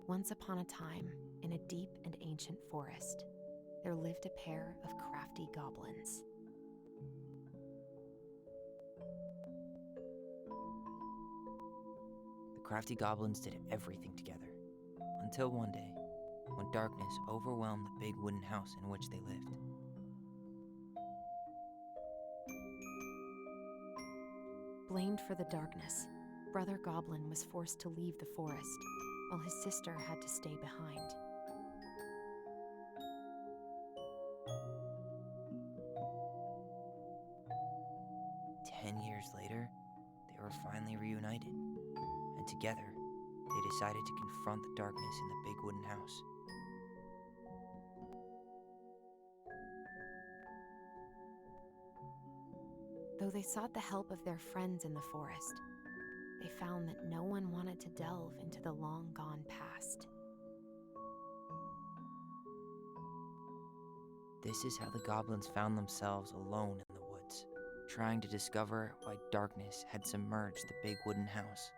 Once upon a time, in a deep and ancient forest, there lived a pair of crafty goblins. The crafty goblins did everything together, until one day, when darkness overwhelmed the big wooden house in which they lived. Blamed for the darkness, Brother Goblin was forced to leave the forest, while his sister had to stay behind. Years later, they were finally reunited, and together, they decided to confront the darkness in the big wooden house. Though they sought the help of their friends in the forest, they found that no one wanted to delve into the long-gone past. This is how the goblins found themselves alone in the woods, trying to discover why darkness had submerged the big wooden house.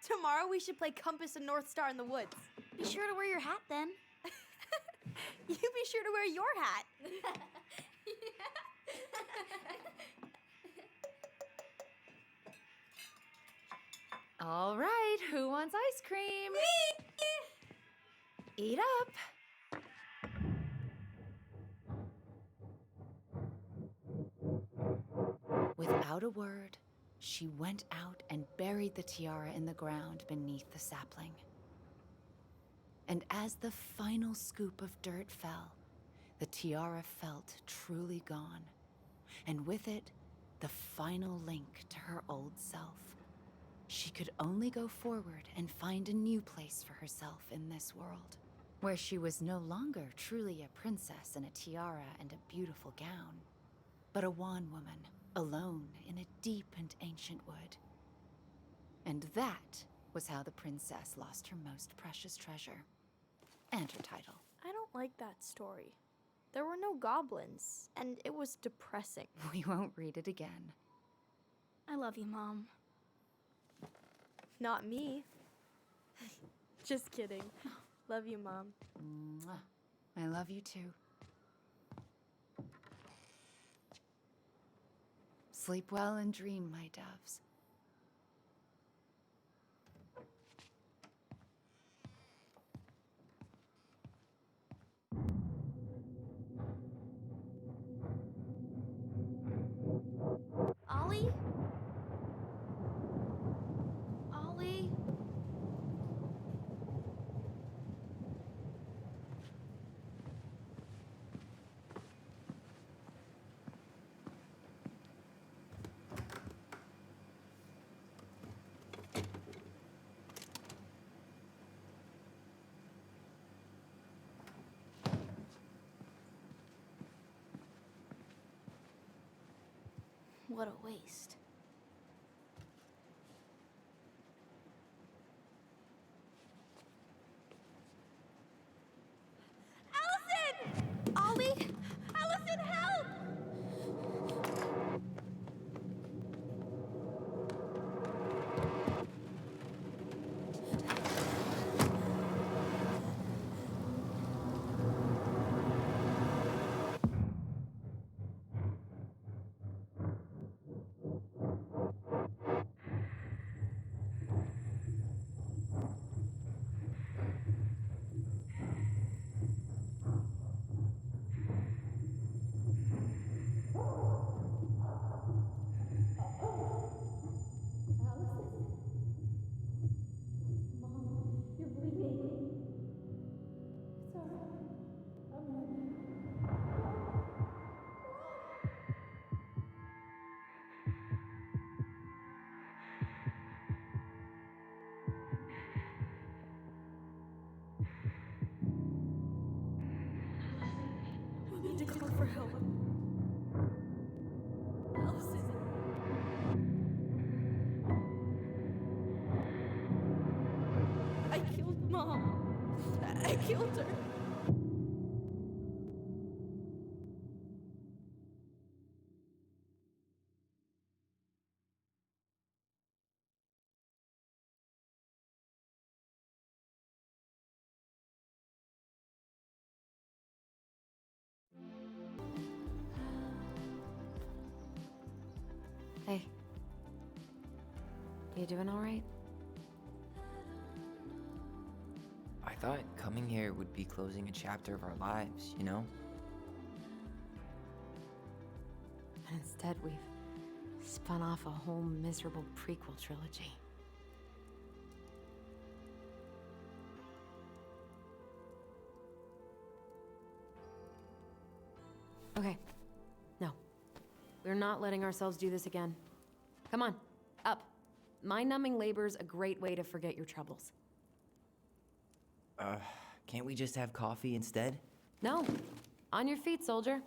Tomorrow we should play Compass and North Star in the woods. Be sure to wear your hat then. You be sure to wear your hat. All right, who wants ice cream? Me! Eat up. Without a word, she went out and buried the tiara in the ground beneath the sapling. And as the final scoop of dirt fell, the tiara felt truly gone, and with it, the final link to her old self. She could only go forward and find a new place for herself in this world, where she was no longer truly a princess in a tiara and a beautiful gown, but a wan woman, alone in a deep and ancient wood. And that was how the princess lost her most precious treasure, and her title. I don't like that story. There were no goblins, and it was depressing. We won't read it again. I love you, Mom. Not me. Just kidding. Love you, Mom. Mwah. I love you too. Sleep well and dream, my doves. Ollie? Ollie? What a waste. Allison! Ollie! Allison, help! killed her. Hey. You doing all right? I thought coming here would be closing a chapter of our lives, you know? And instead, we've spun off a whole miserable prequel trilogy. Okay. No. We're not letting ourselves do this again. Come on, up. Mind-numbing labor's a great way to forget your troubles. Can't we just have coffee instead? No. On your feet, soldier.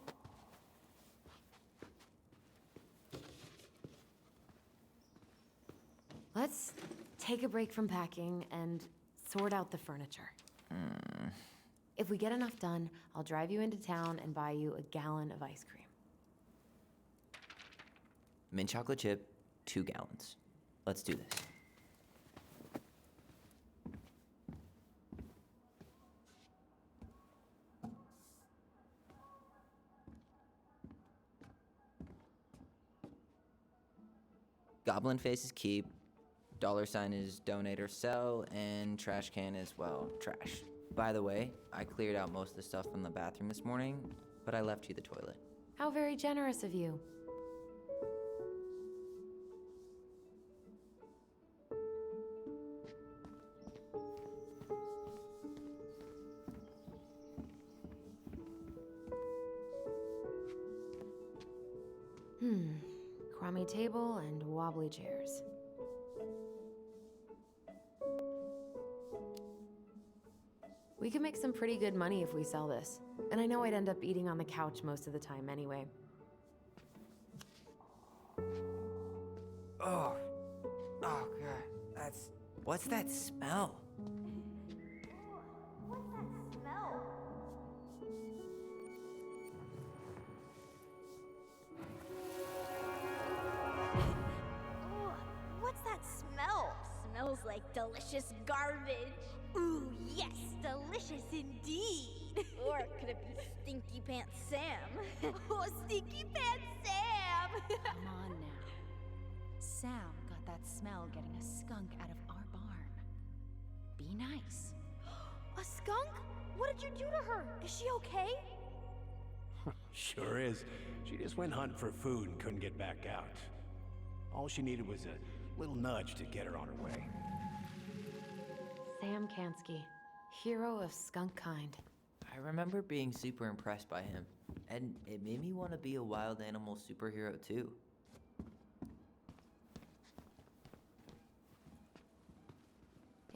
Let's take a break from packing and sort out the furniture. If we get enough done, I'll drive you into town and buy you a gallon of ice cream. Mint chocolate chip, 2 gallons. Let's do this. Goblin face is keep, $sign is donate or sell, and trash can is, well, trash. By the way, I cleared out most of the stuff from the bathroom this morning, but I left you the toilet. How very generous of you. Crummy table and wobbly chairs. We could make some pretty good money if we sell this. And I know I'd end up eating on the couch most of the time anyway. Oh God, what's that smell? What's that smell? What's that smell? Smells like delicious garbage. Ooh, yes, delicious indeed. Or could it be Stinky Pants Sam? Oh, Stinky Pants Sam! Come on now. Sam got that smell getting a skunk out of our barn. Be nice. A skunk? What did you do to her? Is she okay? Sure is. She just went hunting for food and couldn't get back out. All she needed was a little nudge to get her on her way. Sam Kansky, hero of skunk kind. I remember being super impressed by him, and it made me want to be a wild animal superhero too.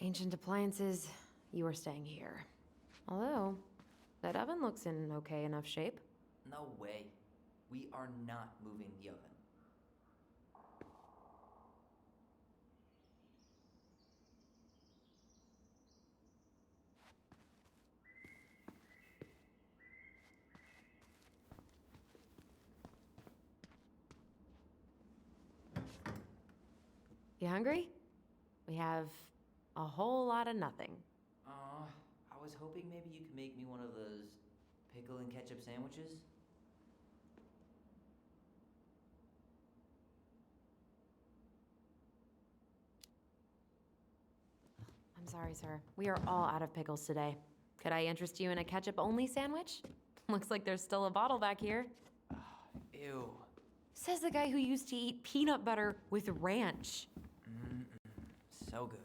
Ancient appliances, you are staying here. Although, that oven looks in okay enough shape. No way. We are not moving the oven. You hungry? We have a whole lot of nothing. I was hoping maybe you could make me one of those pickle and ketchup sandwiches. I'm sorry, sir. We are all out of pickles today. Could I interest you in a ketchup-only sandwich? Looks like there's still a bottle back here. Ew. Says the guy who used to eat peanut butter with ranch. So good.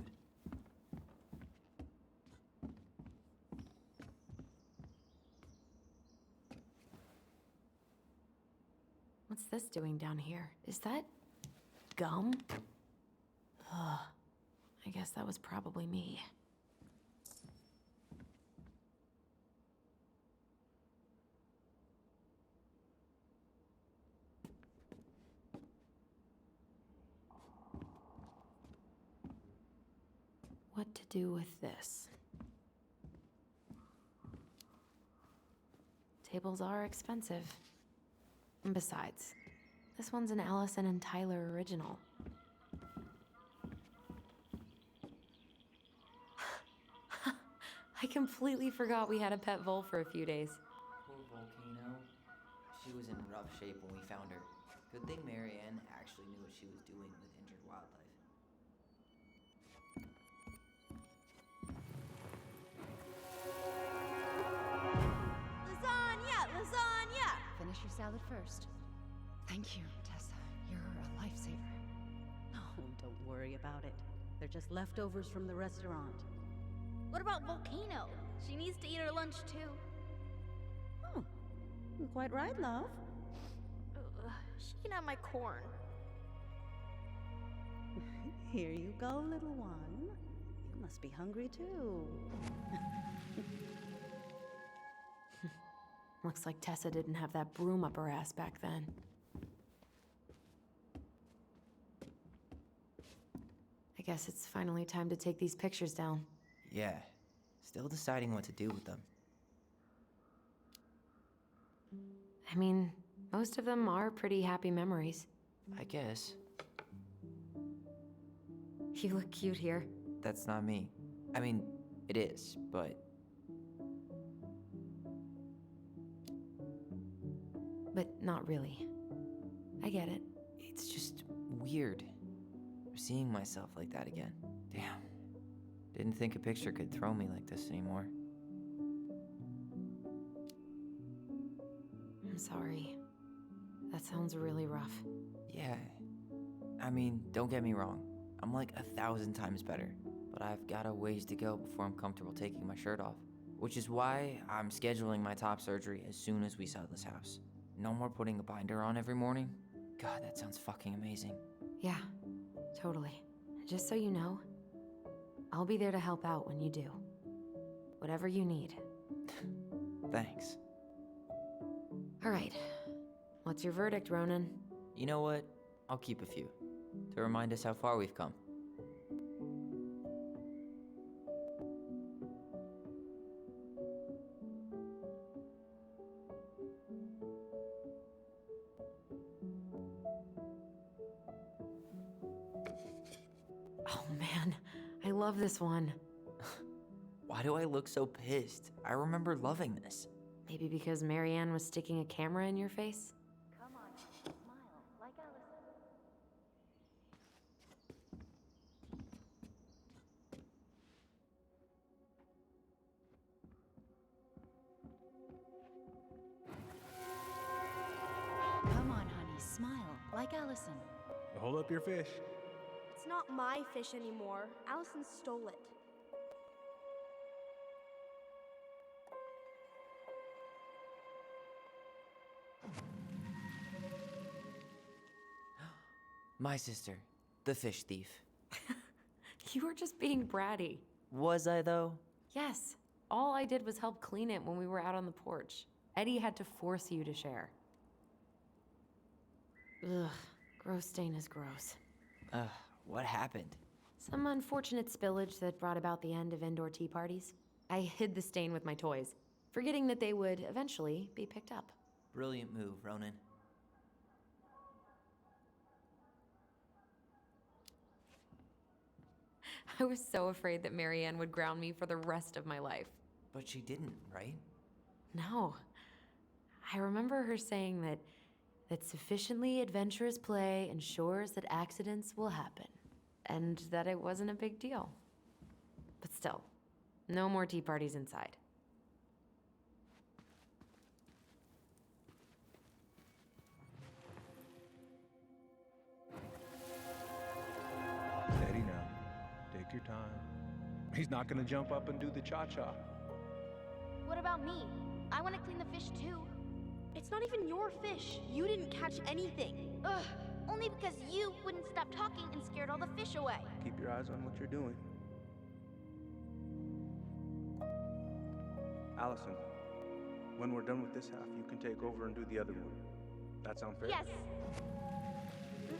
What's this doing down here? Is that gum? Ugh. I guess that was probably me. What to do with this? Tables are expensive. And besides, this one's an Allison and Tyler original. I completely forgot we had a pet vole for a few days. Poor Volcano. She was in rough shape when we found her. Good thing Marianne actually knew what she was doing with injured wildlife. Lasagna! Lasagna! Finish your salad first. Thank you, Tessa. You're a lifesaver. Oh, don't worry about it. They're just leftovers from the restaurant. What about Volcano? She needs to eat her lunch too. Oh, you're quite right, love. She can have my corn. Here you go, little one. You must be hungry too. Looks like Tessa didn't have that broom up her ass back then. I guess it's finally time to take these pictures down. Yeah, still deciding what to do with them. I mean, most of them are pretty happy memories. I guess. You look cute here. That's not me. I mean, it is, but But not really. I get it. it's just weird. Seeing myself like that again. Damn. Didn't think a picture could throw me like this anymore. I'm sorry. That sounds really rough. Yeah. I mean, don't get me wrong. I'm like 1,000 times better. But I've got a ways to go before I'm comfortable taking my shirt off. Which is why I'm scheduling my top surgery as soon as we sell this house. No more putting a binder on every morning. God, that sounds fucking amazing. Yeah, totally. Just so you know, I'll be there to help out when you do. Whatever you need. Thanks. All right. What's your verdict, Ronan? You know what? I'll keep a few. To remind us how far we've come. Oh man, I love this one. Why do I look so pissed? I remember loving this. Maybe because Marianne was sticking a camera in your face? Come on, smile like Allison. Come on, honey, smile like Allison. Hold up your fish. It's not my fish anymore. Allison stole it. My sister, the fish thief. You were just being bratty. Was I though? Yes, all I did was help clean it when we were out on the porch. Eddie had to force you to share. Ugh, gross stain is gross. What happened? Some unfortunate spillage that brought about the end of indoor tea parties. I hid the stain with my toys, forgetting that they would eventually be picked up. Brilliant move, Ronan. I was so afraid that Marianne would ground me for the rest of my life. But she didn't, right? No. I remember her saying that sufficiently adventurous play ensures that accidents will happen, and that it wasn't a big deal. But still, no more tea parties inside. Steady now. Take your time. He's not gonna jump up and do the cha-cha. What about me? I want to clean the fish too. It's not even your fish. You didn't catch anything. Ugh, only because you wouldn't stop talking and scared all the fish away. Keep your eyes on what you're doing. Allison, when we're done with this half, you can take over and do the other one. That sound fair? Yes. You're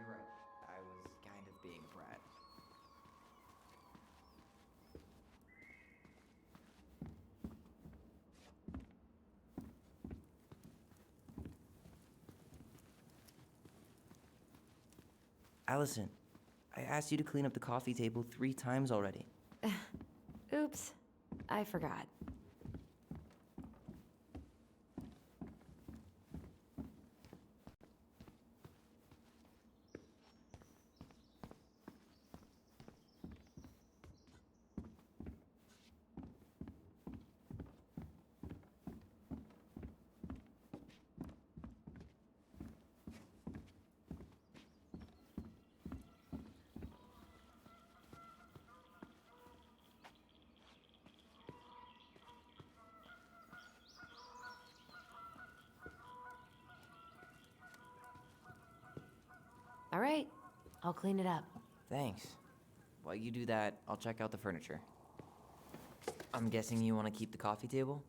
right. I was kind of being a brat. Allison, I asked you to clean up the coffee table 3 times already. Oops, I forgot. All right, I'll clean it up. Thanks. While you do that, I'll check out the furniture. I'm guessing you want to keep the coffee table?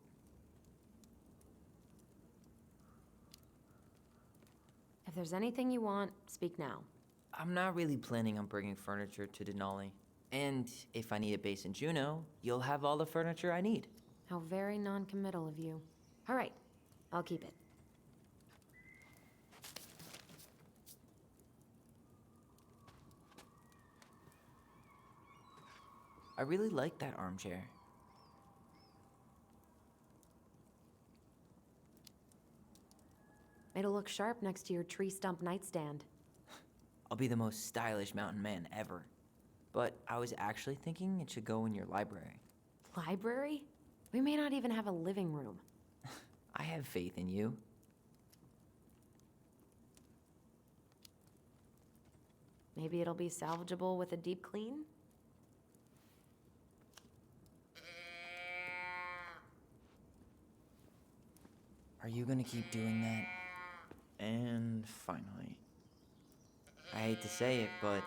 If there's anything you want, speak now. I'm not really planning on bringing furniture to Denali. And if I need a base in Juneau, you'll have all the furniture I need. How very non-committal of you. All right, I'll keep it. I really like that armchair. It'll look sharp next to your tree stump nightstand. I'll be the most stylish mountain man ever. But I was actually thinking it should go in your library. Library? We may not even have a living room. I have faith in you. Maybe it'll be salvageable with a deep clean? Are you gonna keep doing that? And finally. I hate to say it, but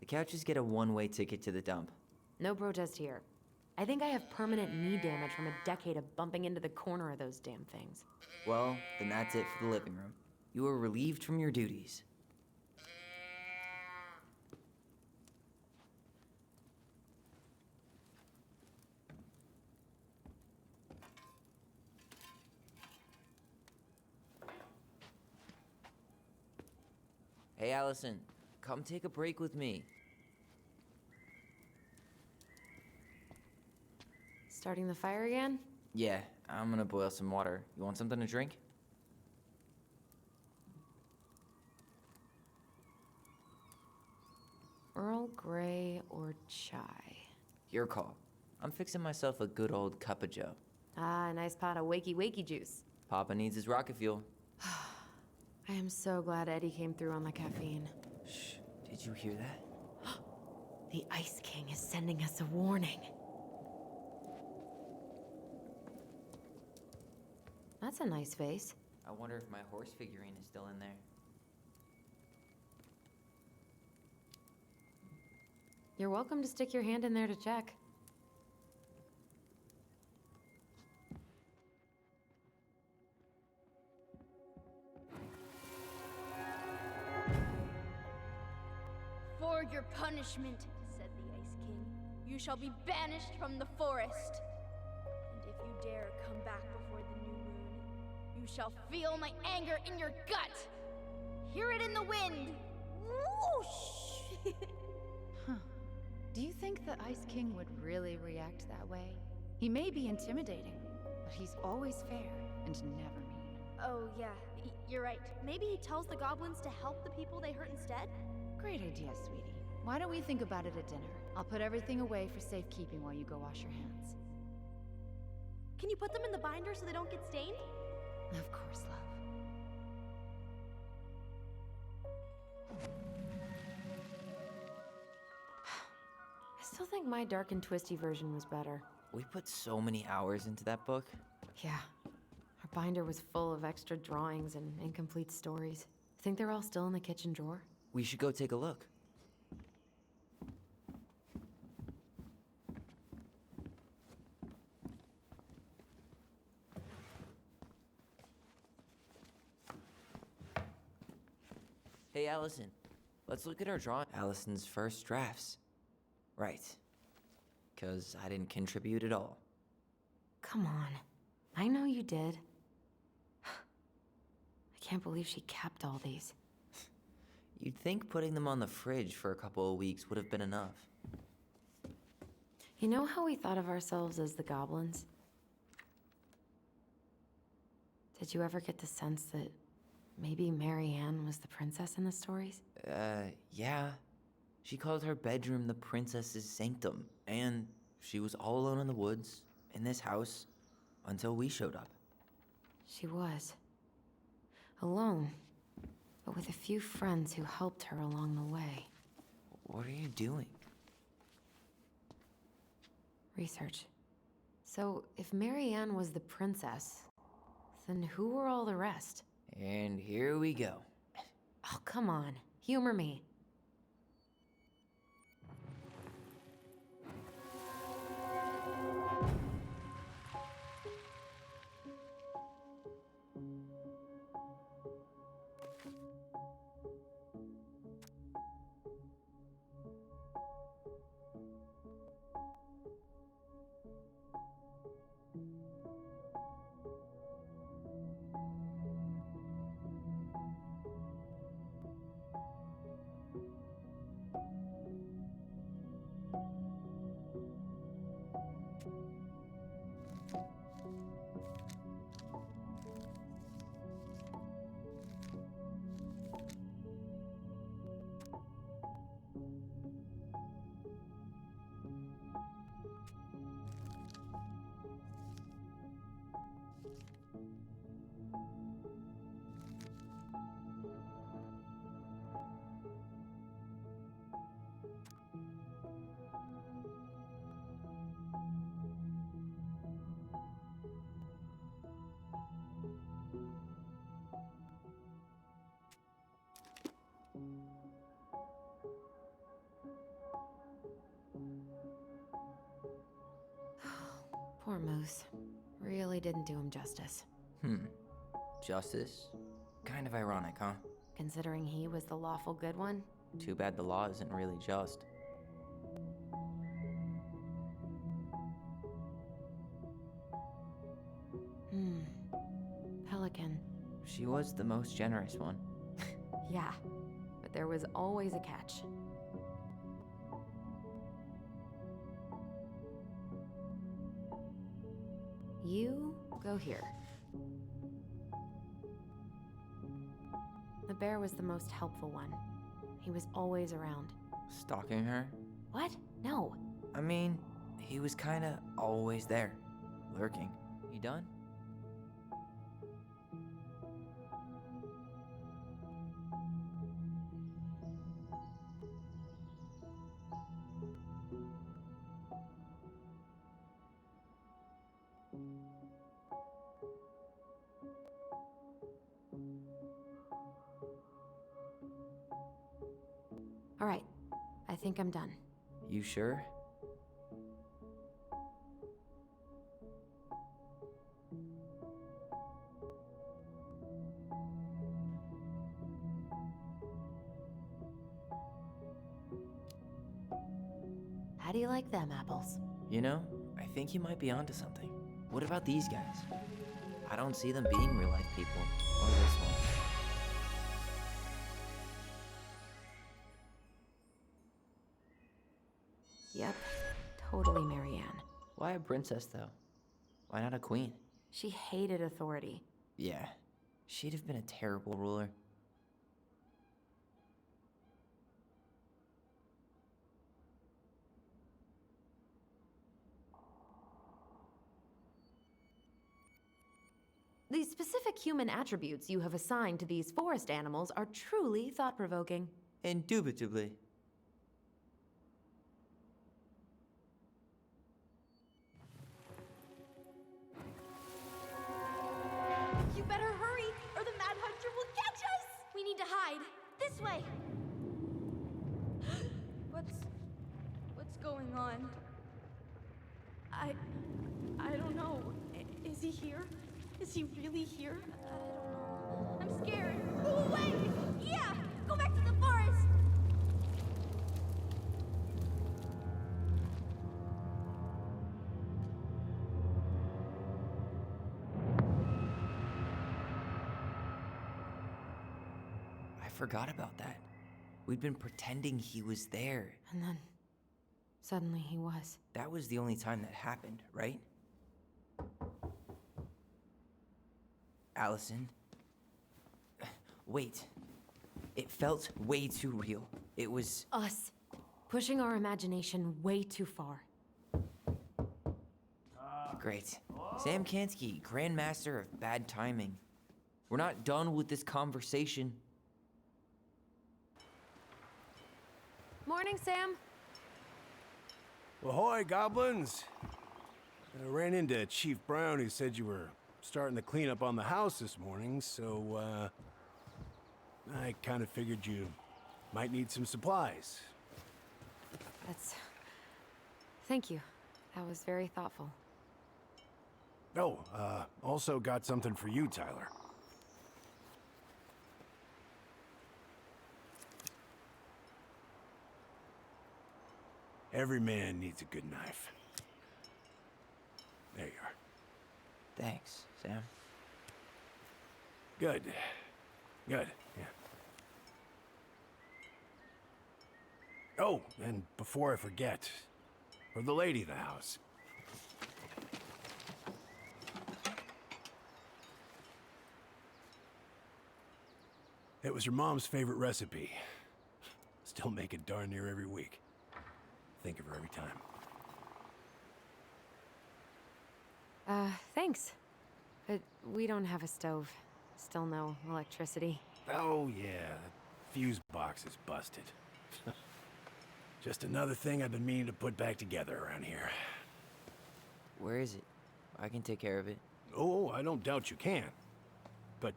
the couches get a one-way ticket to the dump. No protest here. I think I have permanent knee damage from a decade of bumping into the corner of those damn things. Well, then that's it for the living room. You are relieved from your duties. Hey, Allison, come take a break with me. Starting the fire again? Yeah, I'm gonna boil some water. You want something to drink? Earl Grey or chai? Your call. I'm fixing myself a good old cup of joe. Ah, a nice pot of wakey juice. Papa needs his rocket fuel. I am so glad Eddie came through on the caffeine. Shh, did you hear that? The Ice King is sending us a warning. That's a nice face. I wonder if my horse figurine is still in there. You're welcome to stick your hand in there to check. For your punishment, said the Ice King, you shall be banished from the forest. And if you dare come back before the new moon, you shall feel my anger in your gut. Hear it in the wind. Whoosh! Do you think the Ice King would really react that way? He may be intimidating, but he's always fair and never mean. Oh, yeah, you're right. Maybe he tells the goblins to help the people they hurt instead? Great idea, sweetie. Why don't we think about it at dinner? I'll put everything away for safekeeping while you go wash your hands. Can you put them in the binder so they don't get stained? Of course, love. I still think my dark and twisty version was better. We put so many hours into that book. Yeah. Our binder was full of extra drawings and incomplete stories. Think they're all still in the kitchen drawer? We should go take a look. Hey, Allison. Let's look at our drawing. Allison's first drafts. Right. 'Cause I didn't contribute at all. Come on. I know you did. I can't believe she kept all these. You'd think putting them on the fridge for a couple of weeks would have been enough. You know how we thought of ourselves as the goblins? Did you ever get the sense that maybe Marianne was the princess in the stories? Yeah. She called her bedroom the princess's sanctum, and she was all alone in the woods, in this house, until we showed up. She was. Alone, but with a few friends who helped her along the way. What are you doing? Research. So, if Marianne was the princess, then who were all the rest? And here we go. Oh, come on. Humor me. Poor Moose. Really didn't do him justice. Justice? Kind of ironic, huh? Considering he was the lawful good one. Too bad the law isn't really just. Pelican. She was the most generous one. Yeah, but there was always a catch. You go here. The bear was the most helpful one. He was always around. Stalking her? What? No. I mean, he was kinda always there, lurking. You done? All right. I think I'm done. You sure? How do you like them apples? You know, I think you might be onto something. What about these guys? I don't see them being real-life people. Or this one. Yep. Totally Marianne. Why a princess, though? Why not a queen? She hated authority. Yeah, she'd have been a terrible ruler. The specific human attributes you have assigned to these forest animals are truly thought-provoking. Indubitably. You better hurry, or the Mad Hunter will catch us! We need to hide. This way! What's going on? I don't know. Is he here? Is he really here? I don't know. I'm scared. Go away! Yeah! Go back to the forest! I forgot about that. We'd been pretending he was there. And then, suddenly he was. That was the only time that happened, right? Allison? Wait. It felt way too real. It was... Us. Pushing our imagination way too far. Great. Sam Kansky, Grandmaster of Bad Timing. We're not done with this conversation. Morning, Sam. Ahoy, goblins! I ran into Chief Brown, who said you were starting to clean up on the house this morning, so, I kind of figured you might need some supplies. Thank you. That was very thoughtful. Oh, also got something for you, Tyler. Every man needs a good knife. There you are. Thanks, Sam. Good. Good, yeah. Oh, and before I forget, for the lady of the house. It was your mom's favorite recipe. Still make it darn near every week. Think of her every time. Thanks. But we don't have a stove. Still no electricity. Oh, yeah, the fuse box is busted. Just another thing I've been meaning to put back together around here. Where is it? I can take care of it. Oh, I don't doubt you can. But,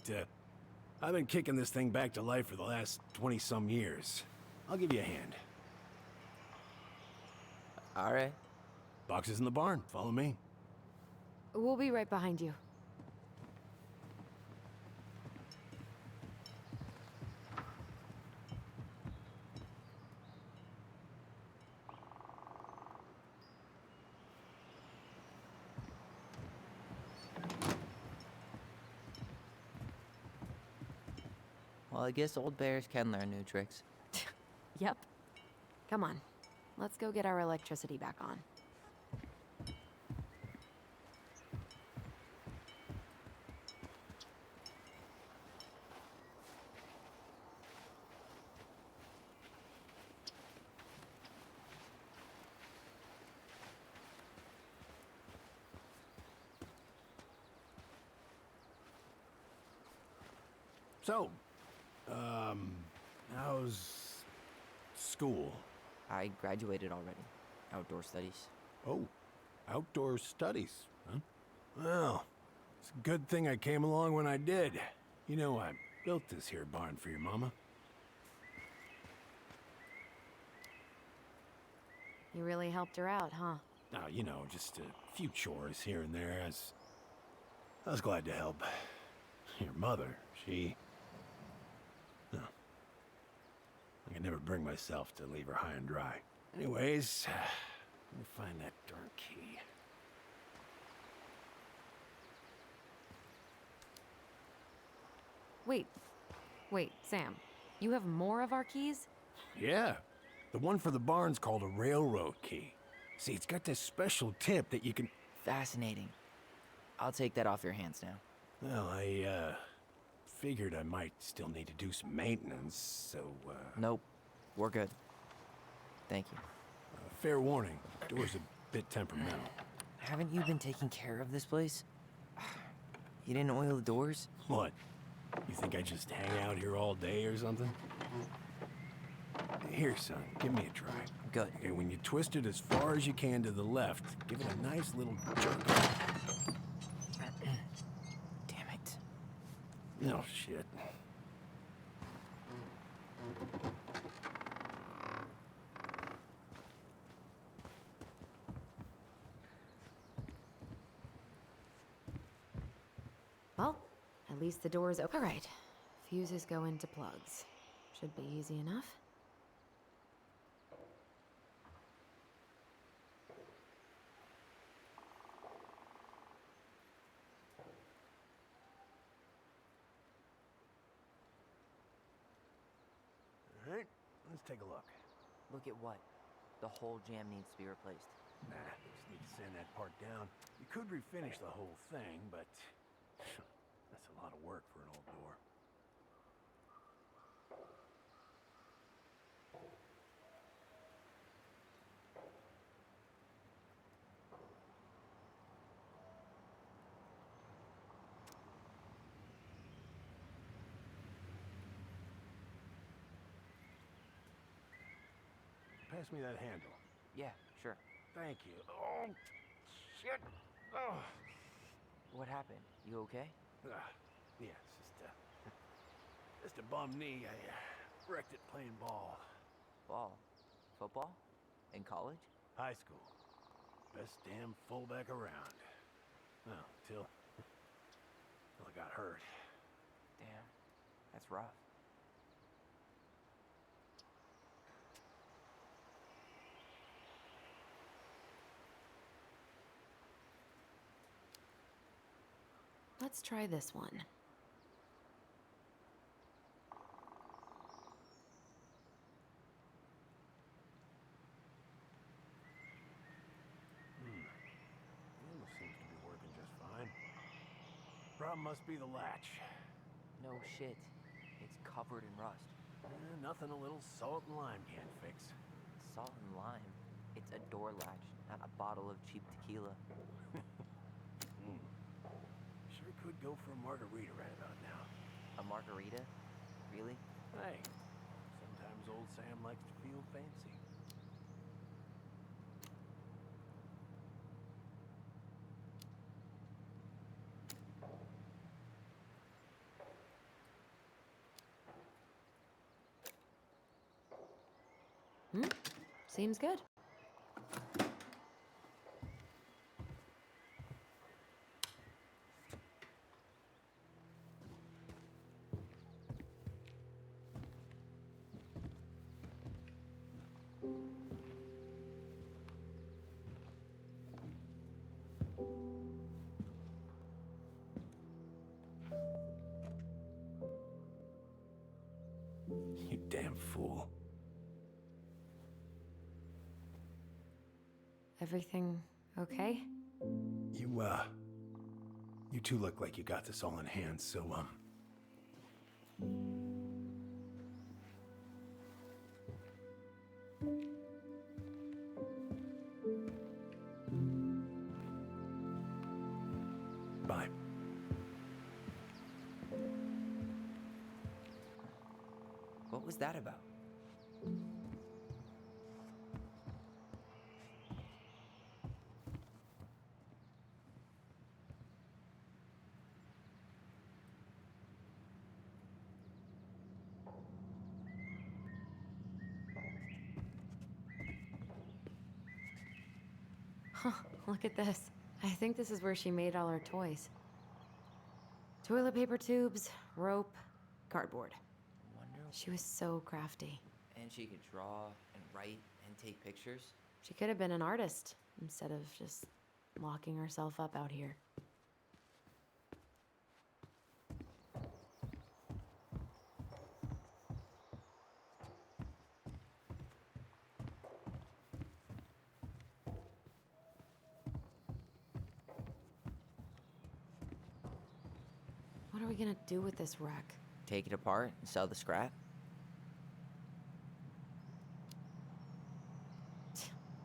I've been kicking this thing back to life for the last 20-some years. I'll give you a hand. All right. Box is in the barn. Follow me. We'll be right behind you. Well, I guess old bears can learn new tricks. Yep. Come on. Let's go get our electricity back on. So, how's school? I graduated already. Outdoor studies. Oh, outdoor studies, huh? Well, it's a good thing I came along when I did. You know, I built this here barn for your mama. You really helped her out, huh? Now, you know, just a few chores here and there. I was glad to help. Your mother, she... No. I could never bring myself to leave her high and dry. Anyways, let me find that darn key. Wait, Sam. You have more of our keys? Yeah, the one for the barn's called a railroad key. See, it's got this special tip that you can... Fascinating. I'll take that off your hands now. Well, I, figured I might still need to do some maintenance, so, Nope. We're good. Thank you. fair warning, door's a bit temperamental. Haven't you been taking care of this place? You didn't oil the doors? What? You think I just hang out here all day or something? Here, son, give me a try. Good. Okay, when you twist it as far as you can to the left, give it a nice little jerk. Damn it. No shit. Well, at least the door's open. All right. Fuses go into plugs. Should be easy enough. All right, Let's take a look. Look at what? The whole jam needs to be replaced. Nah, just need to sand that part down. You could refinish the whole thing, but that's a lot of work for an old door. Pass me that handle. Yeah, sure. Thank you. Oh, shit. Oh. What happened? You okay? Yeah, it's just a bum knee. I wrecked it playing ball. Ball? Football? In college? High school. Best damn fullback around. Well, till I got hurt. Damn, that's rough. Let's try this one. Almost seems to be working just fine. Problem must be the latch. No shit. It's covered in rust. Nothing a little salt and lime can't fix. Salt and lime. It's a door latch, not a bottle of cheap tequila. Sure could go for a margarita right about now. A margarita? Really? Hey, sometimes old Sam likes to feel fancy. Seems good. You damn fool. Everything okay? You two look like you got this all in hand, so, bye. What was that about? Huh, look at this. I think this is where she made all her toys. Toilet paper tubes, rope, cardboard. Wonder. She was so crafty. And she could draw and write and take pictures. She could have been an artist instead of just locking herself up out here. What are we gonna do with this wreck? Take it apart and sell the scrap.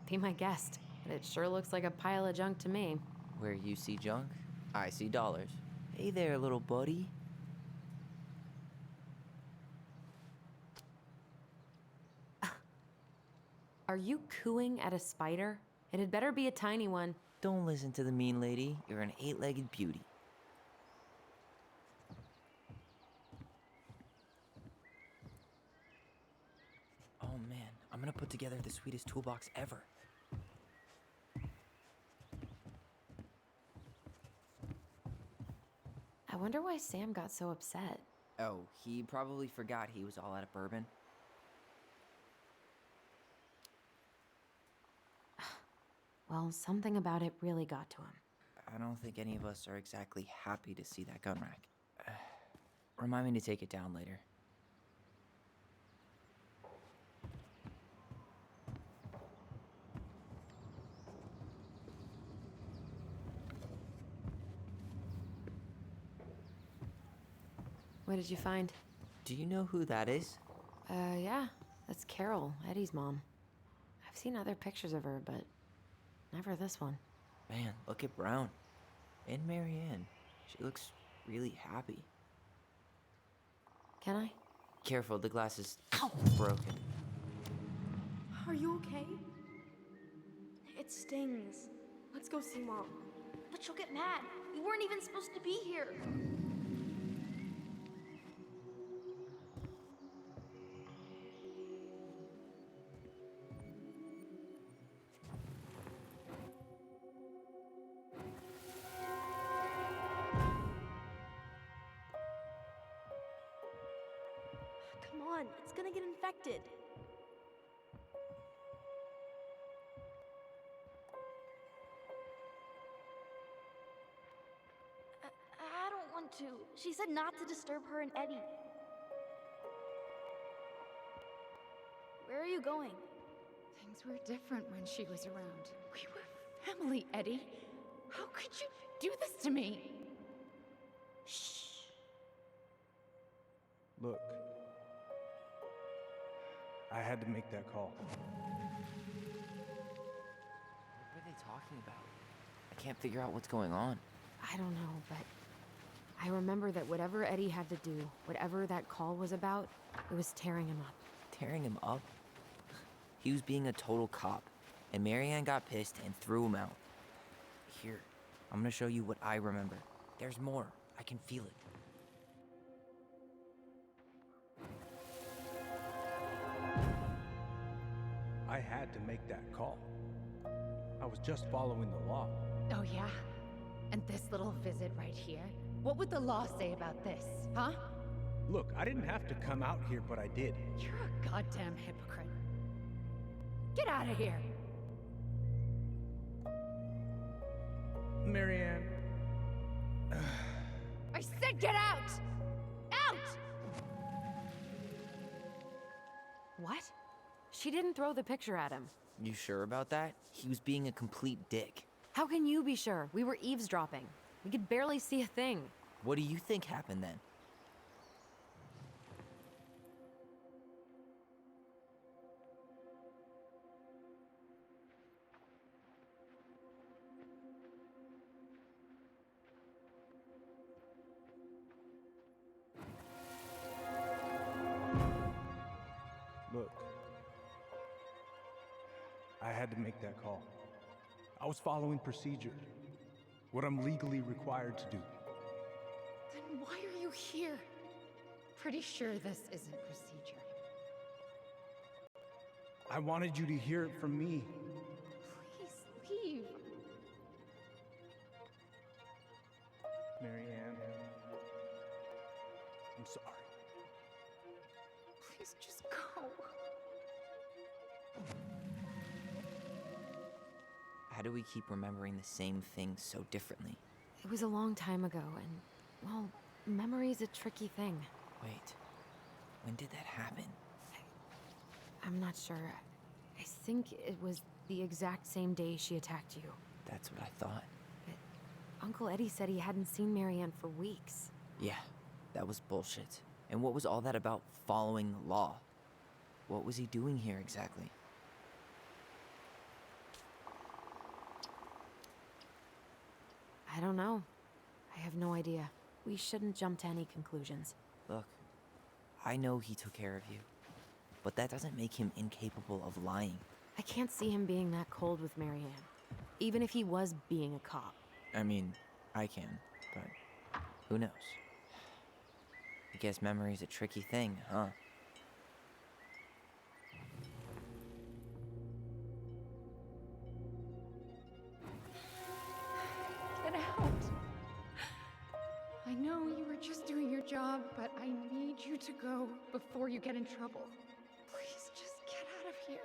Be my guest, but it sure looks like a pile of junk to me. Where you see junk, I see dollars. Hey there, little buddy. Are you cooing at a spider? It had better be a tiny one. Don't listen to the mean lady. You're an 8-legged beauty. Oh man, I'm gonna put together the sweetest toolbox ever. I wonder why Sam got so upset. Oh, he probably forgot he was all out of bourbon. Well, something about it really got to him. I don't think any of us are exactly happy to see that gun rack. Remind me to take it down later. What did you find? Do you know who that is? Yeah. That's Carol, Eddie's mom. I've seen other pictures of her, but never this one. Man, look at Brown. And Marianne. She looks really happy. Can I? Careful, the glass is broken. Are you okay? It stings. Let's go see Mom. But she'll get mad. We weren't even supposed to be here. Come on, it's gonna get infected. I don't want to. She said not to disturb her and Eddie. Where are you going? Things were different when she was around. We were family, Eddie. How could you do this to me? Shh. Look, I had to make that call. What were they talking about? I can't figure out what's going on. I don't know, but I remember that whatever Eddie had to do, whatever that call was about, it was tearing him up. Tearing him up? He was being a total cop, and Marianne got pissed and threw him out. Here, I'm gonna show you what I remember. There's more. I can feel it. I had to make that call. I was just following the law. Oh, yeah? And this little visit right here? What would the law say about this, huh? Look, I didn't have to come out here, but I did. You're a goddamn hypocrite. Get out of here! Marianne. I said get out! Out! What? She didn't throw the picture at him. You sure about that? He was being a complete dick. How can you be sure? We were eavesdropping. We could barely see a thing. What do you think happened then? Look, I had to make that call. I was following procedure, what I'm legally required to do. Then why are you here? Pretty sure this isn't procedure. I wanted you to hear it from me. Please leave. Marianne, I'm sorry. Please just go. How do we keep remembering the same things so differently? It was a long time ago, and, well, memory's a tricky thing. Wait, when did that happen? I'm not sure. I think it was the exact same day she attacked you. That's what I thought. But Uncle Eddie said he hadn't seen Marianne for weeks. Yeah, that was bullshit. And what was all that about following the law? What was he doing here exactly? I don't know. I have no idea. We shouldn't jump to any conclusions. Look, I know he took care of you, but that doesn't make him incapable of lying. I can't see him being that cold with Marianne, even if he was being a cop. I mean, I can, but who knows? I guess memory's a tricky thing, huh? Get out. I know you were just doing your job, but I need you to go before you get in trouble. Please just get out of here.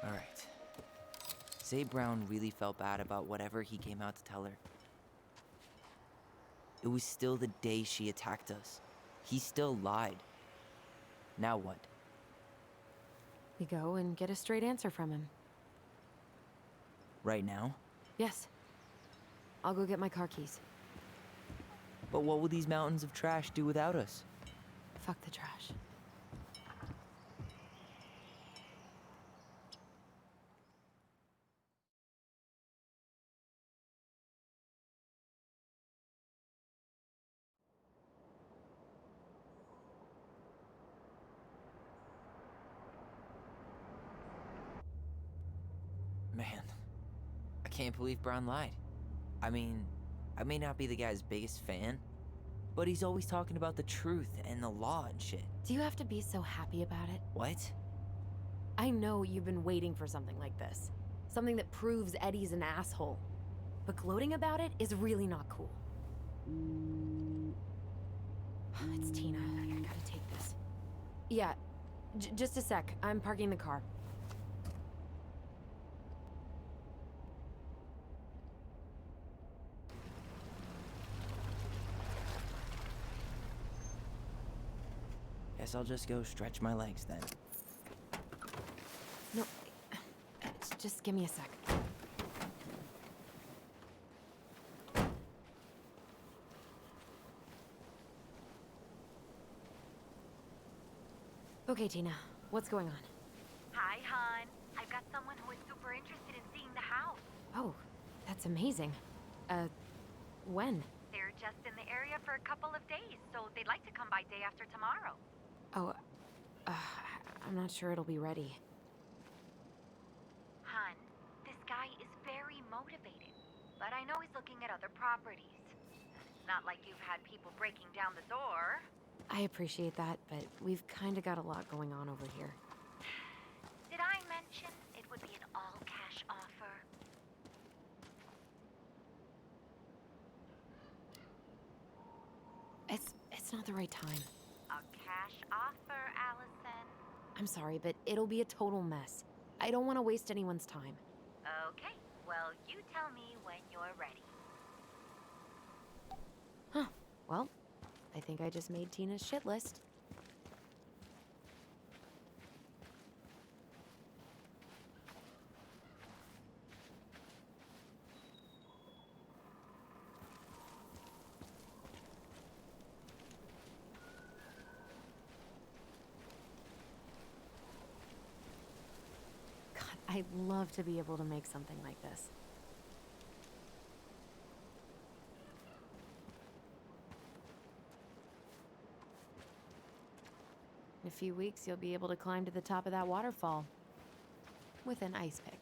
All right. Say Brown really felt bad about whatever he came out to tell her. It was still the day she attacked us. He still lied. Now what? We go and get a straight answer from him. Right now? Yes. I'll go get my car keys. But what will these mountains of trash do without us? Fuck the trash. Man, I can't believe Brown lied. I mean, I may not be the guy's biggest fan, but he's always talking about the truth and the law and shit. Do you have to be so happy about it? What? I know you've been waiting for something like this. Something that proves Eddie's an asshole. But gloating about it is really not cool. It's Tina. I gotta take this. Yeah, just a sec. I'm parking the car. Guess I'll just go stretch my legs then. No, just give me a sec. Okay, Tina, what's going on? Hi, hon. I've got someone who is super interested in seeing the house. Oh, that's amazing. When? They're just in the area for a couple of days, so they'd like to come by day after tomorrow. Oh, I'm not sure it'll be ready. Hon, this guy is very motivated, but I know he's looking at other properties. It's not like you've had people breaking down the door. I appreciate that, but we've kind of got a lot going on over here. Did I mention it would be an all-cash offer? It's not the right time. A cash offer, Allison. I'm sorry, but it'll be a total mess. I don't want to waste anyone's time. Okay, well, you tell me when you're ready. Huh. Well, I think I just made Tina's shit list. God, I'd love to be able to make something like this. In a few weeks, you'll be able to climb to the top of that waterfall with an ice pick.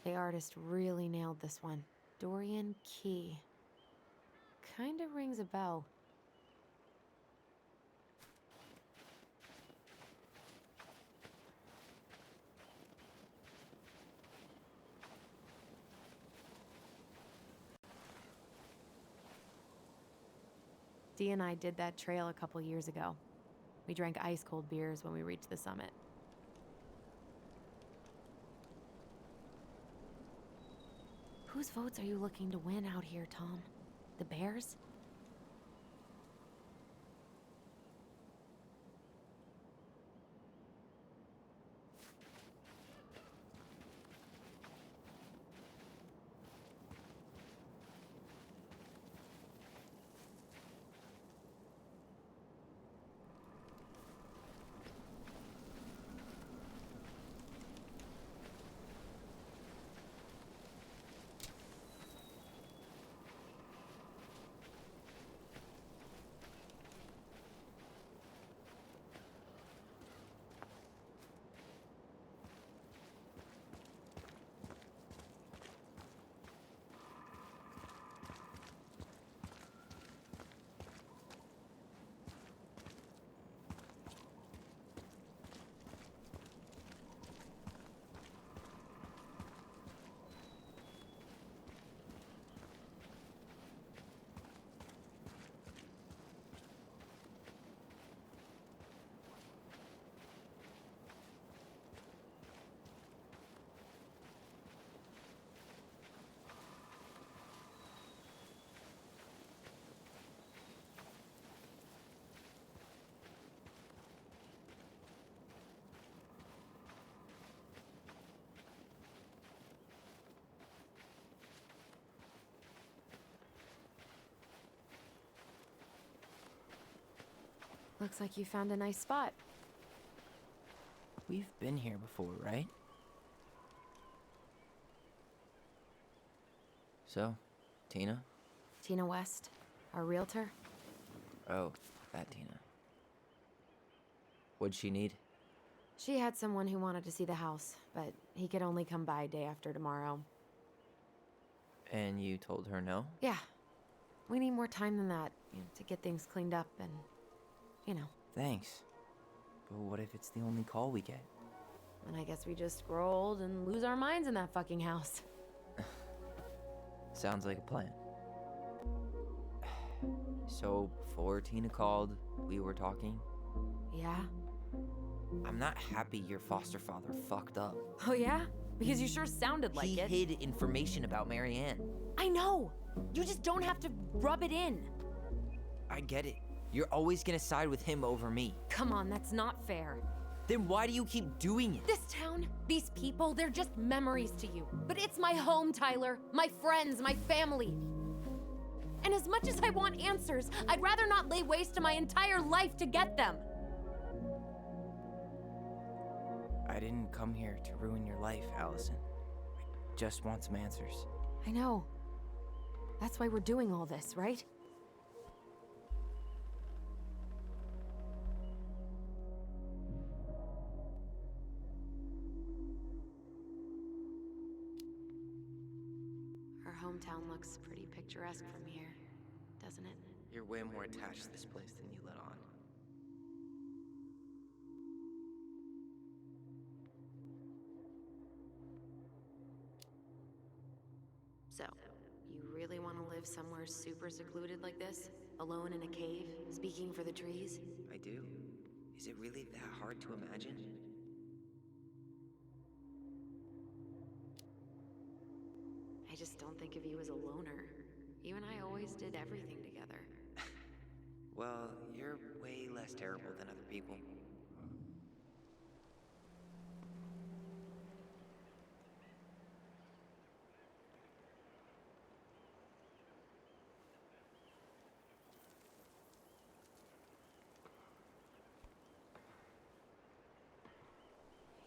The artist really nailed this one. Dorian Key. Kinda rings a bell. Dee and I did that trail a couple years ago. We drank ice-cold beers when we reached the summit. Whose votes are you looking to win out here, Tom? The Bears? Looks like you found a nice spot. We've been here before, right? So, Tina? Tina West, our realtor. Oh, that Tina. What'd she need? She had someone who wanted to see the house, but he could only come by day after tomorrow. And you told her no? Yeah. We need more time than that, to get things cleaned up and, Thanks. But what if it's the only call we get? And I guess we just grow old and lose our minds in that fucking house. Sounds like a plan. So, before Tina called, we were talking. Yeah? I'm not happy your foster father fucked up. Oh yeah? Because you sure sounded like He it. hid information about Marianne. I know! You just don't have to rub it in. I get it. You're always gonna side with him over me. Come on, that's not fair. Then why do you keep doing it? This town, these people, they're just memories to you. But it's my home, Tyler. My friends, my family. And as much as I want answers, I'd rather not lay waste to my entire life to get them. I didn't come here to ruin your life, Allison. I just want some answers. I know. That's why we're doing all this, right? Our hometown looks pretty picturesque from here, doesn't it? You're way more attached to this place than you let on. So, you really want to live somewhere super secluded like this? Alone in a cave, speaking for the trees? I do. Is it really that hard to imagine? I just don't think of you as a loner. You and I always did everything together. Well, you're way less terrible than other people.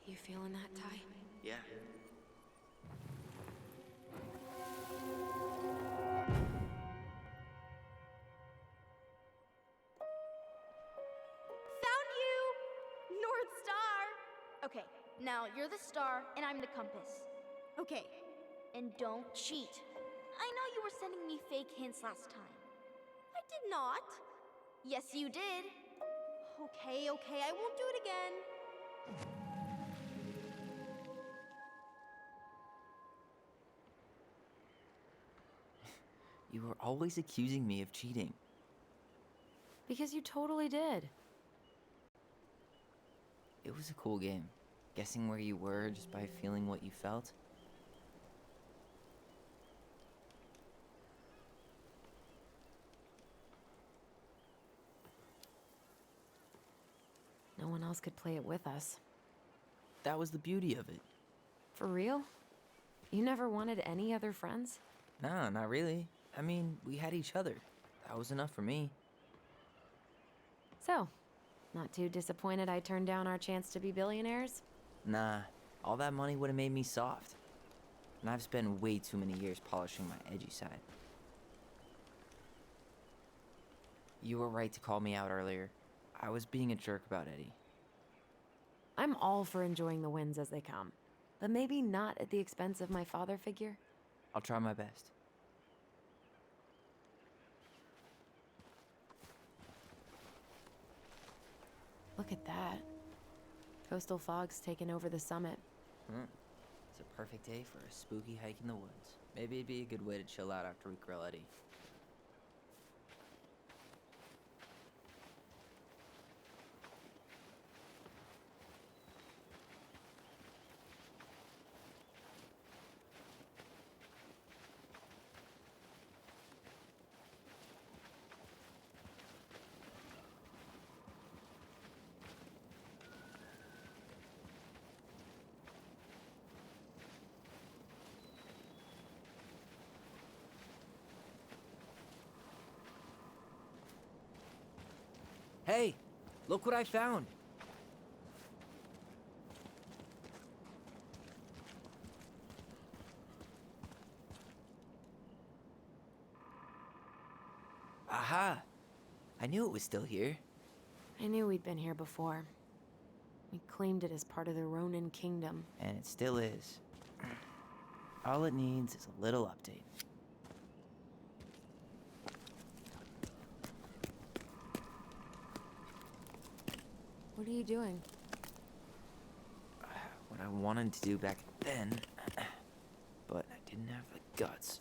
You feeling that, Ty? Yeah. Found you! North Star! Okay, now you're the star and I'm the compass. Okay, and don't cheat. I know you were sending me fake hints last time. I did not. Yes, you did. Okay, I won't do it again. You were always accusing me of cheating. Because you totally did. It was a cool game. Guessing where you were just by feeling what you felt. No one else could play it with us. That was the beauty of it. For real? You never wanted any other friends? Nah, not really. I mean, we had each other. That was enough for me. So, not too disappointed I turned down our chance to be billionaires? Nah, all that money would have made me soft. And I've spent way too many years polishing my edgy side. You were right to call me out earlier. I was being a jerk about Eddie. I'm all for enjoying the wins as they come, but maybe not at the expense of my father figure. I'll try my best. Look at that. Coastal fog's taken over the summit. It's a perfect day for a spooky hike in the woods. Maybe it'd be a good way to chill out after we grill Eddie. Hey, Look what I found! Aha! I knew it was still here. I knew we'd been here before. We claimed it as part of the Ronin kingdom. And it still is. All it needs is a little update. What are you doing? What I wanted to do back then, but I didn't have the guts.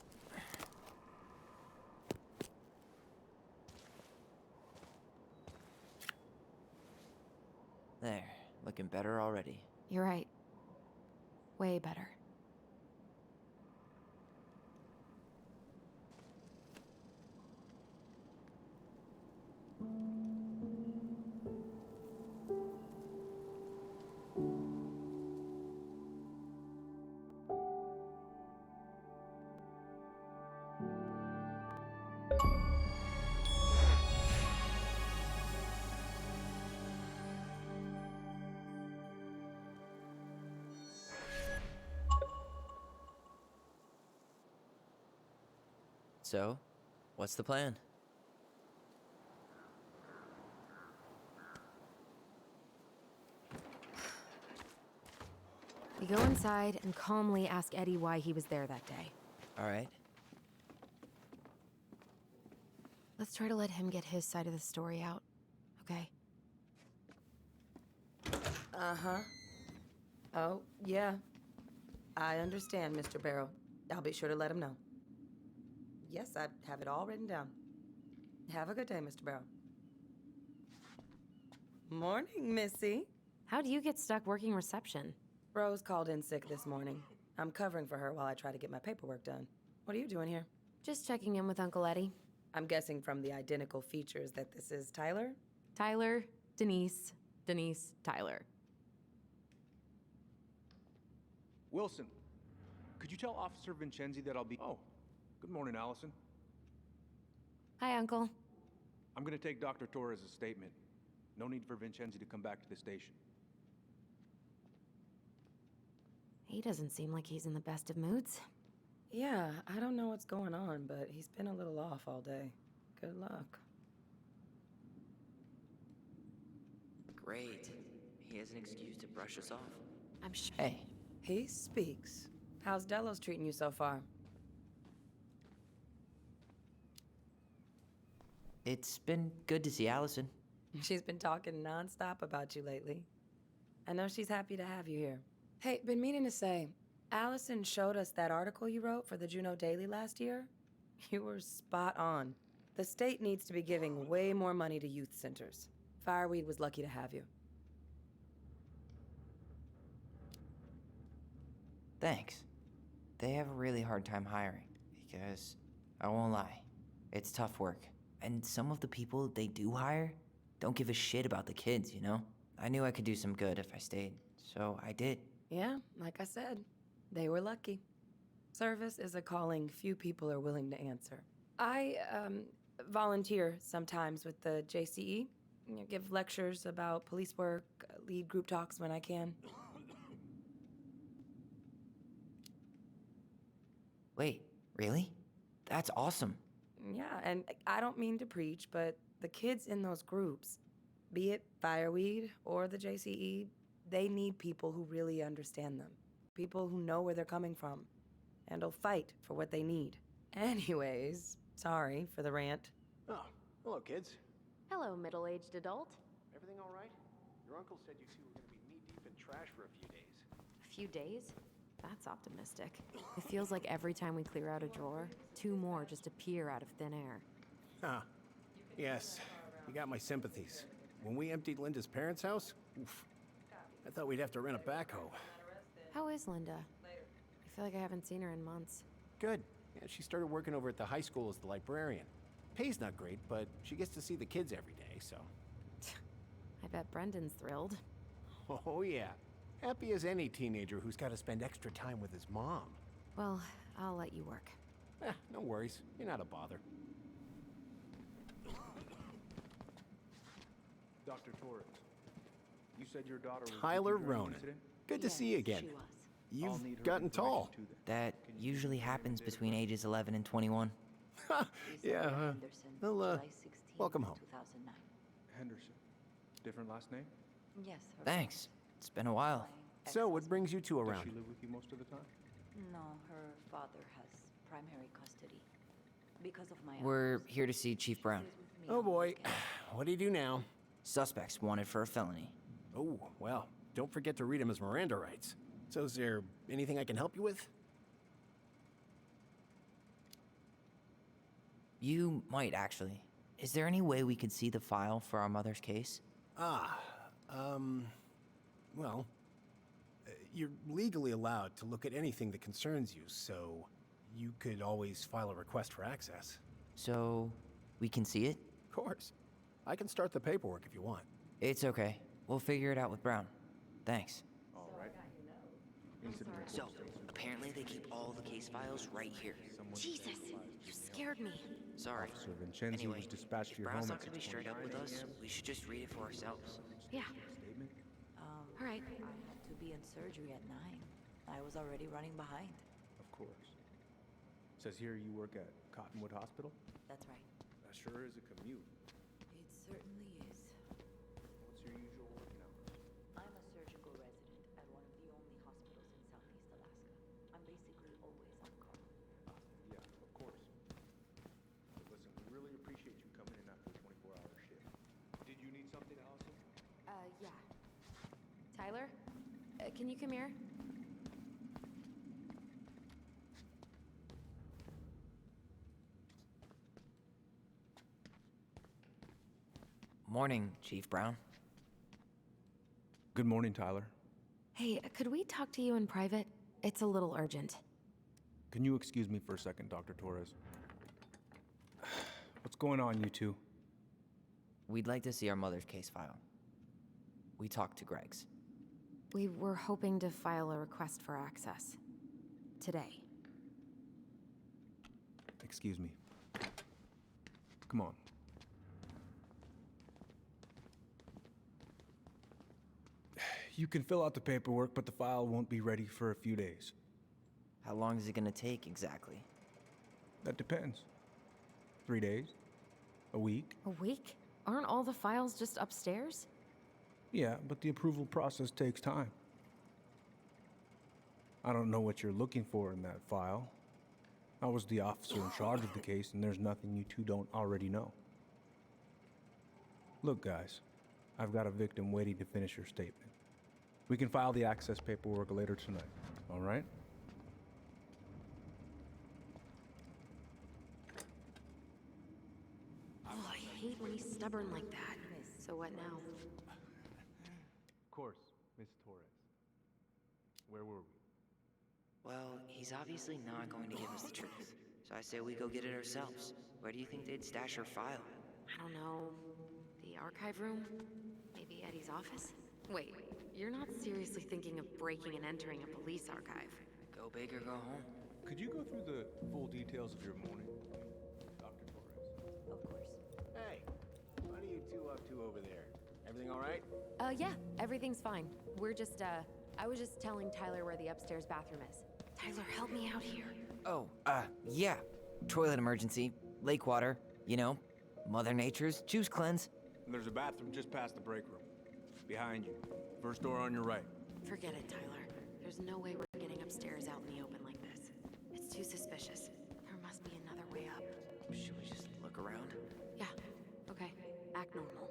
There, looking better already. You're right. Way better. So, what's the plan? We go inside and calmly ask Eddie why he was there that day. All right. Let's try to let him get his side of the story out, okay? Uh-huh. Oh, yeah. I understand, Mr. Barrow. I'll be sure to let him know. Yes, I have it all written down. Have a good day, Mr. Barrow. Morning, Missy. How do you get stuck working reception? Rose called in sick this morning. I'm covering for her while I try to get my paperwork done. What are you doing here? Just checking in with Uncle Eddie. I'm guessing from the identical features that this is Tyler? Tyler, Denise, Denise, Tyler. Wilson, could you tell Officer Vincenzi that I'll be... Oh, good morning, Allison. Hi, Uncle. I'm gonna take Dr. Torres' statement. No need for Vincenzi to come back to the station. He doesn't seem like he's in the best of moods. Yeah, I don't know what's going on, but he's been a little off all day. Good luck. Great. He has an excuse to brush us off. I'm sure. Hey, He speaks. How's Delos treating you so far? it's been good to see Allison. She's been talking nonstop about you lately. I know she's happy to have you here. Hey, been meaning to say, Allison showed us that article you wrote for the Juneau Daily last year. You were spot on. The state needs to be giving way more money to youth centers. Fireweed was lucky to have you. Thanks. They have a really hard time hiring because, I won't lie, it's tough work. And some of the people they do hire don't give a shit about the kids, you know? I knew I could do some good if I stayed, so I did. Yeah, like I said, they were lucky. Service is a calling few people are willing to answer. I volunteer sometimes with the JCE. You know, give lectures about police work, lead group talks when I can. Wait, really? That's awesome. Yeah, and I don't mean to preach, but the kids in those groups, be it Fireweed or the JCE, they need people who really understand them. People who know where they're coming from and will fight for what they need. Anyways, sorry for the rant. Oh, hello, kids. Hello, middle-aged adult. Everything all right? Your uncle said you two were going to be knee-deep in trash for a few days. A few days? That's optimistic. It feels like every time we clear out a drawer, 2 more just appear out of thin air. Ah, yes. You got my sympathies. When we emptied Linda's parents' house, oof, I thought we'd have to rent a backhoe. How is Linda? I feel like I haven't seen her in months. Good. Yeah, she started working over at the high school as the librarian. Pay's not great, but she gets to see the kids every day, so... I bet Brendan's thrilled. Oh, yeah. Happy as any teenager who's got to spend extra time with his mom. Well, I'll let you work. No worries. You're not a bother. Dr. Torres, you said your daughter was Tyler with you during the Ronan. incident? Good to see you again. She was. I'll You've need her gotten information tall. too, then. That usually happens between ages 11 and 21. Yeah, well, welcome home. 2009. Henderson. Different last name? Yes. Thanks. It's been a while. So, what brings you two Does around? she live with you most of the time? No, her father has primary custody. Because of my We're uncles. here to see Chief Brown. He stays with me Oh on the boy, weekends. what do you do now? Suspects wanted for a felony. Oh, well, don't forget to read him his Miranda rights. So, is there anything I can help you with? You might actually. Is there any way we could see the file for our mother's case? Well, you're legally allowed to look at anything that concerns you, so you could always file a request for access. So, we can see it? Of course. I can start the paperwork if you want. It's okay. We'll figure it out with Brown. Thanks. All right. Incident report So, states apparently they keep all the case files right here. someone Jesus, you scared me. Sorry. Officer Vincenzi Anyway, was dispatched if to your Brown's home not at gonna be straight up with 6:29 us, a.m. we should just read it for ourselves. Yeah, Statement? all right. I had to be in surgery at 9. I was already running behind. Of course. Says here you work at Cottonwood Hospital? That's right. That sure is a commute. It certainly is. What's your usual working hours? I'm a surgical resident at one of the only hospitals in Southeast Alaska. I'm basically always on call. Yeah, of course. But listen, we really appreciate you coming in after a 24-hour shift. Did you need something, Allison? Yeah. Tyler, can you come here? Morning, Chief Brown. Good morning, Tyler. Hey, could we talk to you in private? It's a little urgent. Can you excuse me for a second, Dr. Torres? What's going on, you two? We'd like to see our mother's case file. We talked to Greg's. We were hoping to file a request for access. Today. Excuse me. Come on. You can fill out the paperwork, but the file won't be ready for a few days. How long is it gonna take exactly? That depends. 3 days? A week? A week? Aren't all the files just upstairs? Yeah, but the approval process takes time. I don't know what you're looking for in that file. I was the officer in charge of the case, and there's nothing you two don't already know. Look, guys, I've got a victim waiting to finish her statement. We can file the access paperwork later tonight, all right? Oh, I hate when he's stubborn like that. So what now? Of course, Miss Torres. Where were we? Well, he's obviously not going to give us the truth. So I say we go get it ourselves. Where do you think they'd stash her file? I don't know. The archive room? Maybe Eddie's office? Wait, you're not seriously thinking of breaking and entering a police archive? Go big or go home. Could you go through the full details of your morning, Dr. Torres? Of course. Hey, what are you two up to over there? Everything all right? Yeah, everything's fine. We're just, I was just telling Tyler where the upstairs bathroom is. Tyler, help me out here. Oh, yeah. Toilet emergency, lake water, you know, Mother Nature's juice cleanse. There's a bathroom just past the break room. Behind you. First door on your right. Forget it, Tyler. There's no way we're getting upstairs out in the open like this. It's too suspicious. There must be another way up. Should we just look around? Yeah, okay. Act normal.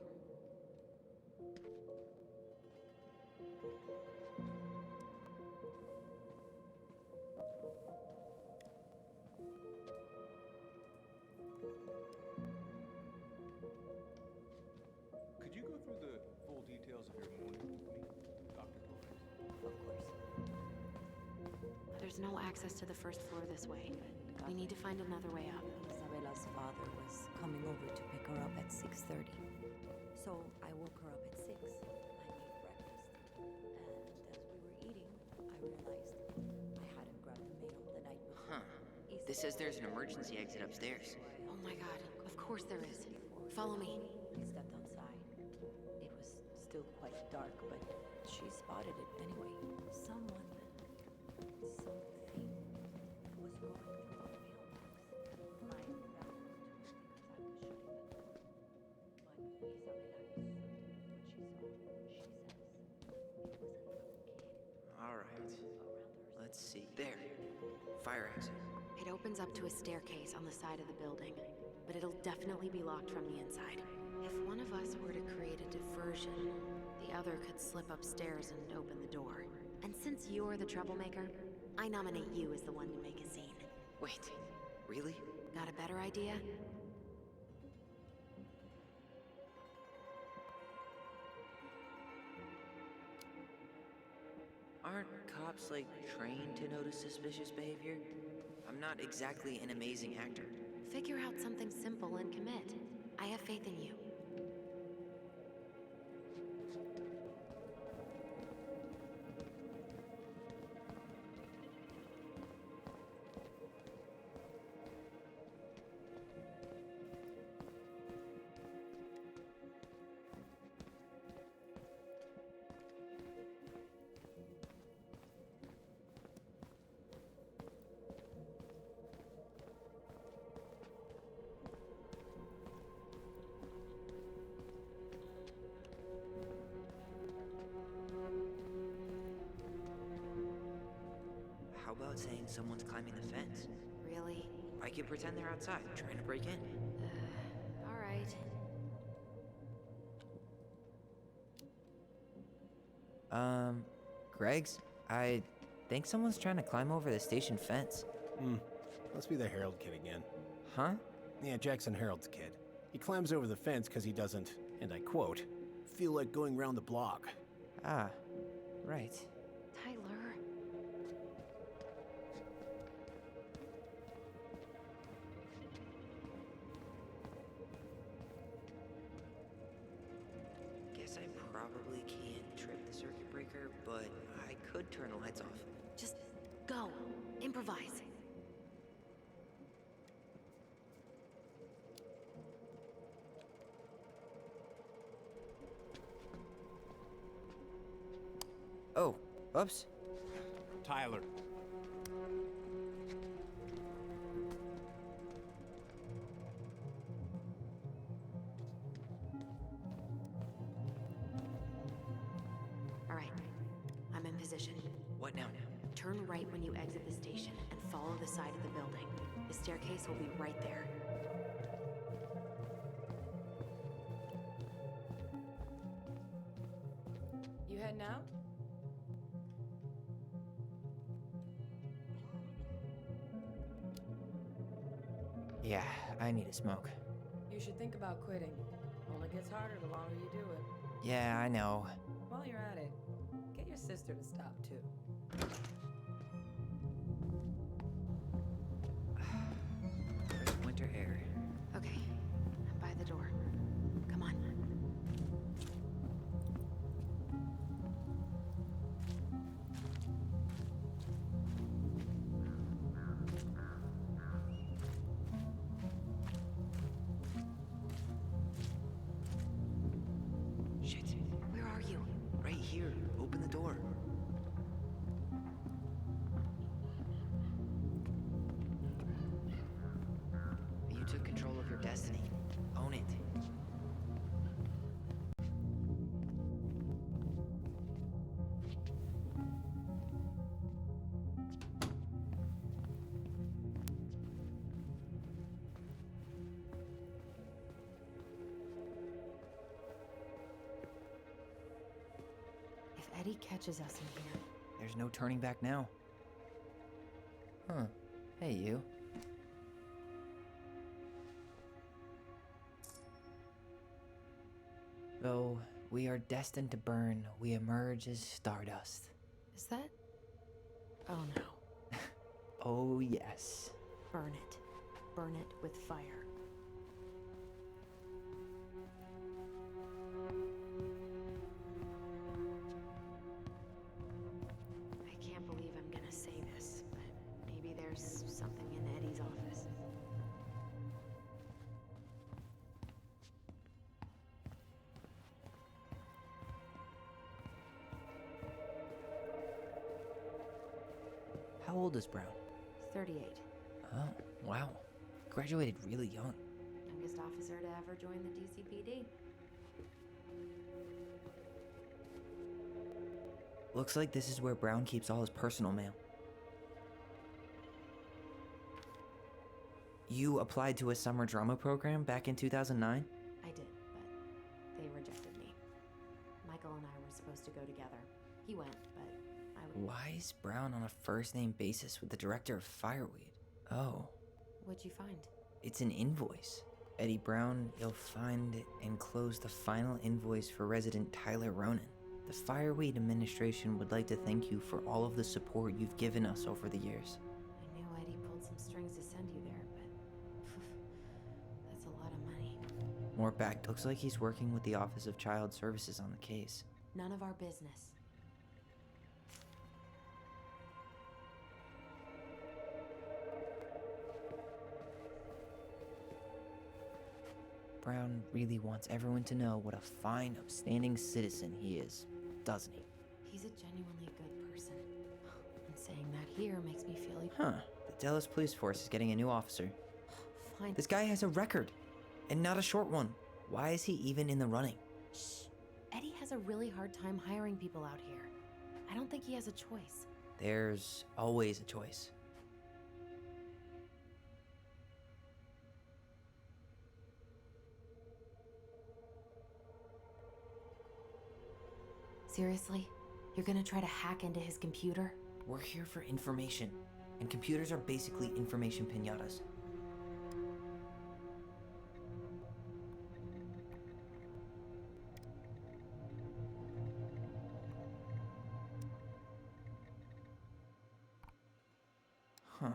Could you go through the full details of your morning with me, Dr. Torres? Of course. There's no access to the first floor this way. We need to find another way up. Isabella's father was coming over to pick her up at 6:30. So I woke her up at 6. I made breakfast. And as we were eating, I realized I hadn't grabbed the mail the night before. Huh. This says there's an emergency exit upstairs. Oh my god, of course there is. Follow me. We stepped outside. It dark, but she spotted it anyway. Someone, something was going through our mailbox. My dad went to it because I was shutting the door. But Isabella is what she saw. She says it was a little kid. All right. Let's see. There. Fire exit. It opens up to a staircase on the side of the building, but it'll definitely be locked from the inside. If one of us were to create a diversion, the other could slip upstairs and open the door. And since you're the troublemaker, I nominate you as the one to make a scene. Wait. Really? Got a better idea? Aren't cops, like, trained to notice suspicious behavior? I'm not exactly an amazing actor. Figure out something simple and commit. I have faith in you. How about saying someone's climbing the fence? Really? I could pretend they're outside, trying to break in. All right. Greg's? I think someone's trying to climb over the station fence. Must be the Harold kid again. Huh? Yeah, Jackson Harold's kid. He climbs over the fence because he doesn't, and I quote, feel like going round the block. Ah, right. Tyler. Guess I probably can't trip the circuit breaker, but I could turn the lights off. Just go. Improvise. Oh, oops. Tyler. All right. I'm in position. What now? Turn right when you exit the station and follow the side of the building. The staircase will be right there. You heading out? Yeah, I need a smoke. You should think about quitting. Only gets harder the longer you do it. Yeah, I know. While you're at it, get your sister to stop too. Crisp winter air. Okay. I'm by the door. Come on. Shit. Where are you? Right here. Open the door. You took control of your destiny. Own it. If Eddie catches us in here, There's no turning back now. Huh. Hey, you. Though we are destined to burn, we emerge as stardust. is that? Oh no. Oh, yes. Burn it. Burn it with fire. I can't believe I'm gonna say this, but maybe there's something in Eddie's office. How old is Brown? 38. Oh, wow. Graduated really young. Youngest officer to ever join the DCPD. Looks like this is where Brown keeps all his personal mail. You applied to a summer drama program back in 2009? I did, but they rejected me. Michael and I were supposed to go together. He went, but I would... Why is Brown on a first-name basis with the director of Fireweed? Oh, What'd you find? it's an invoice. Eddie Brown, you'll find and close the final invoice for resident Tyler Ronan. The Fireweed administration would like to thank you for all of the support you've given us over the years. I knew Eddie pulled some strings to send you there, but... that's a lot of money. More back. Looks like he's working with the Office of Child Services on the case. None of our business. Brown really wants everyone to know what a fine, upstanding citizen he is, doesn't he? He's a genuinely good person. And saying that here makes me feel like... Huh. The Dallas Police Force is getting a new officer. Fine. This guy has a record, and not a short one. Why is he even in the running? Shh. Eddie has a really hard time hiring people out here. I don't think he has a choice. There's always a choice. Seriously? You're gonna try to hack into his computer? We're here for information, and computers are basically information piñatas. Huh.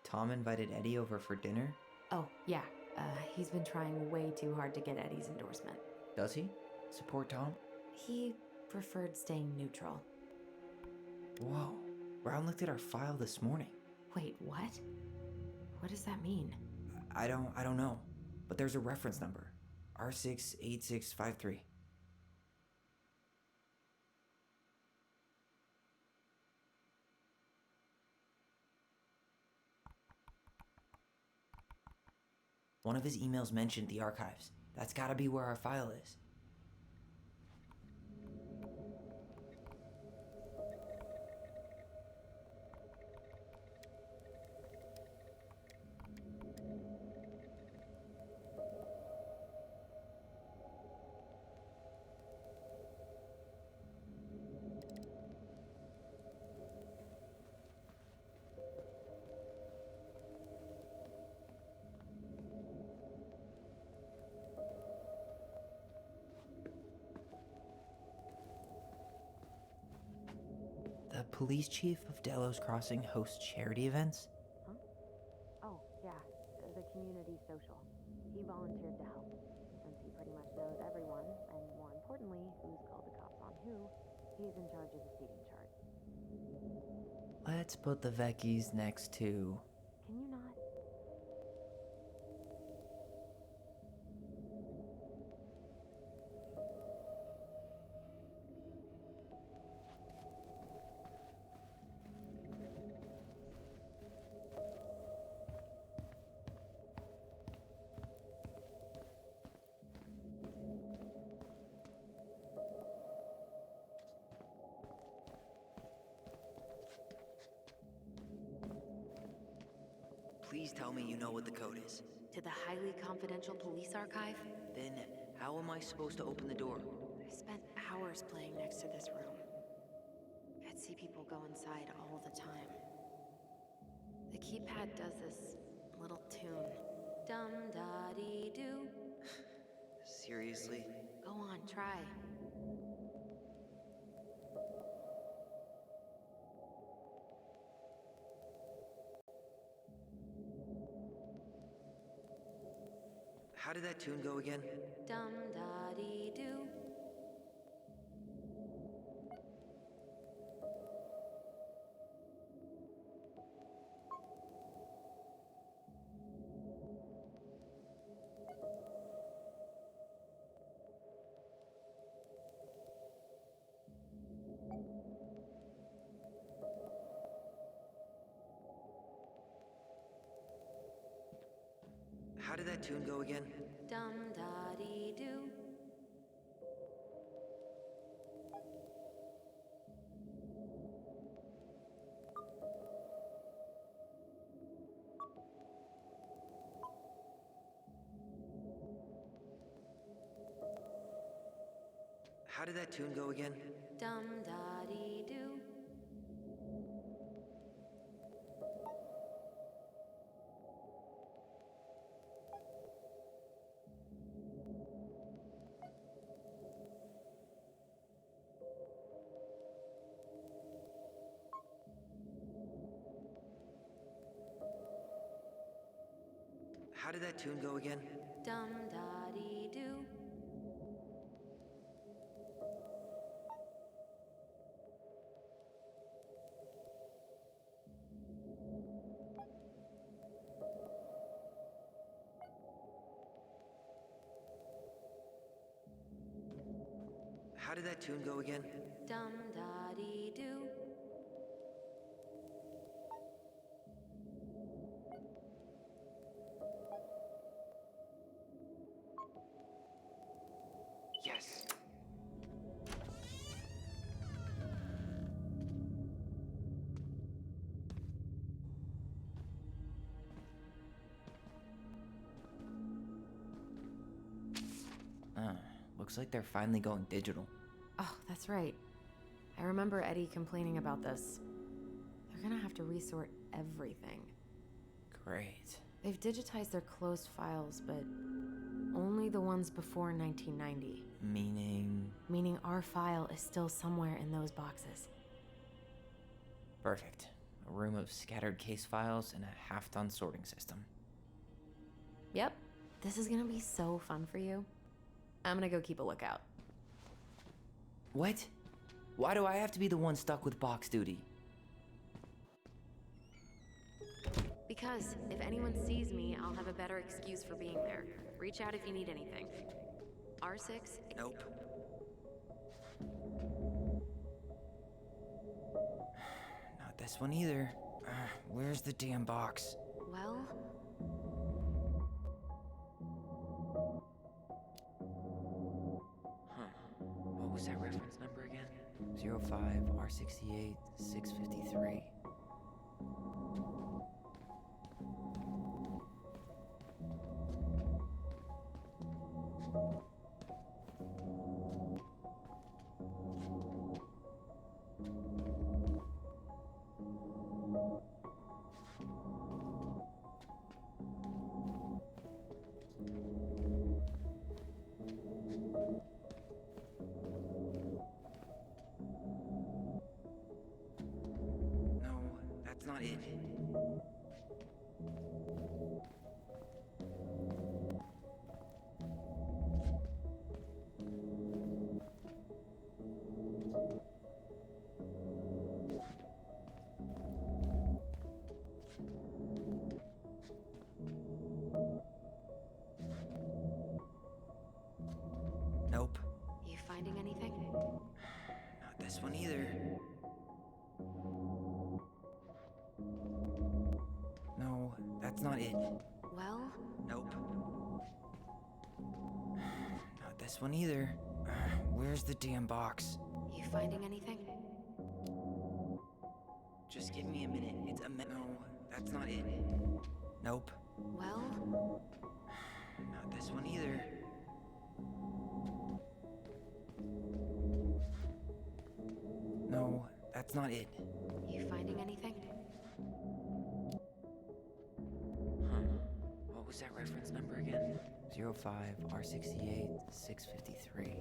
Tom invited Eddie over for dinner? Oh, yeah. He's been trying way too hard to get Eddie's endorsement. Does he? Support Tom? He preferred staying neutral. Whoa. Brown looked at our file this morning. Wait, what? What does that mean? I don't know. But there's a reference number. R68653. One of his emails mentioned the archives. That's gotta be where our file is. The police chief of Delos Crossing hosts charity events? Huh? Oh, yeah. The community social. He volunteered to help. Since he pretty much knows everyone, and more importantly, who's called the cops on who, he's in charge of the seating chart. Let's put the Vecchies next to... Can you not? Please tell me you know what the code is. To the highly confidential police archive? Then how am I supposed to open the door? I spent hours playing next to this room. I'd see people go inside all the time. The keypad does this little tune. Dum-da-dee-doo. Seriously? Go on, try. How did that tune go again? Dum-da-dee-doo. How did that tune go again? Dum da dee doo. How did that tune go again? Dum da dee doo. How did that tune go again? Dum da dee doo. How did that tune go again? Dum da dee doo. Yes. Looks like they're finally going digital. Oh, that's right. I remember Eddie complaining about this. They're gonna have to resort everything. Great. They've digitized their closed files, but only the ones before 1990. Meaning our file is still somewhere in those boxes. Perfect. A room of scattered case files and a half-done sorting system. Yep. This is gonna be so fun for you. I'm gonna go keep a lookout. What? Why do I have to be the one stuck with box duty? Because if anyone sees me, I'll have a better excuse for being there. Reach out if you need anything. R6? Nope. Not this one either. Where's the damn box? Well, What was that reference number again? 05 R68 653. No, that's not it. Nope. you finding anything? Not this one either. No, that's not it. Well, Nope. Not this one either. Where's the damn box? you finding anything? Just give me a minute. It's a minute. No, that's not it. Nope. Well, Not this one either. No, that's not it. you finding anything? What was that reference number again? 05 R68 653.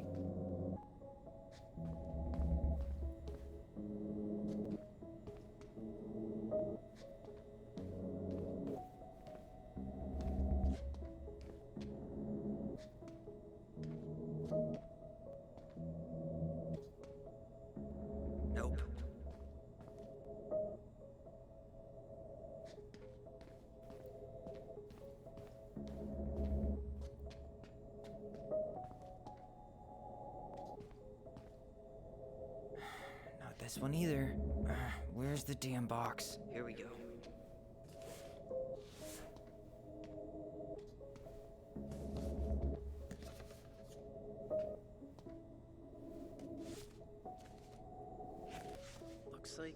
Nope. Not this one either. Where's the damn box? Here we go. like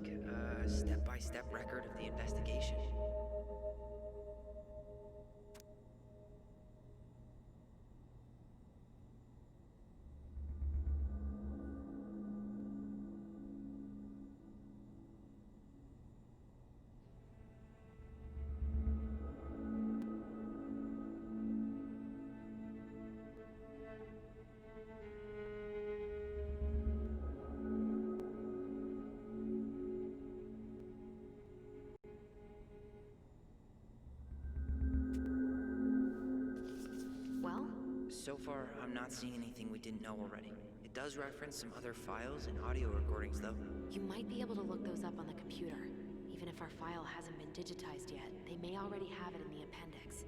a step-by-step record of the investigation. Well, So far, I'm not seeing anything we didn't know already. It does reference some other files and audio recordings, though. you might be able to look those up on the computer. Even if our file hasn't been digitized yet, they may already have it in the appendix.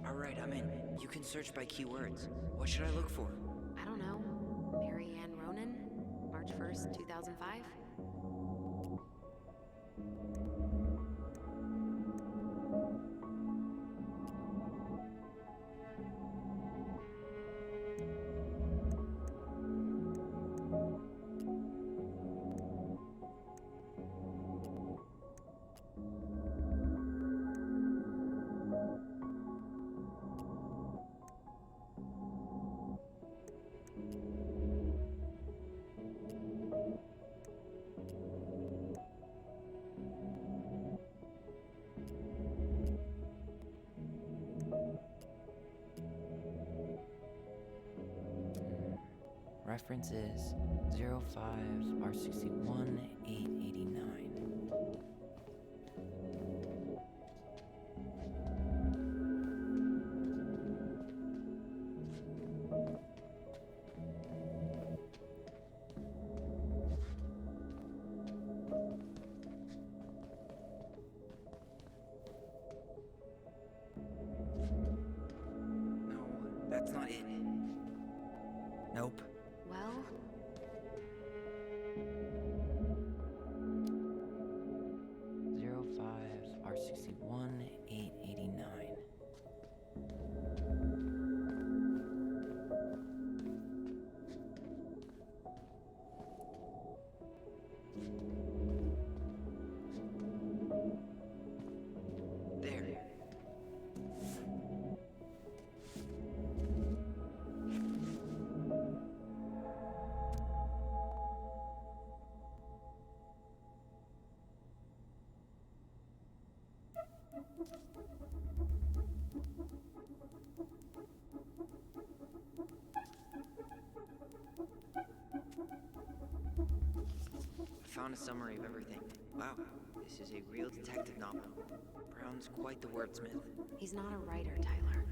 Alright, I'm in. You can search by keywords. What should I look for? I don't know. Mary Ann Ronan? March 1st, 2005? Reference is 05R61-889. No, that's not it. Nope. Well, Zero five R61-889. There. I found a summary of everything. Wow, this is a real detective novel. Brown's quite the wordsmith. he's not a writer, Tyler.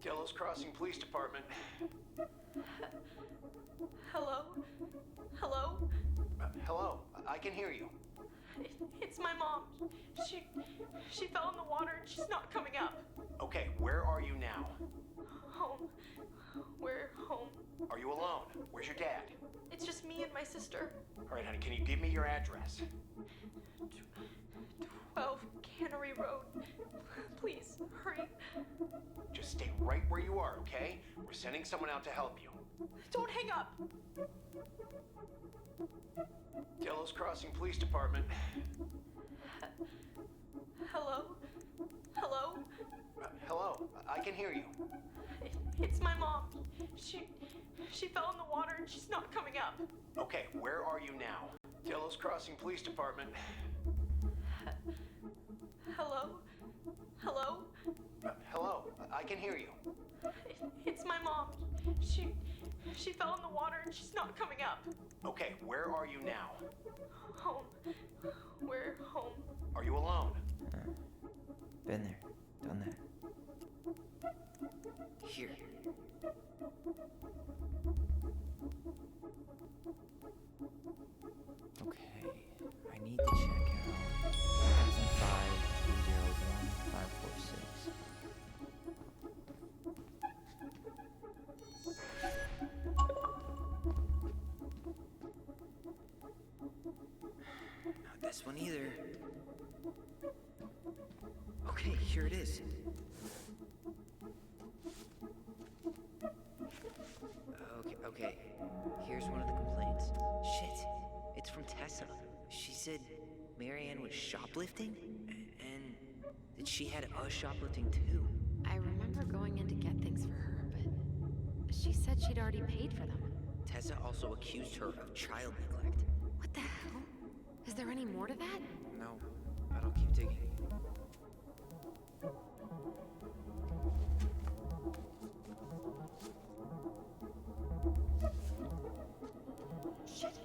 Delos Crossing Police Department. Hello? Hello? Hello, I can hear you. It's my mom. She fell in the water and she's not coming up. Okay, where are you now? Home. We're home. Are you alone? Where's your dad? It's just me and my sister. All right, honey, can you give me your address? 12 Cannery Road. Please, hurry. Just stay right where you are, okay? We're sending someone out to help you. Don't hang up. Delos Crossing Police Department. Hello? Hello? Hello, I can hear you. It's my mom. She fell in the water and she's not coming up. Okay, where are you now? Delos Crossing Police Department. Hello? Hello? Hello, I can hear you. It's my mom. She fell in the water and she's not coming up. Okay, where are you now? Home. We're home. Are you alone? Been there, done that. Here. Okay, I need to check out 2005-301-546. Not this one either. Okay, here it is. Okay. Here's one of the complaints. Shit, it's from Tessa. She said Marianne was shoplifting, and that she had us shoplifting too. I remember going in to get things for her, but she said she'd already paid for them. Tessa also accused her of child neglect. What the hell? Is there any more to that? No, but I'll keep digging. Shit.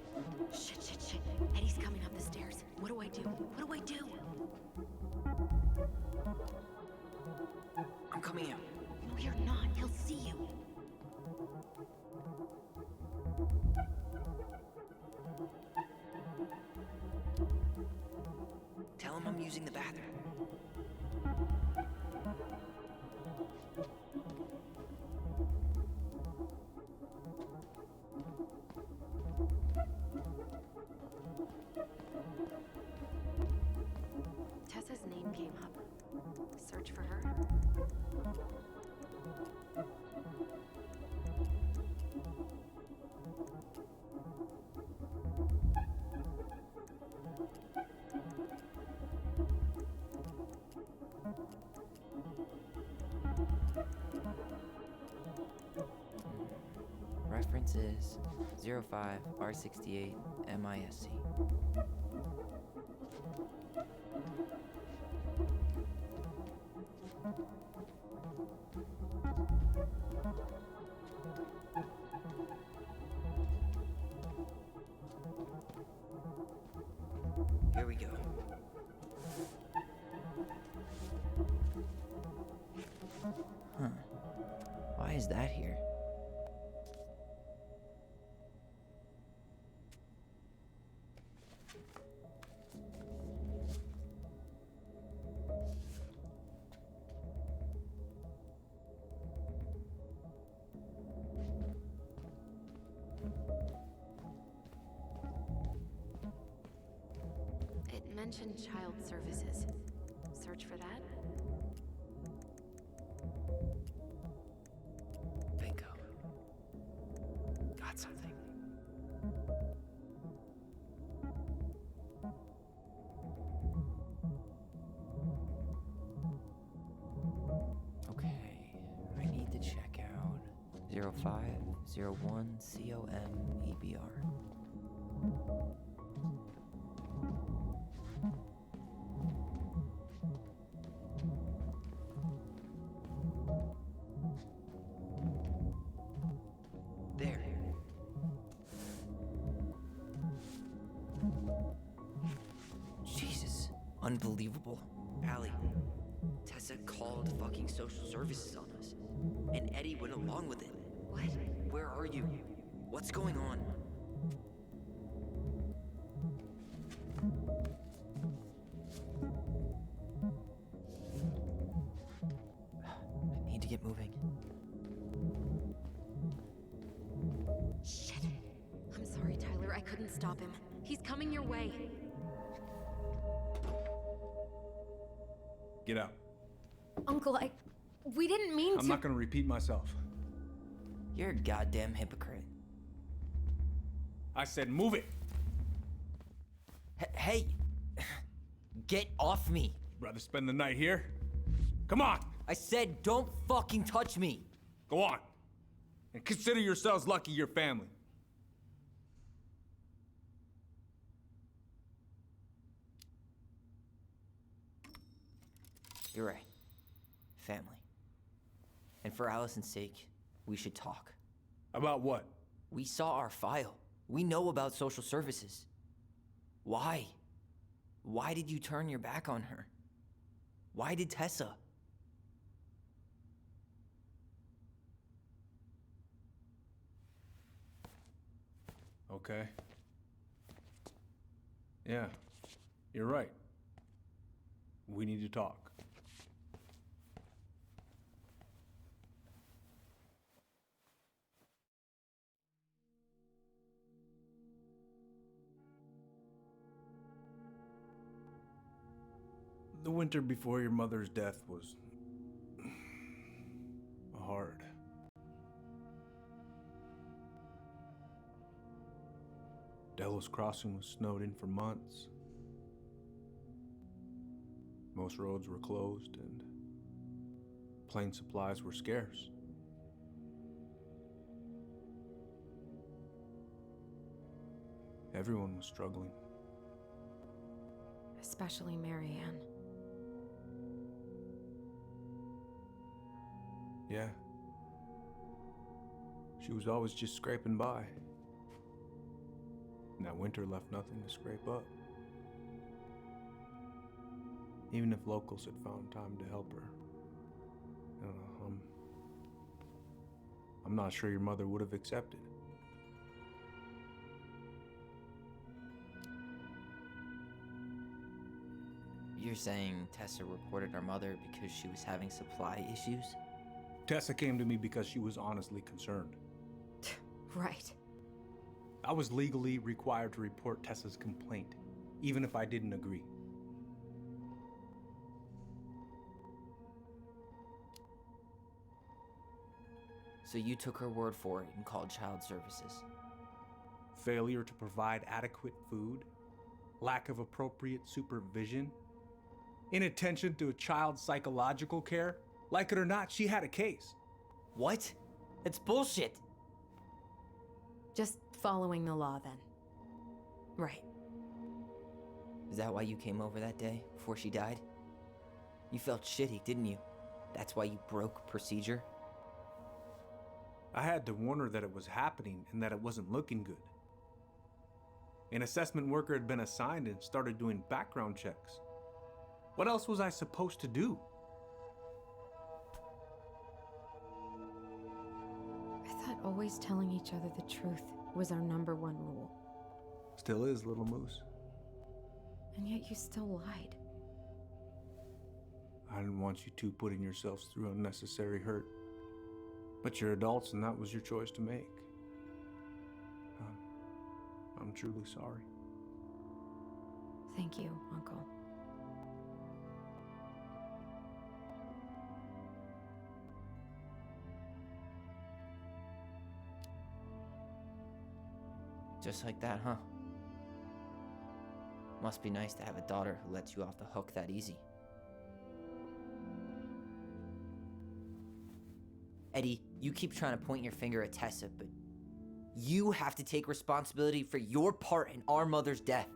Eddie's coming up the stairs. What do I do? I'm coming out. No, you're not. He'll see you. Tell him I'm using the bathroom. Tessa's name came up. Search for her. Reference is 05R68 MISC. Here we go. Huh. Why is that here? It mentioned child services. Search for that. Bingo. Got something. Okay, I need to check out 0501 COM EBR. There. Jesus. Unbelievable. Allie, Tessa called fucking social services on us. And Eddie went along with it. What? Where are you? What's going on? I need to get moving. Shit. I'm sorry, Tyler. I couldn't stop him. He's coming your way. Get out. Uncle, we didn't mean to. I'm not gonna repeat myself. You're a goddamn hypocrite. I said move it! Hey! Get off me! Rather spend the night here? Come on! I said don't fucking touch me! Go on! And consider yourselves lucky you're family. You're right. Family. And for Allison's sake, we should talk. About what? We saw our file. We know about social services. Why? Why did you turn your back on her? Why did Tessa? Okay. Yeah, you're right. We need to talk. The winter before your mother's death was hard. Delos Crossing was snowed in for months. Most roads were closed and plane supplies were scarce. Everyone was struggling. Especially Marianne. Yeah. She was always just scraping by. And that winter left nothing to scrape up. Even if locals had found time to help her. I don't know, I'm not sure your mother would have accepted. You're saying Tessa reported our mother because she was having supply issues? Tessa came to me because she was honestly concerned. Right. I was legally required to report Tessa's complaint, even if I didn't agree. So you took her word for it and called child services? Failure to provide adequate food, lack of appropriate supervision, inattention to a child's psychological care. Like it or not, she had a case. What? That's bullshit! Just following the law, then. Right. Is that why you came over that day, before she died? You felt shitty, didn't you? That's why you broke procedure? I had to warn her that it was happening and that it wasn't looking good. An assessment worker had been assigned and started doing background checks. What else was I supposed to do? I thought always telling each other the truth was our #1 rule. Still is, little moose. And yet you still lied. I didn't want you two putting yourselves through unnecessary hurt. But you're adults and that was your choice to make. I'm truly sorry. Thank you, Uncle. Just like that, huh? Must be nice to have a daughter who lets you off the hook that easy. Eddie, you keep trying to point your finger at Tessa, but you have to take responsibility for your part in our mother's death.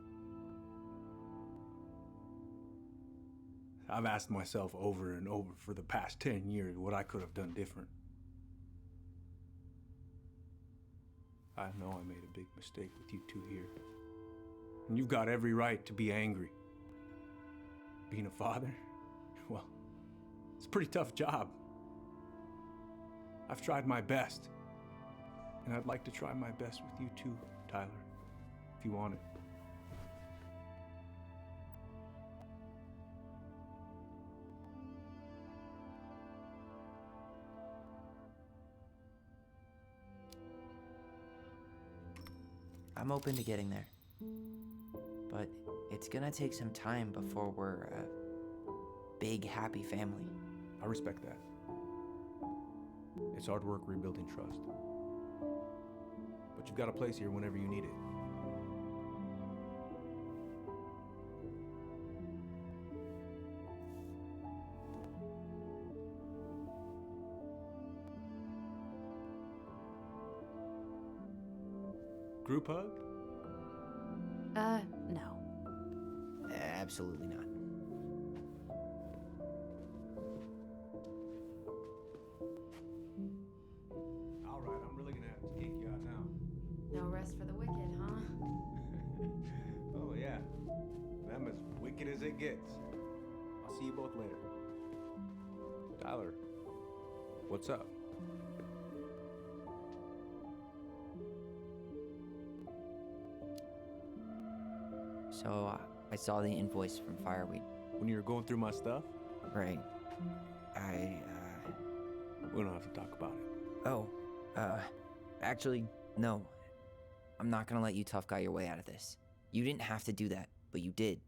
I've asked myself over and over for the past 10 years what I could have done different. I know I made a big mistake with you two here. And you've got every right to be angry. Being a father? Well, it's a pretty tough job. I've tried my best. And I'd like to try my best with you too, Tyler, if you want it. I'm open to getting there. But it's gonna take some time before we're a big, happy family. I respect that. It's hard work rebuilding trust. but you've got a place here whenever you need it. Group hug? No. Absolutely not. All right, I'm really gonna have to kick you out now. No rest for the wicked, huh? Oh, yeah. I'm as wicked as it gets. I'll see you both later. Tyler, what's up? So, I saw the invoice from Fireweed. When you were going through my stuff, Right. we don't have to talk about it. Oh, actually, no. I'm not gonna let you tough guy your way out of this. You didn't have to do that, but you did.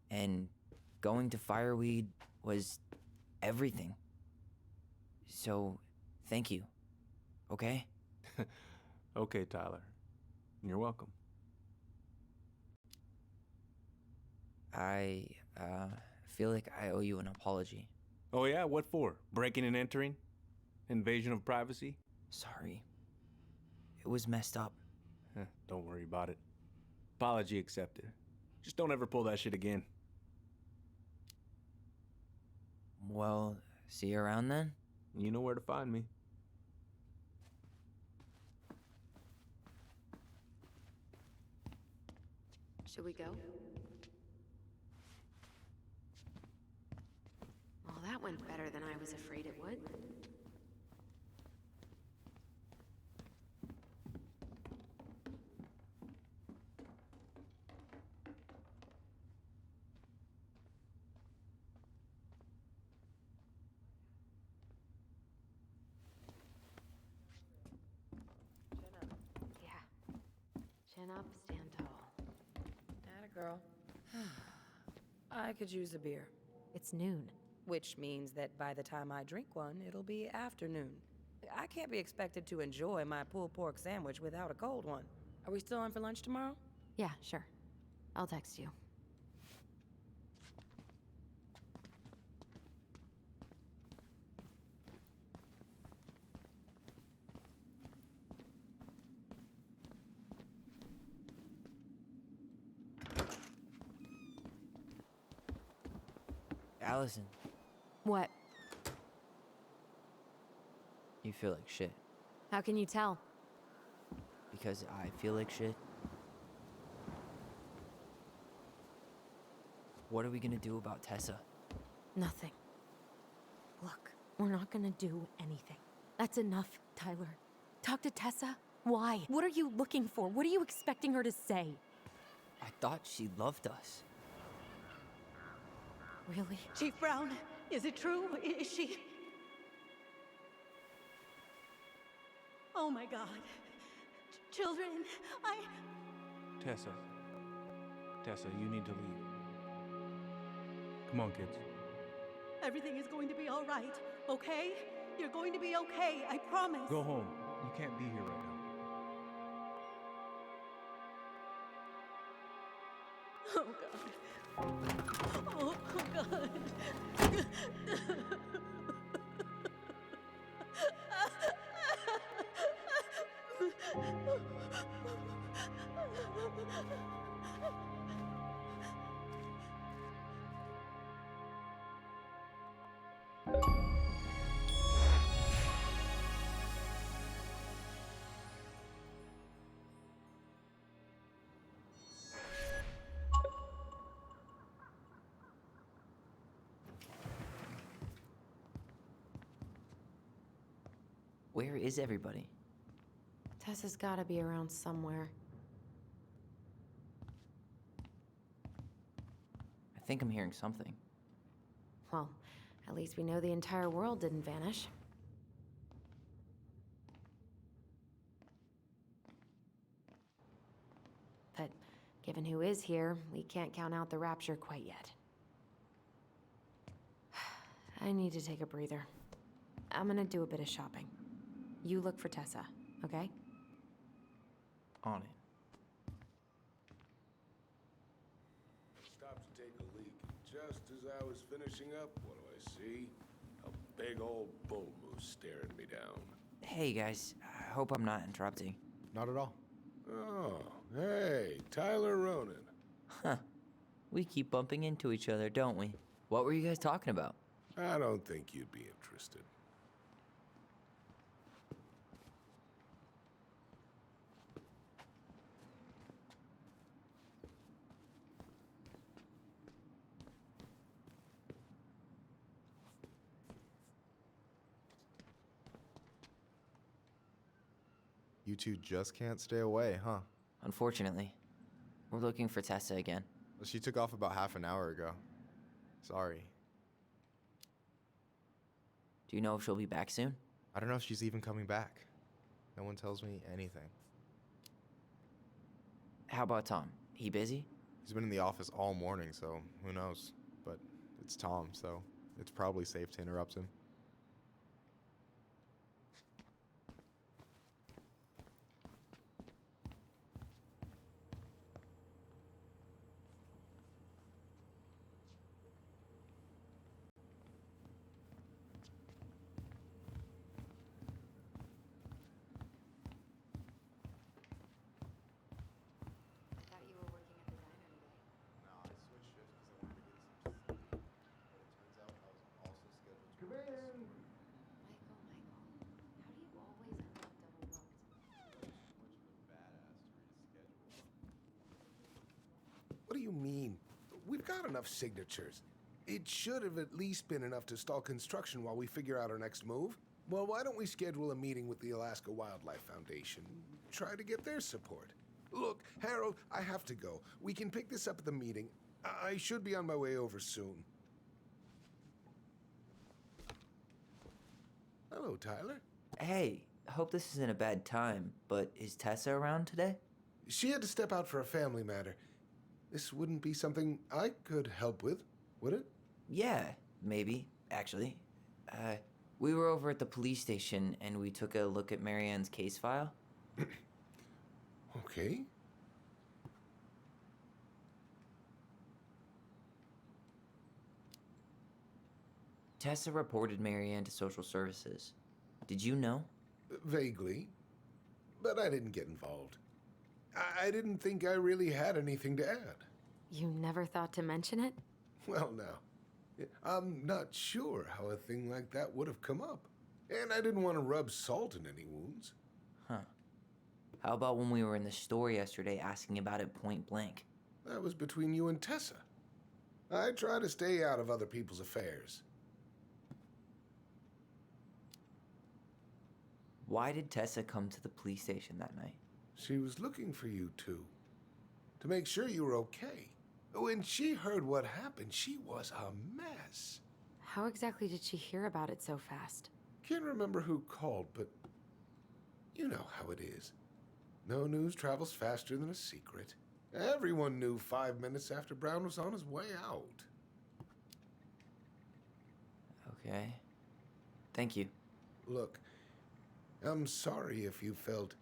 And going to Fireweed was everything. So, thank you. Okay? Okay, Tyler. You're welcome. I feel like I owe you an apology. Oh, yeah? What for? Breaking and entering? Invasion of privacy? Sorry. It was messed up. Don't worry about it. Apology accepted. Just don't ever pull that shit again. Well, see you around then? You know where to find me. Should we go? Well, that went better than I was afraid it would. Yeah. Chin up, stand tall. Atta girl. I could use a beer. It's noon. Which means that by the time I drink one, it'll be afternoon. I can't be expected to enjoy my pulled pork sandwich without a cold one. Are we still on for lunch tomorrow? Yeah, sure. I'll text you. Allison, What? you feel like shit. How can you tell? Because I feel like shit. What are we gonna do about Tessa? Nothing. Look, we're not gonna do anything. That's enough, Tyler. Talk to Tessa? Why? What are you looking for? What are you expecting her to say? I thought she loved us. Really? Chief Brown, is it true? Is she... Oh my God. Children, Tessa. Tessa, you need to leave. Come on, kids. Everything is going to be all right, okay? You're going to be okay, I promise. Go home. You can't be here right now. Oh God. Oh God. Where is everybody? Tessa's gotta be around somewhere. I think I'm hearing something. Well, at least we know the entire world didn't vanish. But given who is here, we can't count out the rapture quite yet. I need to take a breather. I'm gonna do a bit of shopping. You look for Tessa, okay? On it. Stopped to take a leak. Just as I was finishing up, what do I see? A big old bull moose staring me down. Hey guys, I hope I'm not interrupting. Not at all. Oh, hey, Tyler Ronan. Huh. We keep bumping into each other, don't we? What were you guys talking about? I don't think you'd be interested. You two just can't stay away, huh? Unfortunately, we're looking for Tessa again. Well, she took off about half an hour ago. Sorry. Do you know if she'll be back soon? I don't know if she's even coming back. No one tells me anything. How about Tom? He busy? He's been in the office all morning, so who knows? But it's Tom, so it's probably safe to interrupt him. What do you mean? We've got enough signatures. It should have at least been enough to stall construction while we figure out our next move. Well, why don't we schedule a meeting with the Alaska Wildlife Foundation? Try to get their support. Look, Harold, I have to go. We can pick this up at the meeting. I should be on my way over soon. Hello, Tyler. Hey, I hope this isn't a bad time, but is Tessa around today? She had to step out for a family matter. This wouldn't be something I could help with, would it? Yeah, maybe, actually. We were over at the police station and we took a look at Marianne's case file. Okay. Tessa reported Marianne to social services. Did you know? Vaguely. But I didn't get involved. I didn't think I really had anything to add. You never thought to mention it? Well, now, I'm not sure how a thing like that would have come up. And I didn't want to rub salt in any wounds. Huh. How about when we were in the store yesterday asking about it point blank? That was between you and Tessa. I try to stay out of other people's affairs. Why did Tessa come to the police station that night? She was looking for you two, to make sure you were okay. When she heard what happened, she was a mess. How exactly did she hear about it so fast? Can't remember who called, but you know how it is. No news travels faster than a secret. Everyone knew 5 minutes after Brown was on his way out. Okay. Thank you. Look, I'm sorry if you felt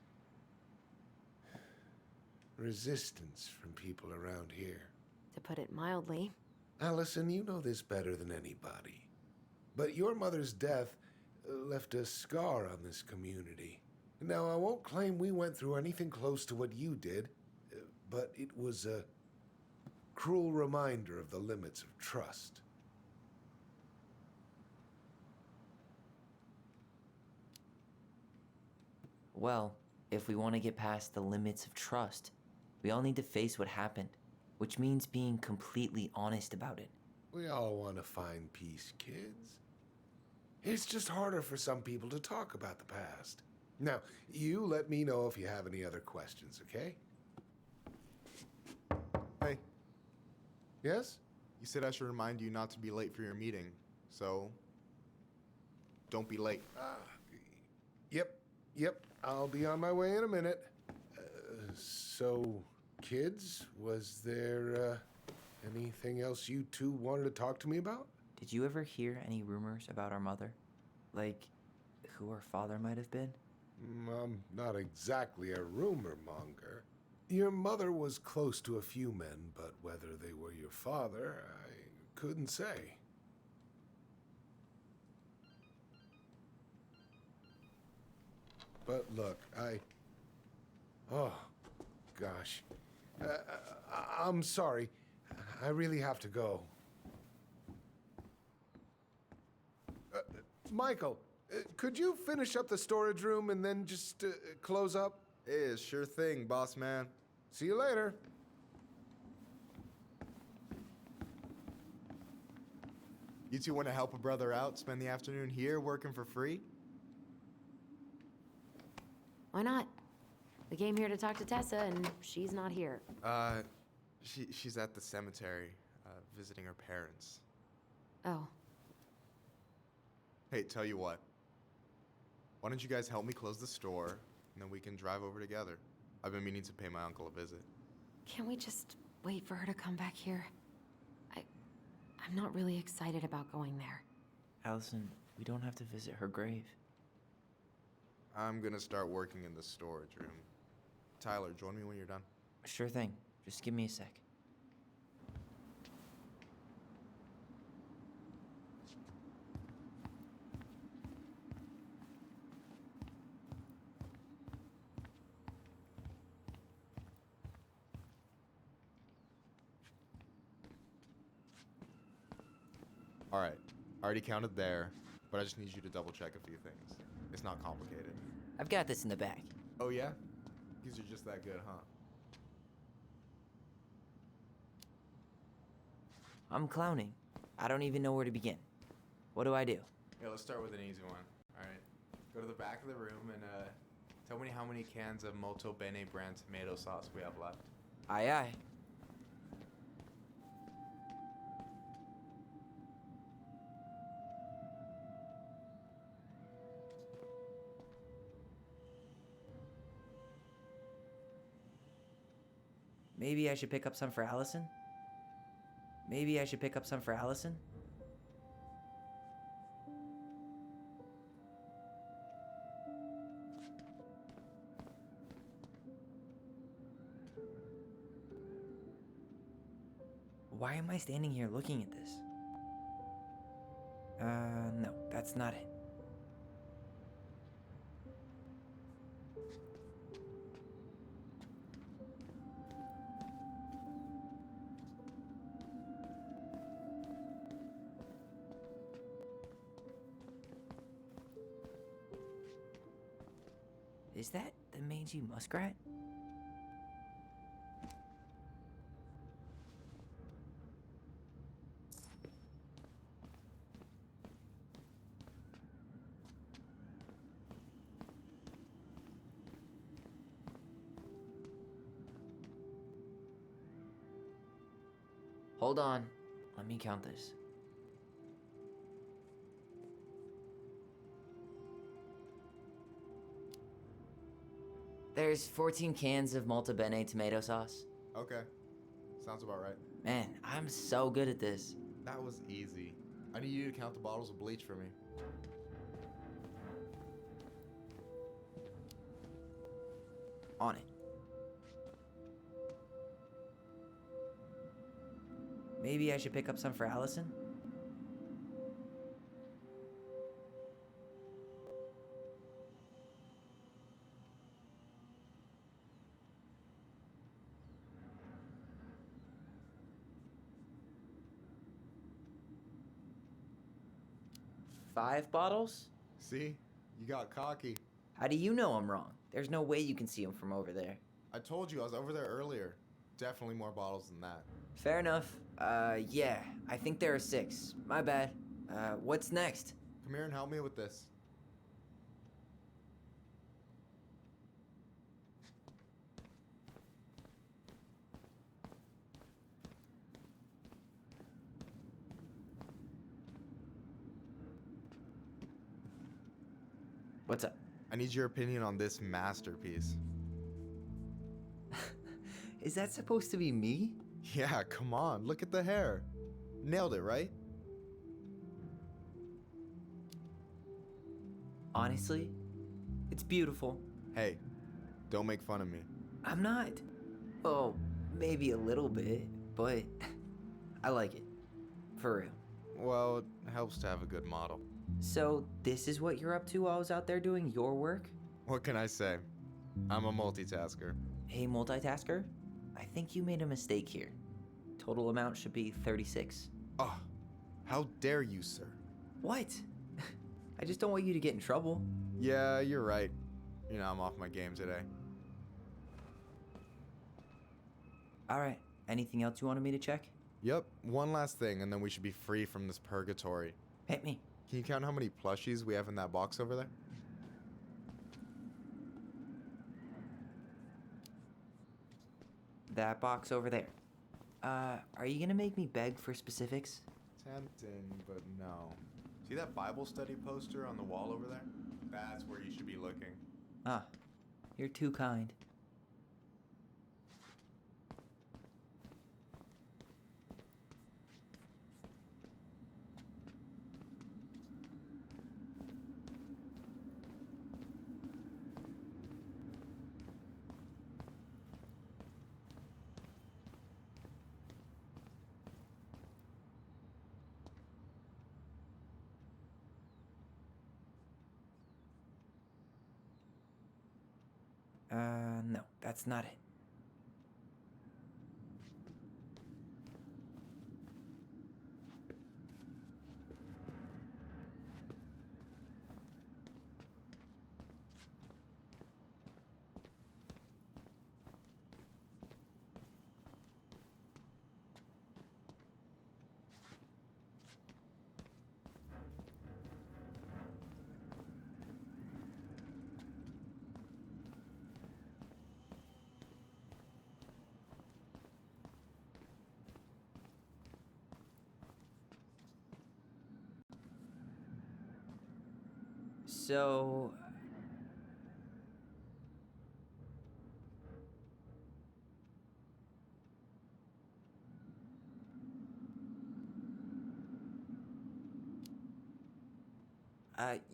resistance from people around here. To put it mildly. Allison, you know this better than anybody. But your mother's death left a scar on this community. Now, I won't claim we went through anything close to what you did, but it was a cruel reminder of the limits of trust. Well, if we want to get past the limits of trust, we all need to face what happened, which means being completely honest about it. We all want to find peace, kids. It's just harder for some people to talk about the past. Now, you let me know if you have any other questions, okay? Hey. Yes? You said I should remind you not to be late for your meeting, so don't be late. Yep. I'll be on my way in a minute. So, kids, was there anything else you two wanted to talk to me about? Did you ever hear any rumors about our mother? Like, who our father might have been? I'm not exactly a rumor monger. Your mother was close to a few men, but whether they were your father, I couldn't say. But look, oh, gosh. I'm sorry. I really have to go. Michael, could you finish up the storage room and then just close up? Yeah, sure thing, boss man. See you later. You two want to help a brother out, spend the afternoon here working for free? Why not? We came here to talk to Tessa, and she's not here. She's at the cemetery, visiting her parents. Oh. Hey, tell you what. Why don't you guys help me close the store, and then we can drive over together? I've been meaning to pay my uncle a visit. Can't we just wait for her to come back here? I'm not really excited about going there. Allison, we don't have to visit her grave. I'm gonna start working in the storage room. Tyler, join me when you're done. Sure thing. Just give me a sec. All right, I already counted there, but I just need you to double check a few things. It's not complicated. I've got this in the bag. Oh yeah? These are just that good, huh? I'm clowning. I don't even know where to begin. What do I do? Yeah, let's start with an easy one. All right, go to the back of the room and tell me how many cans of Molto Bene brand tomato sauce we have left. Aye, aye. Maybe I should pick up some for Allison? Maybe I should pick up some for Allison? Why am I standing here looking at this? No, that's not it. Is that the mangy muskrat? Hold on. Let me count this. There's 14 cans of Molto Bene tomato sauce. Okay, sounds about right. Man, I'm so good at this. That was easy. I need you to count the bottles of bleach for me. On it. Maybe I should pick up some for Allison? Five bottles? See? You got cocky. How do you know I'm wrong? There's no way you can see them from over there. I told you I was over there earlier. Definitely more bottles than that. Fair enough. Yeah, I think there are 6. My bad. What's next? Come here and help me with this. What's up? I need your opinion on this masterpiece. Is that supposed to be me? Yeah, come on, look at the hair. Nailed it, right? Honestly, It's beautiful. Hey, don't make fun of me. I'm not. Oh, maybe a little bit, but I like it. For real. Well, it helps to have a good model. So, this is what you're up to while I was out there doing your work? What can I say? I'm a multitasker. Hey, multitasker, I think you made a mistake here. Total amount should be 36. Oh, how dare you, sir? What? I just don't want you to get in trouble. Yeah, you're right. You know, I'm off my game today. Alright, anything else you wanted me to check? Yep, one last thing, and then we should be free from this purgatory. Hit me. Can you count how many plushies we have in that box over there? That box over there. Are you gonna make me beg for specifics? Tempting, but no. See that Bible study poster on the wall over there? That's where you should be looking. Ah, you're too kind. No, that's not it. So...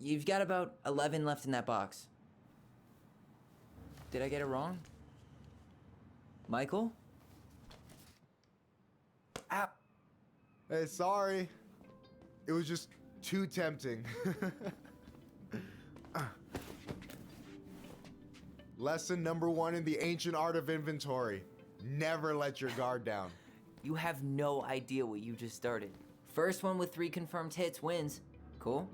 you've got about 11 left in that box. Did I get it wrong? Michael? Ow! Hey, sorry. It was just too tempting. Lesson number 1 in the ancient art of inventory. Never let your guard down. You have no idea what you just started. First one with 3 confirmed hits wins. Cool?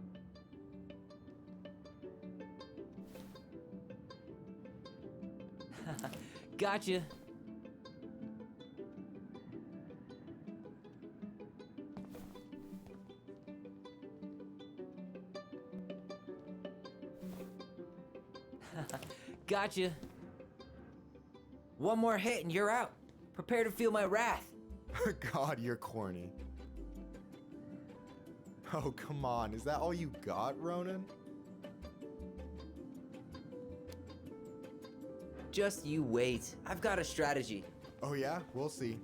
Gotcha. Gotcha. One more hit and you're out. Prepare to feel my wrath. God, you're corny. Oh, come on. Is that all you got, Ronan? Just you wait. I've got a strategy. Oh yeah? We'll see.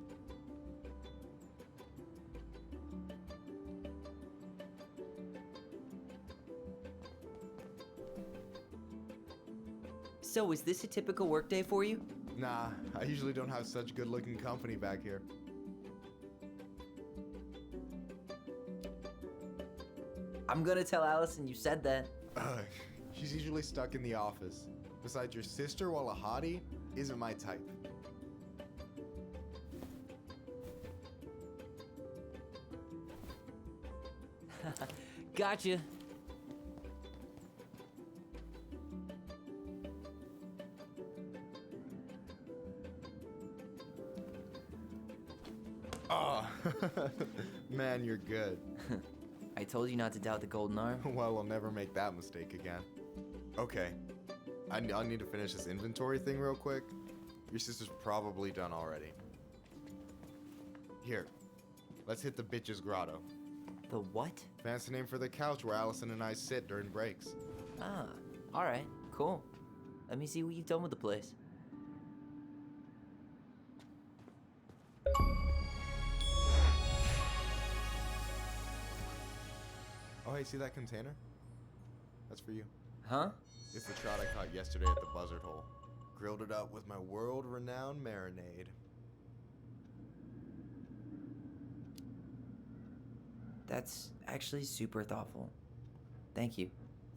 So, is this a typical workday for you? Nah, I usually don't have such good-looking company back here. I'm gonna tell Allison you said that. She's usually stuck in the office. Besides, your sister, while a hottie, isn't my type. Gotcha. Oh, man, you're good. I told you not to doubt the golden arm. Well, I'll never make that mistake again. Okay, I need to finish this inventory thing real quick. Your sister's probably done already. Here, let's hit the bitch's grotto. The what? Fancy name for the couch where Allison and I sit during breaks. Ah, alright, cool. Let me see what you've done with the place. Oh, hey, see that container? That's for you. Huh? It's the trout I caught yesterday at the buzzard hole. Grilled it up with my world-renowned marinade. That's actually super thoughtful. Thank you.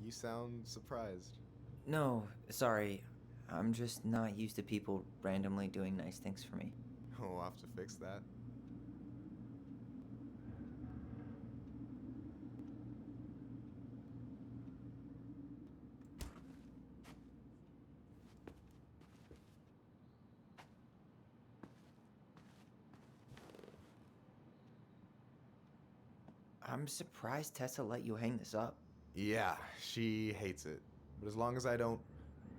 You sound surprised. No, sorry. I'm just not used to people randomly doing nice things for me. Oh, we'll have to fix that. I'm surprised Tessa let you hang this up. Yeah, she hates it. But as long as I don't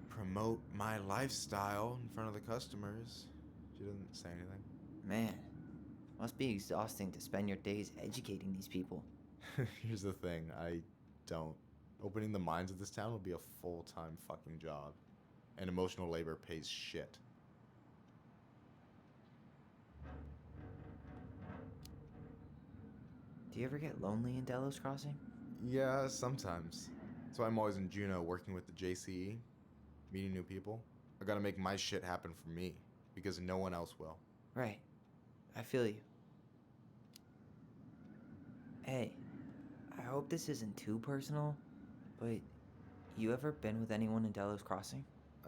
promote my lifestyle in front of the customers, she doesn't say anything. Man, must be exhausting to spend your days educating these people. Here's the thing, I don't. Opening the mines of this town will be a full-time fucking job. And emotional labor pays shit. Do you ever get lonely in Delos Crossing? Yeah, sometimes. So I'm always in Juneau working with the JCE, meeting new people. I gotta make my shit happen for me, because no one else will. Right. I feel you. Hey, I hope this isn't too personal, but you ever been with anyone in Delos Crossing?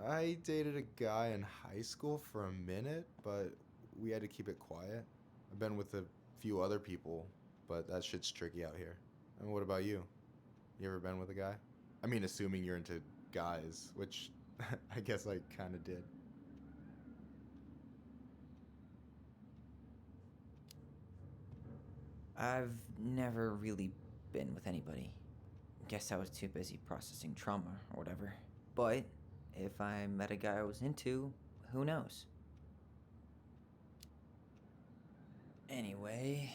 I dated a guy in high school for a minute, but we had to keep it quiet. I've been with a few other people, but that shit's tricky out here. And what about you? You ever been with a guy? I mean, assuming you're into guys, which I guess I kinda did. I've never really been with anybody. Guess I was too busy processing trauma or whatever. But if I met a guy I was into, who knows? Anyway,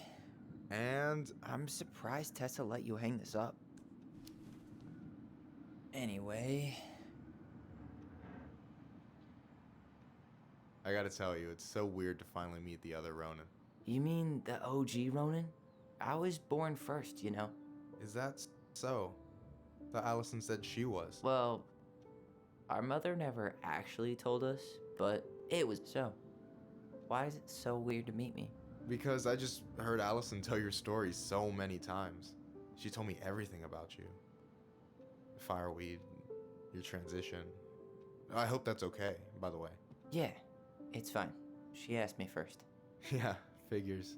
And I'm surprised Tessa let you hang this up. Anyway, I gotta tell you, it's so weird to finally meet the other Ronin. you mean the OG Ronin? I was born first, you know. Is that so? Thought Allison said she was. Well, our mother never actually told us, but it was so. Why is it so weird to meet me? Because I just heard Allison tell your story so many times. She told me everything about you. Fireweed, your transition. I hope that's okay, by the way. Yeah, it's fine. She asked me first. Yeah, figures.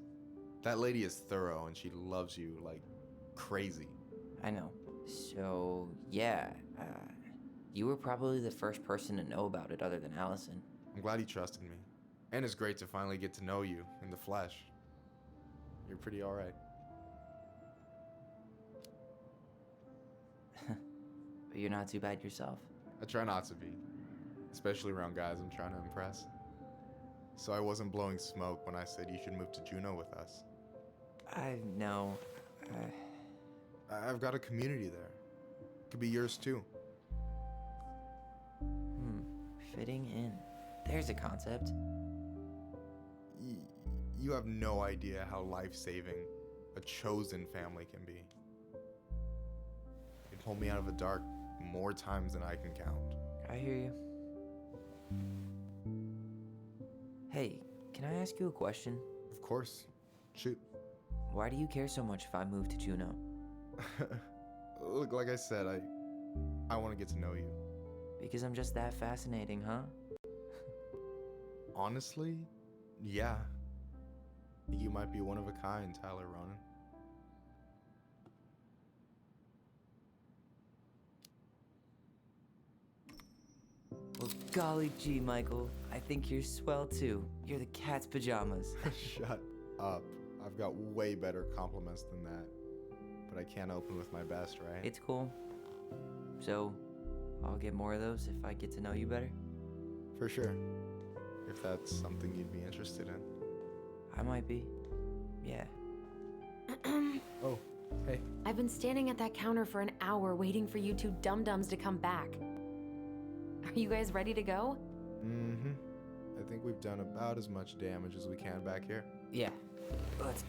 That lady is thorough and she loves you like crazy. I know. So, yeah, you were probably the first person to know about it other than Allison. I'm glad he trusted me. And it's great to finally get to know you in the flesh. You're pretty alright. But you're not too bad yourself. I try not to be. Especially around guys I'm trying to impress. So I wasn't blowing smoke when I said you should move to Juneau with us. I know. I've got a community there. Could be yours too. Fitting in. There's a concept. You have no idea how life-saving a chosen family can be. It pulled me out of the dark more times than I can count. I hear you. Hey, can I ask you a question? Of course. Shoot. Why do you care so much if I move to Juneau? Look, like I said, I want to get to know you. Because I'm just that fascinating, huh? Honestly, yeah. You might be one of a kind, Tyler Ronan. Well, golly gee, Michael. I think you're swell too. You're the cat's pajamas. Shut up. I've got way better compliments than that. But I can't open with my best, right? It's cool. So, I'll get more of those if I get to know you better? For sure. If that's something you'd be interested in. I might be. Yeah. Oh, hey. I've been standing at that counter for an hour waiting for you two dum-dums to come back. Are you guys ready to go? Mm-hmm. I think we've done about as much damage as we can back here. Yeah. Let's...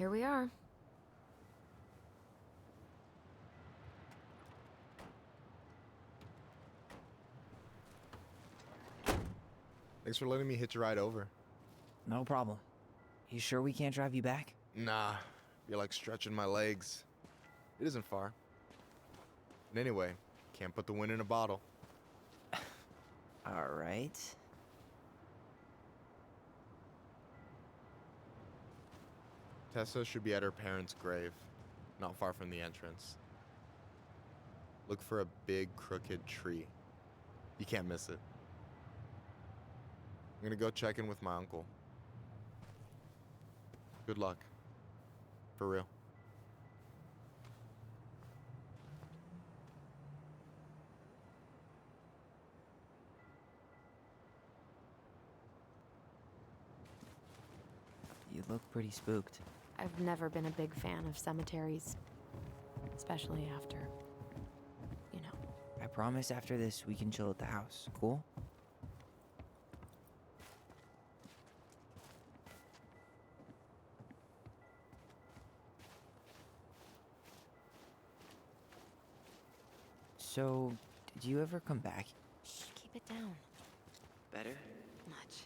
here we are. Thanks for letting me hitch a ride over. No problem. You sure we can't drive you back? Nah, you're like stretching my legs. It isn't far. And anyway, can't put the wind in a bottle. All right. Tessa should be at her parents' grave, not far from the entrance. Look for a big crooked tree. You can't miss it. I'm gonna go check in with my uncle. Good luck. For real. You look pretty spooked. I've never been a big fan of cemeteries, especially after, you know. I promise after this we can chill at the house. Cool? So, did you ever come back? Shh, keep it down. Better? Much.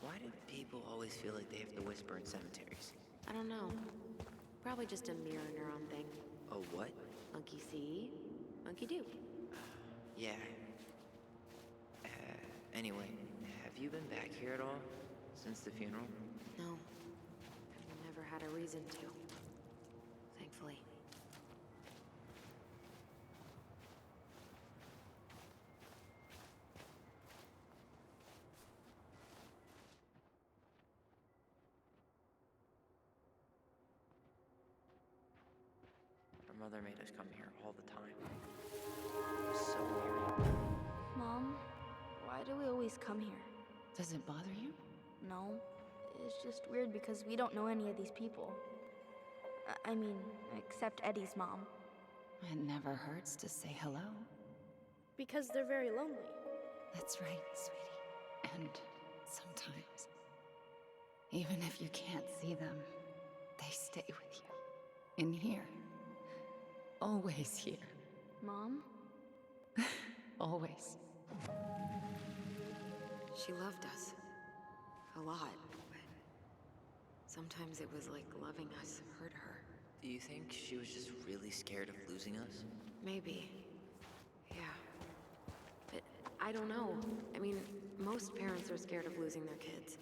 Why do people always feel like they have to whisper in cemeteries? I don't know. Probably just a mirror neuron thing. Oh, what? Monkey see, monkey do. Yeah. Anyway, have you been back here at all? Since the funeral? No. I've never had a reason to. Thankfully. Our mother made us come here all the time. It was so weird. Mom, why do we always come here? Does it bother you? No, it's just weird because we don't know any of these people. I mean, except Eddie's mom. It never hurts to say hello. Because they're very lonely. That's right, sweetie. And sometimes, even if you can't see them, they stay with you. In here. Always here. Mom? Always. She loved us. A lot. But sometimes it was like loving us hurt her. Do you think she was just really scared of losing us? Maybe. Yeah. But I don't know. I mean, most parents are scared of losing their kids.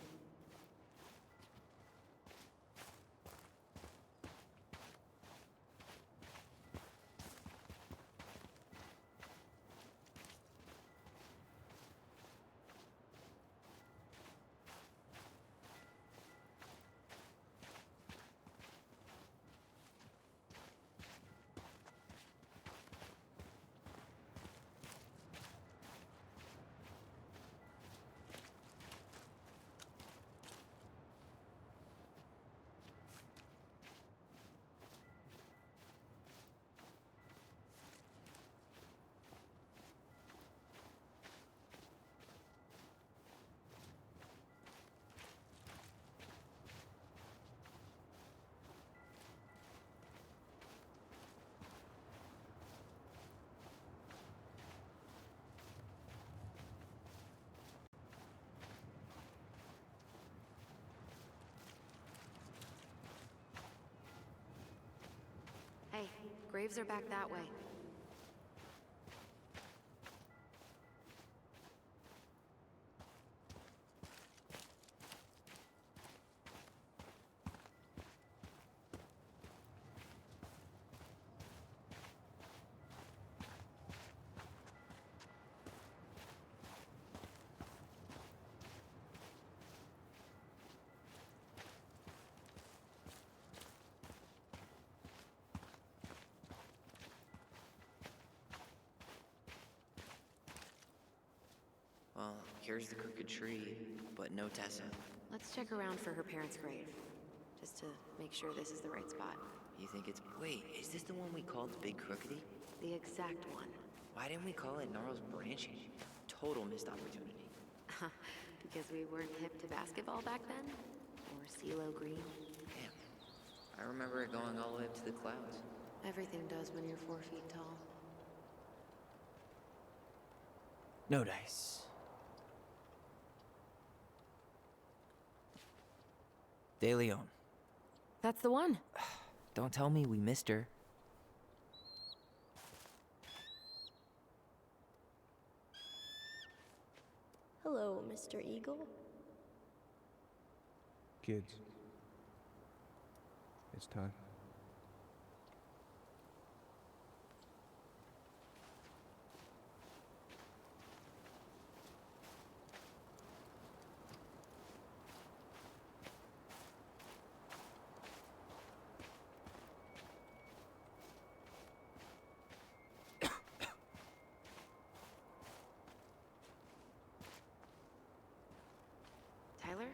Hey, graves are back that way. Well, here's the crooked tree, but no Tessa. Let's check around for her parents' grave, just to make sure this is the right spot. You think it's... Wait, is this the one we called Big Crookedy? The exact one. Why didn't we call it Gnarls Branching? Total missed opportunity. Because we weren't hip to basketball back then? Or CeeLo Green? Damn. I remember it going all the way up to the clouds. Everything does when you're 4 feet tall. No dice. De Leon. That's the one. Don't tell me we missed her. Hello, Mr. Eagle. Kids. It's time. Tyler?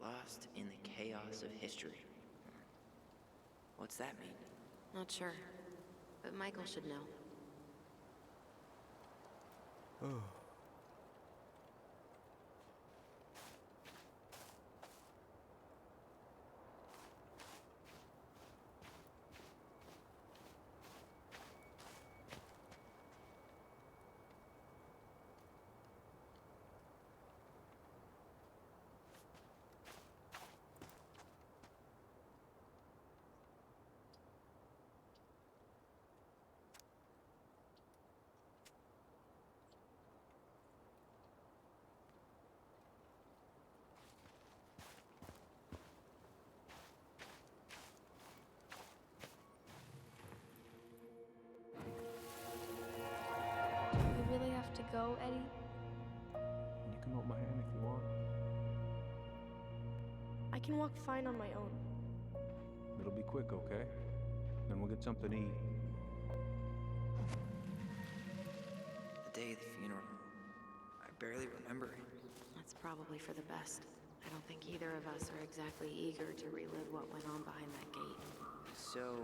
Lost in the chaos of history. What's that mean? Not sure. But Michael should know. We really have to go, Eddie? You can hold my hand if you want. I can walk fine on my own. It'll be quick, okay? Then we'll get something to eat. The day of the funeral. I barely remember it. That's probably for the best. I don't think either of us are exactly eager to relive what went on behind that gate. So,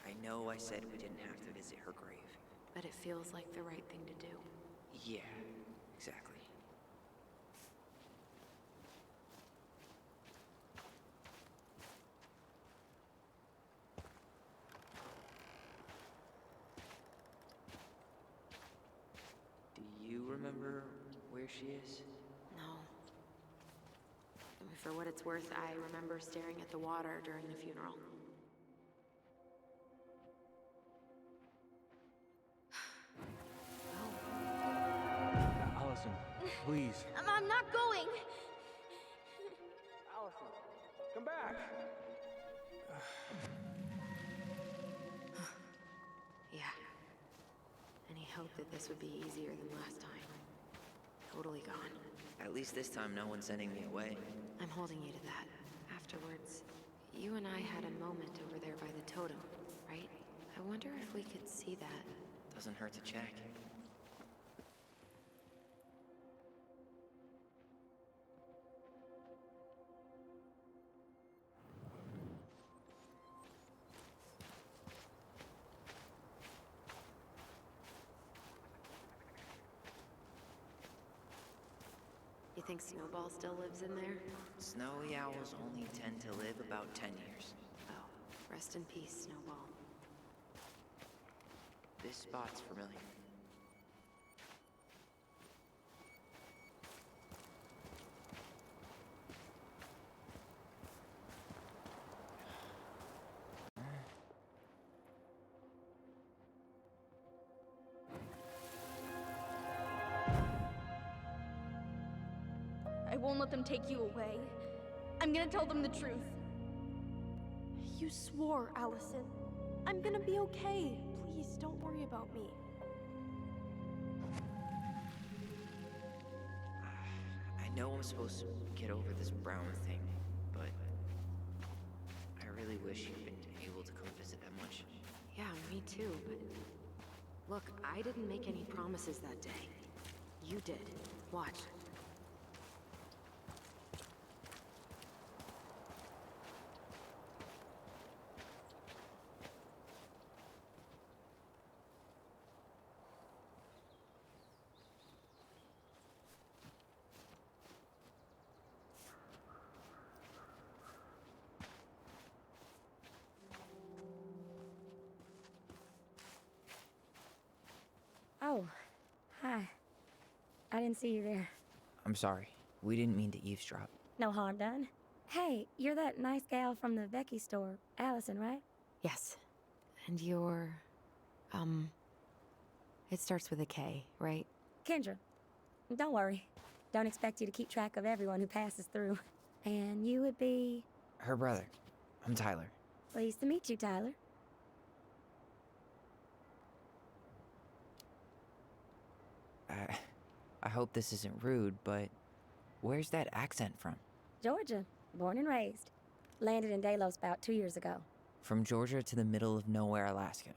I know I said we didn't have to visit her grave. But it feels like the right thing to do. Yeah, exactly. Do you remember where she is? No. I mean, for what it's worth, I remember staring at the water during the funeral. Allison, please. I'm not going! Allison, come back! Yeah. Any hope that this would be easier than last time? Totally gone. At least this time no one's sending me away. I'm holding you to that. Afterwards, you and I had a moment over there by the totem, right? I wonder if we could see that. Doesn't hurt to check. You think Snowball still lives in there? Snowy owls only tend to live about 10 years. Oh, rest in peace, Snowball. This spot's familiar. I won't let them take you away. I'm gonna tell them the truth. You swore, Allison. I'm gonna be okay. Please, don't worry about me. I know I'm supposed to get over this Brown thing, but I really wish you'd been able to come visit that much. Yeah, me too, but... Look, I didn't make any promises that day. You did. Watch. Oh, hi. I didn't see you there. I'm sorry. We didn't mean to eavesdrop. No harm done. Hey, you're that nice gal from the Becky store, Allison, right? Yes. And you're... It starts with a K, right? Kendra. Don't worry. Don't expect you to keep track of everyone who passes through. And you would be... Her brother. I'm Tyler. Pleased to meet you, Tyler. I hope this isn't rude, but where's that accent from? Georgia. Born and raised. Landed in Delos about 2 years ago. From Georgia to the middle of nowhere, Alaska.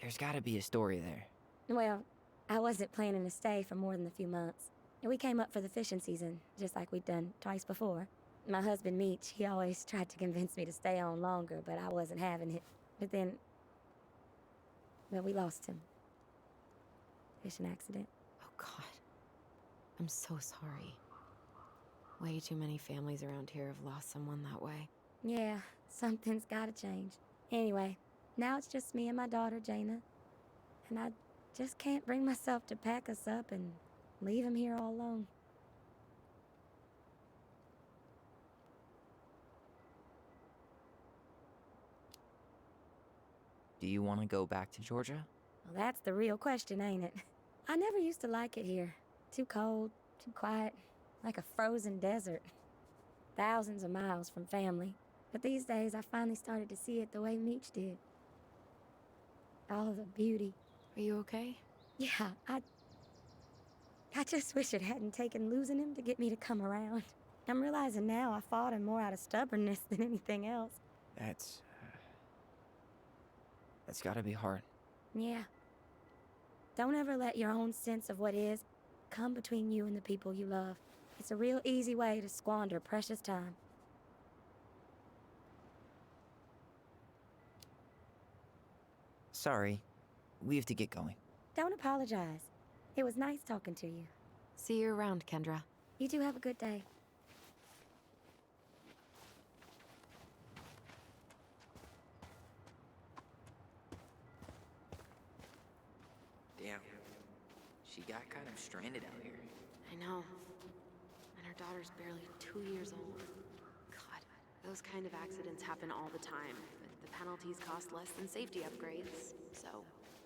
There's gotta be a story there. Well, I wasn't planning to stay for more than a few months. We came up for the fishing season, just like we'd done twice before. My husband, Meech, he always tried to convince me to stay on longer, but I wasn't having it. But then... well, we lost him. Fishing accident. Oh, God. I'm so sorry. Way too many families around here have lost someone that way. Yeah, something's gotta change. Anyway, now it's just me and my daughter, Jaina. And I just can't bring myself to pack us up and leave him here all alone. Do you want to go back to Georgia? Well, that's the real question, ain't it? I never used to like it here. Too cold, too quiet, like a frozen desert. Thousands of miles from family. But these days, I finally started to see it the way Meech did. All of the beauty. Are you okay? Yeah, I just wish it hadn't taken losing him to get me to come around. I'm realizing now I fought him more out of stubbornness than anything else. That's gotta be hard. Yeah. Don't ever let your own sense of what is come between you and the people you love. It's a real easy way to squander precious time. Sorry. We have to get going. Don't apologize. It was nice talking to you. See you around, Kendra. You two have a good day. Damn. She got kind of stranded out here. I know. And her daughter's barely 2 years old. God, those kind of accidents happen all the time. But the penalties cost less than safety upgrades, so...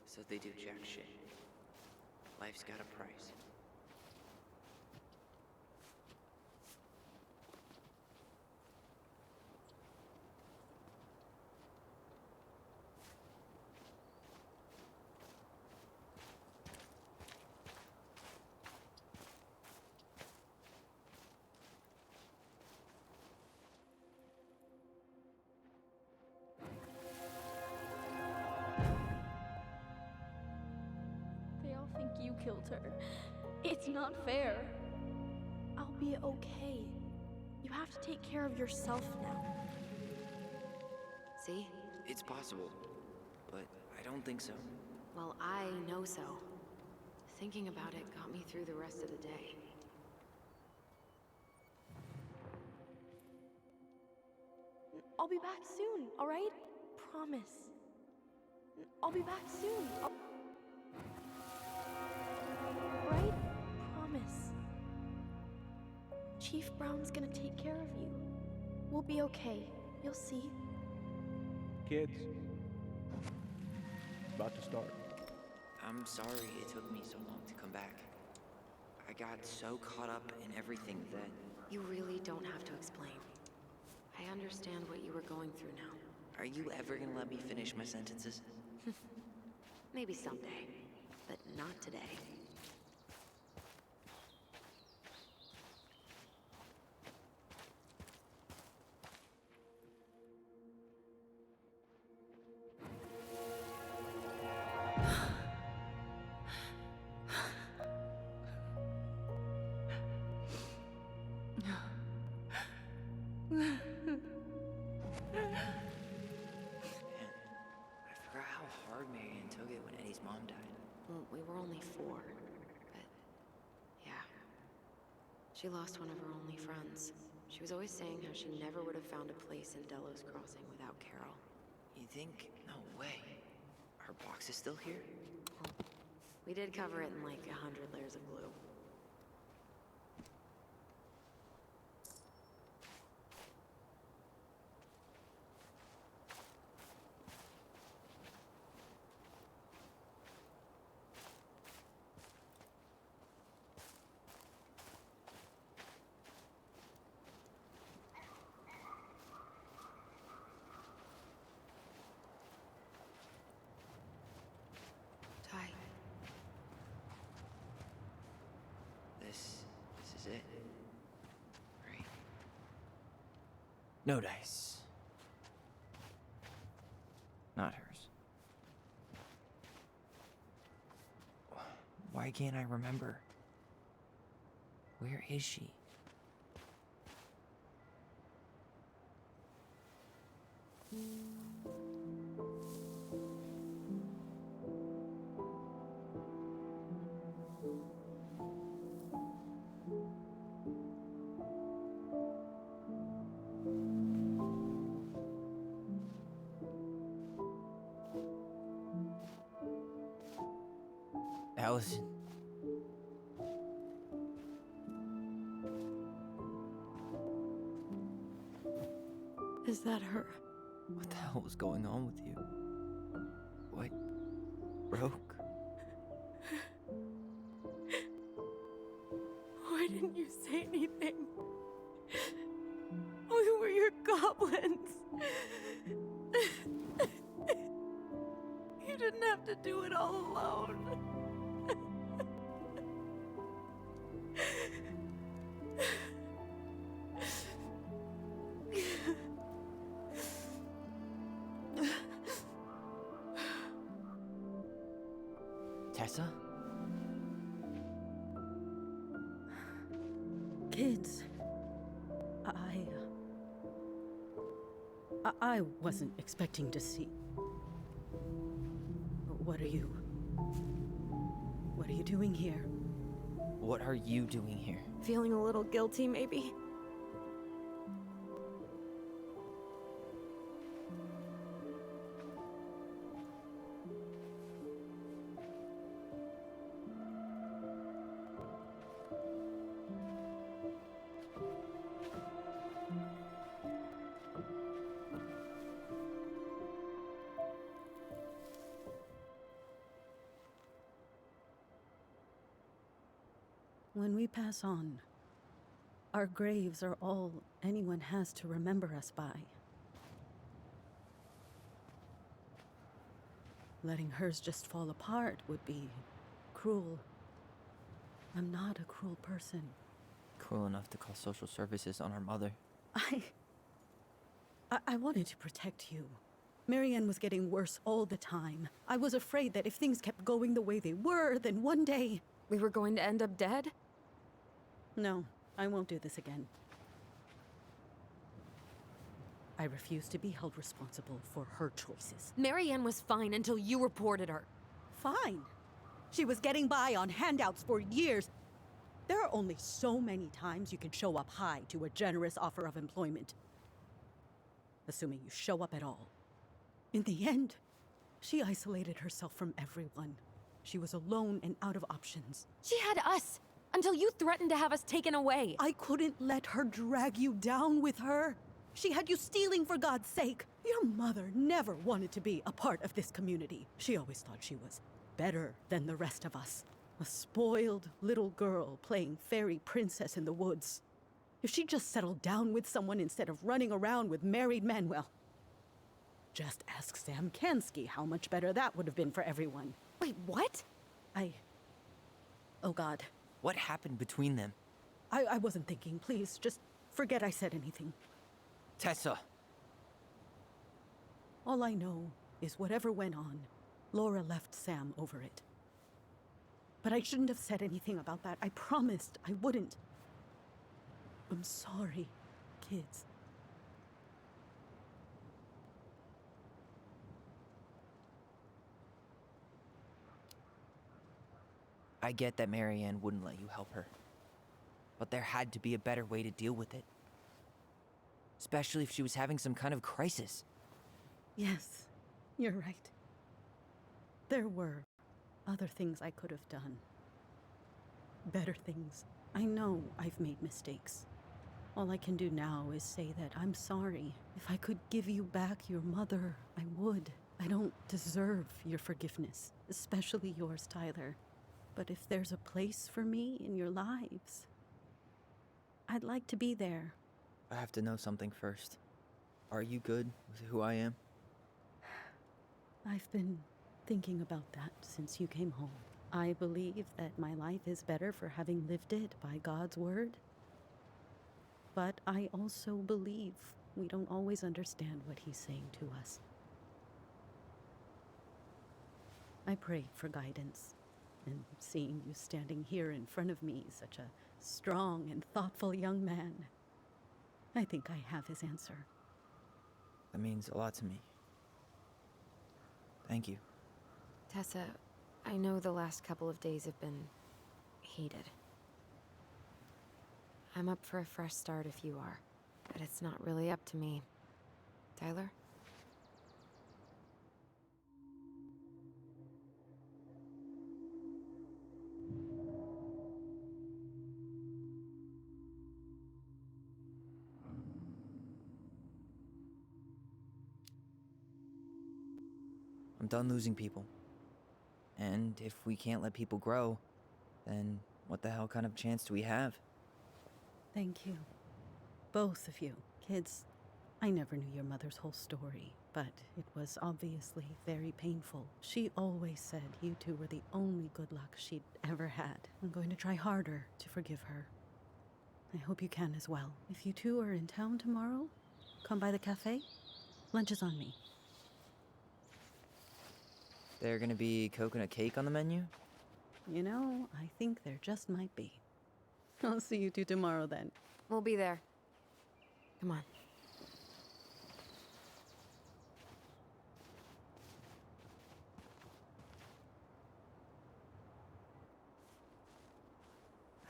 So they do jack shit. Life's got a price. They all think you killed her. It's not fair. I'll be okay. You have to take care of yourself now. See? It's possible, but I don't think so. Well, I know so. Thinking about it got me through the rest of the day. I'll be back soon, all right? Promise. I'll be back soon. Right? Promise. Chief Brown's gonna take care of you. We'll be okay. You'll see. Kids, about to start. I'm sorry it took me so long to come back. I got so caught up in everything that... You really don't have to explain. I understand what you were going through now. Are you ever gonna let me finish my sentences? Maybe someday, but not today. She lost one of her only friends. She was always saying how she never would have found a place in Delos Crossing without Carol. You think? No way. Her box is still here? We did cover it in like 100 layers of glue. This is it. Right. No dice. Not hers. Why can't I remember? Where is she? Allison. Is that her? What the hell was going on with you? What broke? Why didn't you say anything? We were your goblins. You didn't have to do it all alone. Tessa? Kids, I wasn't expecting to see. What are you doing here? What are you doing here? Feeling a little guilty, maybe? When we pass on, our graves are all anyone has to remember us by. Letting hers just fall apart would be cruel. I'm not a cruel person. Cruel enough to call social services on our mother. I wanted to protect you. Marianne was getting worse all the time. I was afraid that if things kept going the way they were, then one day... We were going to end up dead? No, I won't do this again. I refuse to be held responsible for her choices. Marianne was fine until you reported her. Fine. She was getting by on handouts for years. There are only so many times you can show up high to a generous offer of employment. Assuming you show up at all. In the end, she isolated herself from everyone. She was alone and out of options. She had us, until you threatened to have us taken away. I couldn't let her drag you down with her. She had you stealing for God's sake. Your mother never wanted to be a part of this community. She always thought she was better than the rest of us. A spoiled little girl playing fairy princess in the woods. If she just settled down with someone instead of running around with married men, well, just ask Sam Kansky how much better that would have been for everyone. Wait, what? Oh God. What happened between them? I wasn't thinking. Please, just forget I said anything. Tessa! All I know is whatever went on, Laura left Sam over it. But I shouldn't have said anything about that. I promised I wouldn't. I'm sorry, kids. I get that Marianne wouldn't let you help her. but there had to be a better way to deal with it. Especially if she was having some kind of crisis. Yes, you're right. There were other things I could have done. Better things. I know I've made mistakes. All I can do now is say that I'm sorry. If I could give you back your mother, I would. I don't deserve your forgiveness, especially yours, Tyler. But if there's a place for me in your lives, I'd like to be there. I have to know something first. Are you good with who I am? I've been thinking about that since you came home. I believe that my life is better for having lived it by God's word. But I also believe we don't always understand what he's saying to us. I pray for guidance, and seeing you standing here in front of me, such a strong and thoughtful young man, I think I have his answer. That means a lot to me. Thank you. Tessa, I know the last couple of days have been heated. I'm up for a fresh start if you are, but it's not really up to me. Tyler? I'm done losing people. And if we can't let people grow, then what the hell kind of chance do we have? Thank you. Both of you. Kids, I never knew your mother's whole story, but it was obviously very painful. She always said you two were the only good luck she'd ever had. I'm going to try harder to forgive her. I hope you can as well. If you two are in town tomorrow, come by the cafe. Lunch is on me. There gonna be coconut cake on the menu? You know, I think there just might be. I'll see you two tomorrow then. We'll be there. Come on.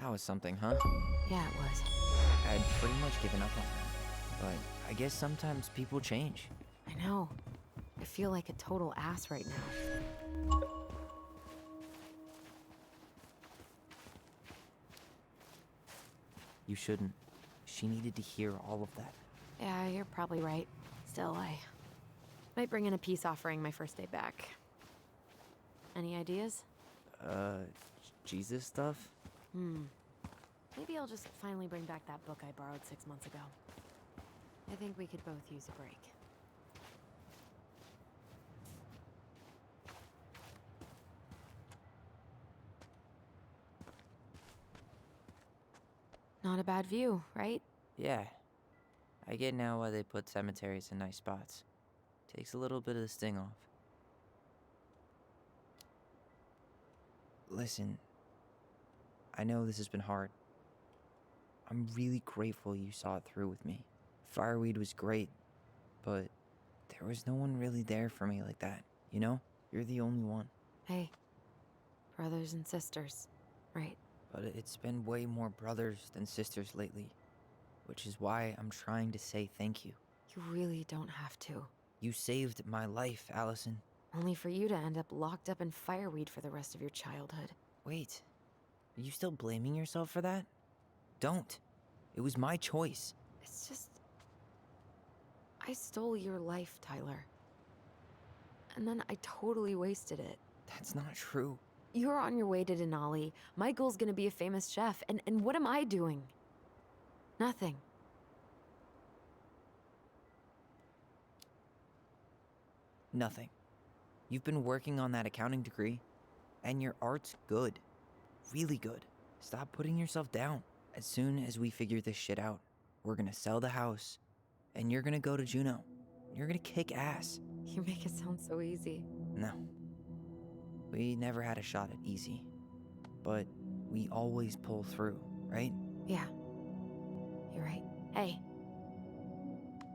That was something, huh? Yeah, it was. I'd pretty much given up on her. But I guess sometimes people change. I know. I feel like a total ass right now. You shouldn't. She needed to hear all of that. Yeah, you're probably right. Still, I might bring in a peace offering my first day back. Any ideas? Jesus stuff? Maybe I'll just finally bring back that book I borrowed 6 months ago. I think we could both use a break. Not a bad view, right? Yeah. I get now why they put cemeteries in nice spots. Takes a little bit of the sting off. Listen, I know this has been hard. I'm really grateful you saw it through with me. Fireweed was great, but there was no one really there for me like that, you know? You're the only one. Hey, brothers and sisters, right? But it's been way more brothers than sisters lately, which is why I'm trying to say thank you. You really don't have to. You saved my life, Allison. Only for you to end up locked up in fireweed for the rest of your childhood. Wait, are you still blaming yourself for that? Don't. It was my choice. It's just... I stole your life, Tyler. And then I totally wasted it. That's not true. You're on your way to Denali. My goal's gonna be a famous chef, and what am I doing? Nothing. Nothing. You've been working on that accounting degree, and your art's good. Really good. Stop putting yourself down. As soon as we figure this shit out, we're gonna sell the house, and you're gonna go to Juneau. You're gonna kick ass. You make it sound so easy. No. We never had a shot at easy. But we always pull through, right? Yeah. You're right. Hey.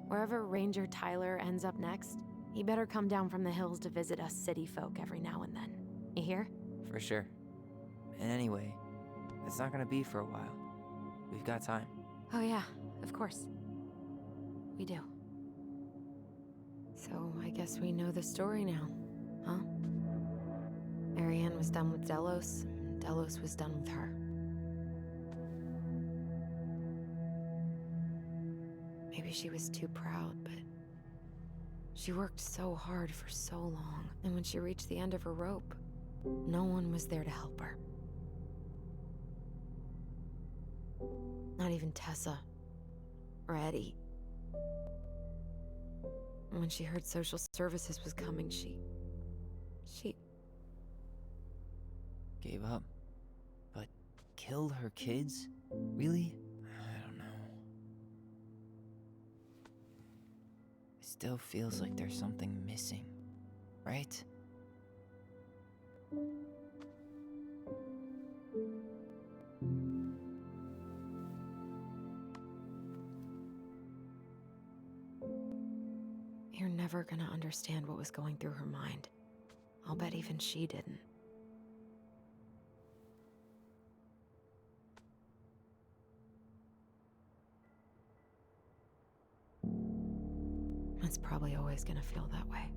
Wherever Ranger Tyler ends up next, he better come down from the hills to visit us city folk every now and then. You hear? For sure. And anyway, it's not gonna be for a while. We've got time. Oh, yeah, of course. We do. So, I guess we know the story now, huh? Marianne was done with Delos, and Delos was done with her. Maybe she was too proud, but she worked so hard for so long, and when she reached the end of her rope, no one was there to help her. Not even Tessa or Eddie. And when she heard social services was coming, she Gave up. But killed her kids? Really? I don't know. It still feels like there's something missing, right? You're never gonna understand what was going through her mind. I'll bet even she didn't. It's probably always gonna feel that way.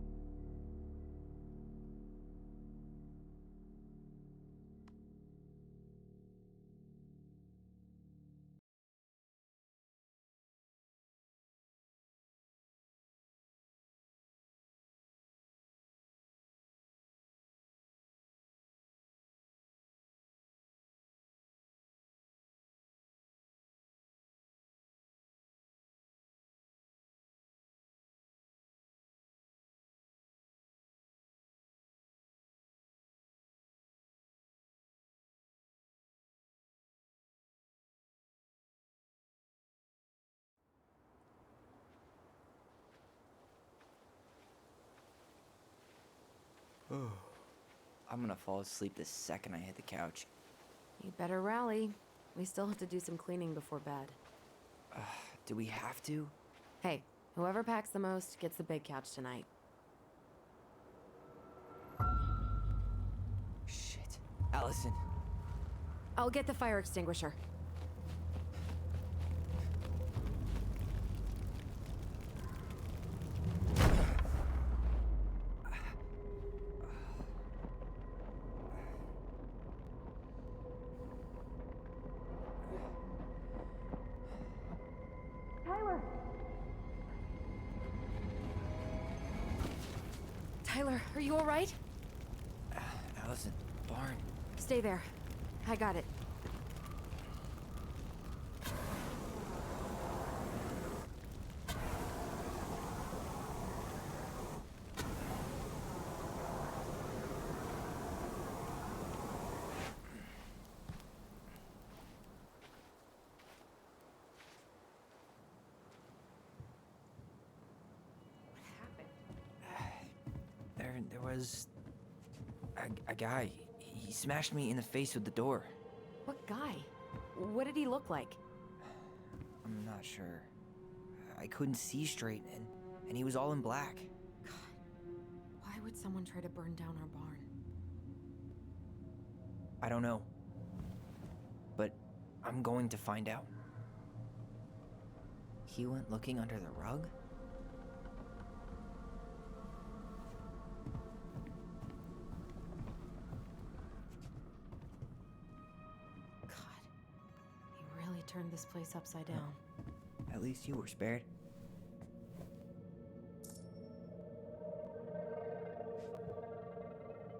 I'm gonna fall asleep the second I hit the couch. You better rally. We still have to do some cleaning before bed. Do we have to? Hey, whoever packs the most gets the big couch tonight. Shit. Allison. I'll get the fire extinguisher. Tyler, are you all right? Allison, barn. Stay there. I got it. There was a guy. He smashed me in the face with the door. What guy? What did he look like? I'm not sure. I couldn't see straight, and he was all in black. God, why would someone try to burn down our barn? I don't know. But I'm going to find out. He went looking under the rug? Turned this place upside down. At least you were spared.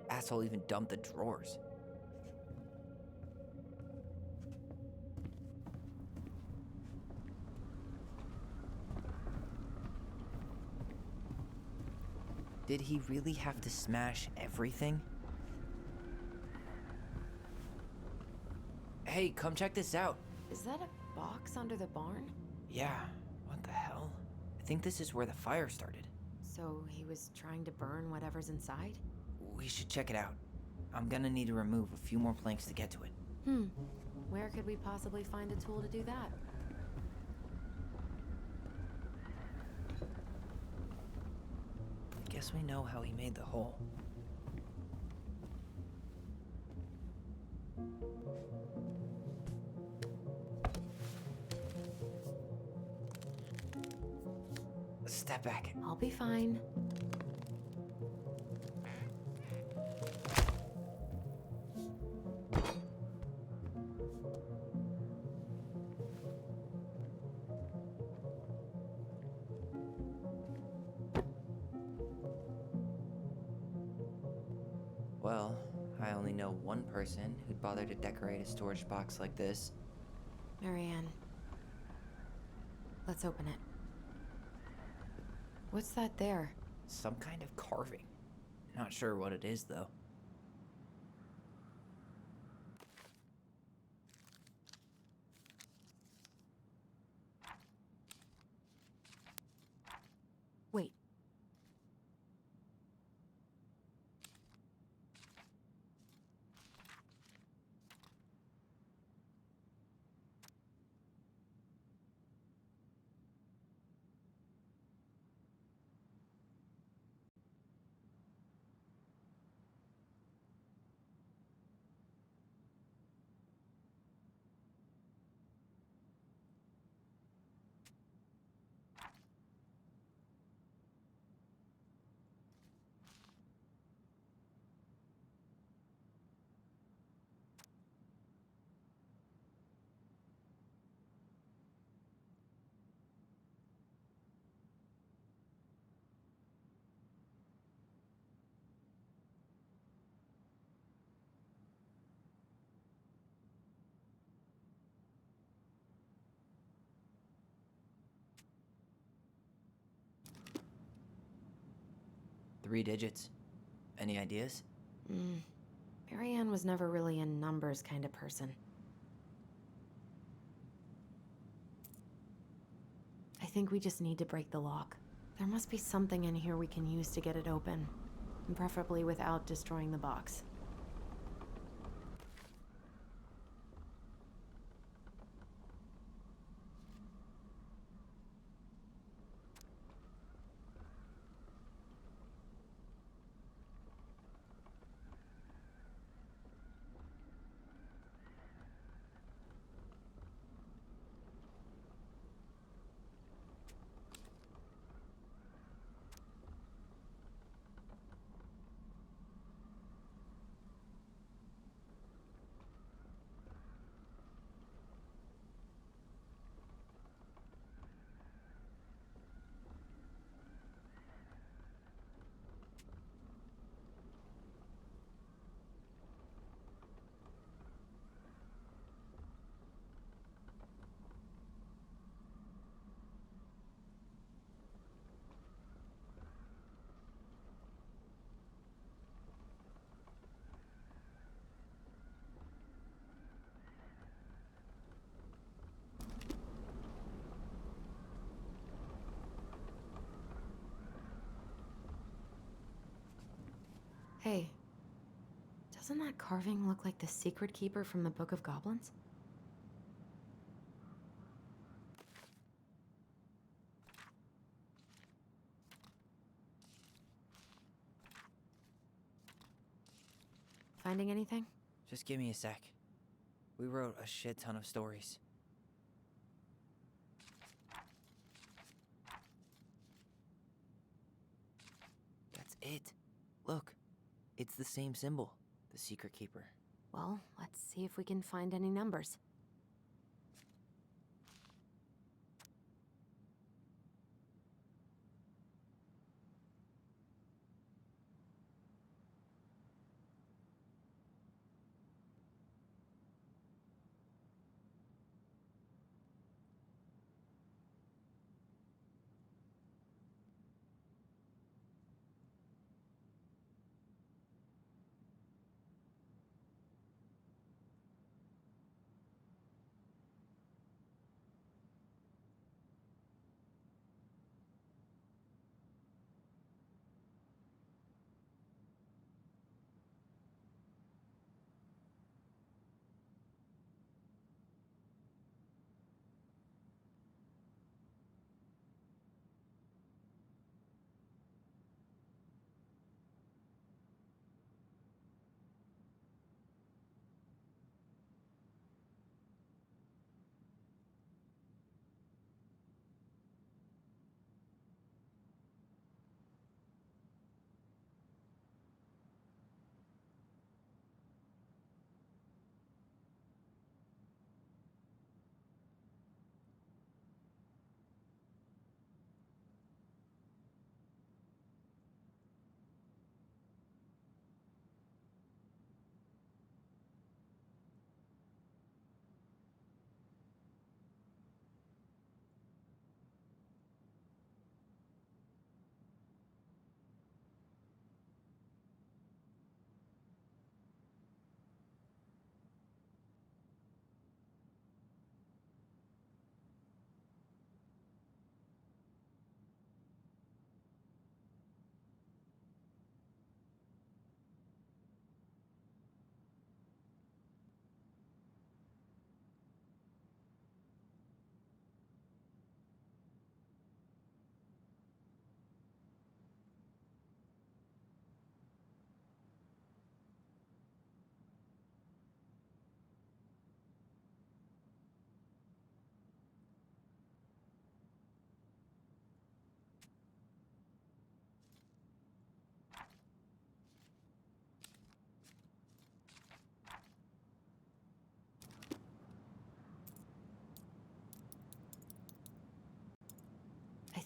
Asshole even dumped the drawers. Did he really have to smash everything? Hey, come check this out. Is that a box under the barn? Yeah, what the hell? I think this is where the fire started. So he was trying to burn whatever's inside? We should check it out. I'm gonna need to remove a few more planks to get to it. Where could we possibly find a tool to do that? Guess we know how he made the hole. Step back. I'll be fine. Well, I only know one person who'd bother to decorate a storage box like this. Marianne. Let's open it. What's that there? Some kind of carving. Not sure what it is, though. Wait. Three digits. Any ideas? Marianne was never really a numbers kind of person. I think we just need to break the lock. There must be something in here we can use to get it open. And preferably without destroying the box. Hey, doesn't that carving look like the secret keeper from the Book of Goblins? Finding anything? Just give me a sec. We wrote a shit ton of stories. That's it. Look, it's the same symbol, the secret keeper. Well, let's see if we can find any numbers.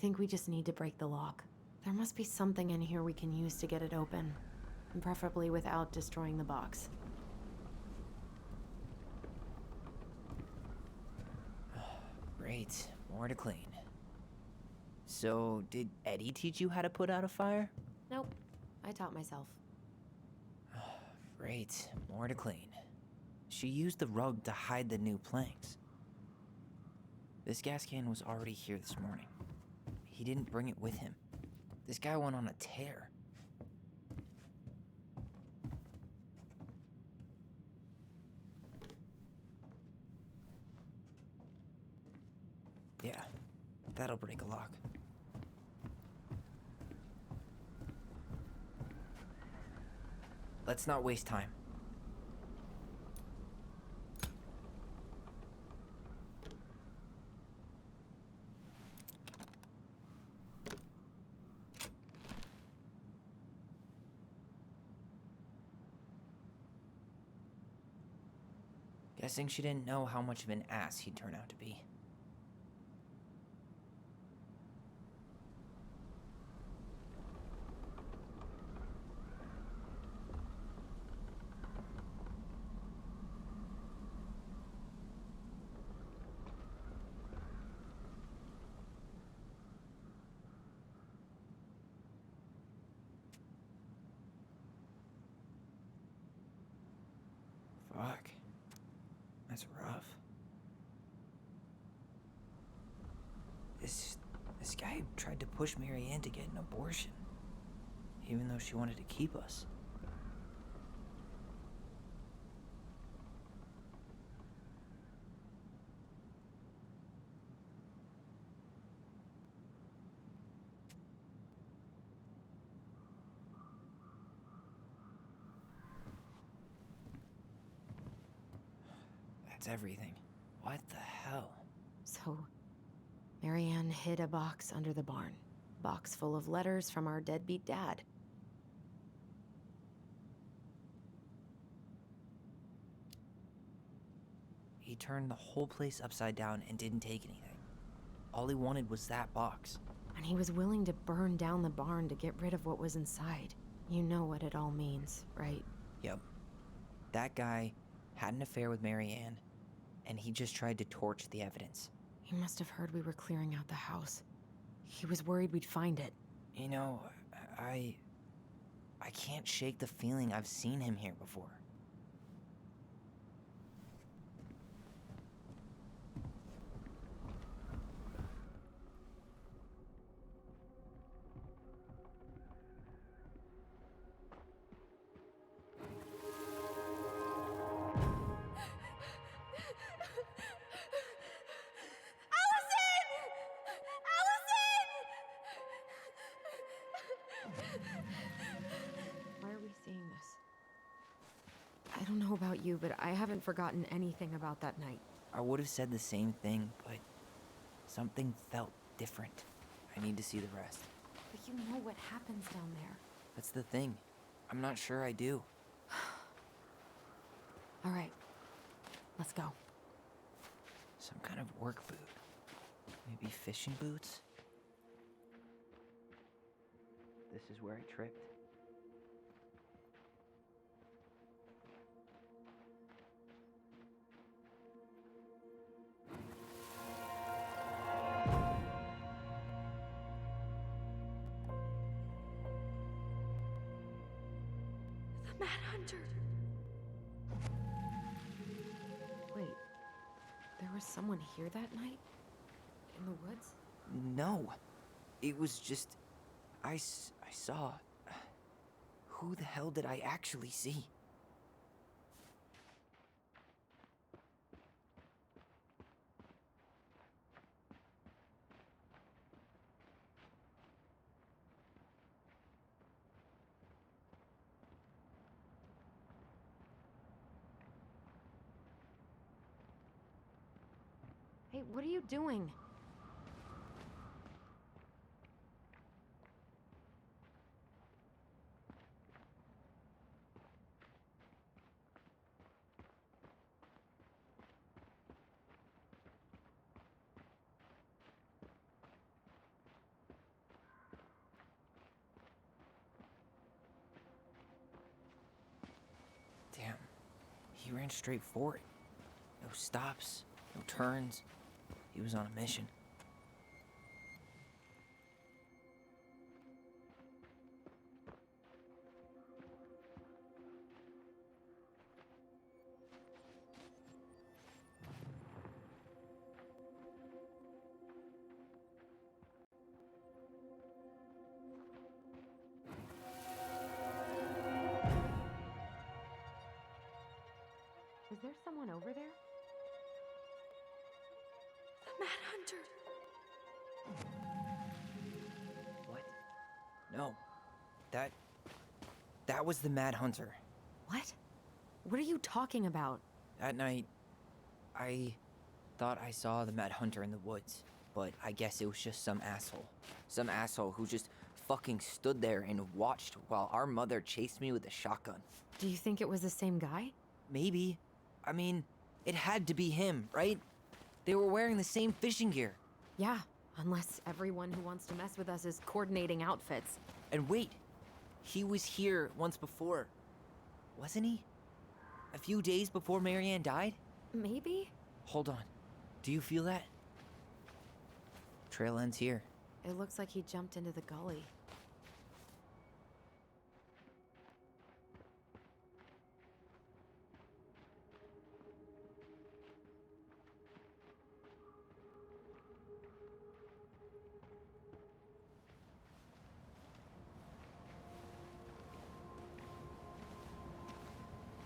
think we just need to break the lock. There must be something in here we can use to get it open, and preferably without destroying the box. Great, more to clean. So, did Eddie teach you how to put out a fire? Nope, I taught myself. Great, more to clean. She used the rug to hide the new planks. This gas can was already here this morning. He didn't bring it with him. This guy went on a tear. Yeah, that'll break a lock. Let's not waste time. Guessing she didn't know how much of an ass he'd turn out to be. Fuck. That's rough. This guy tried to push Mary Ann to get an abortion, even though she wanted to keep us. That's everything. What the hell? So, Mary Ann hid a box under the barn. Box full of letters from our deadbeat dad. He turned the whole place upside down and didn't take anything. All he wanted was that box. And he was willing to burn down the barn to get rid of what was inside. You know what it all means, right? Yep. That guy had an affair with Mary Ann, and he just tried to torch the evidence. He must have heard we were clearing out the house. He was worried we'd find it. You know, I can't shake the feeling I've seen him here before. Why are we seeing this? I don't know about you, but I haven't forgotten anything about that night. I would have said the same thing, but something felt different. I need to see the rest. But you know what happens down there. That's the thing. I'm not sure I do. All right, let's go. Some kind of work boot. Maybe fishing boots? This is where I tripped. The Mad Hunter. Wait, there was someone here that night? In the woods? No. It was just... I saw... Who the hell did I actually see? Hey, what are you doing? ran straight for it. No stops, no turns. He was on a mission. Is there someone over there? The Mad Hunter. What? No. That was the Mad Hunter. What? What are you talking about? That night, I thought I saw the Mad Hunter in the woods, but I guess it was just some asshole. Some asshole who just fucking stood there and watched while our mother chased me with a shotgun. Do you think it was the same guy? Maybe. I mean, it had to be him, right? They were wearing the same fishing gear. Yeah, unless everyone who wants to mess with us is coordinating outfits. And wait, he was here once before, wasn't he? A few days before Marianne died? Maybe? Hold on. Do you feel that? Trail ends here. It looks like he jumped into the gully.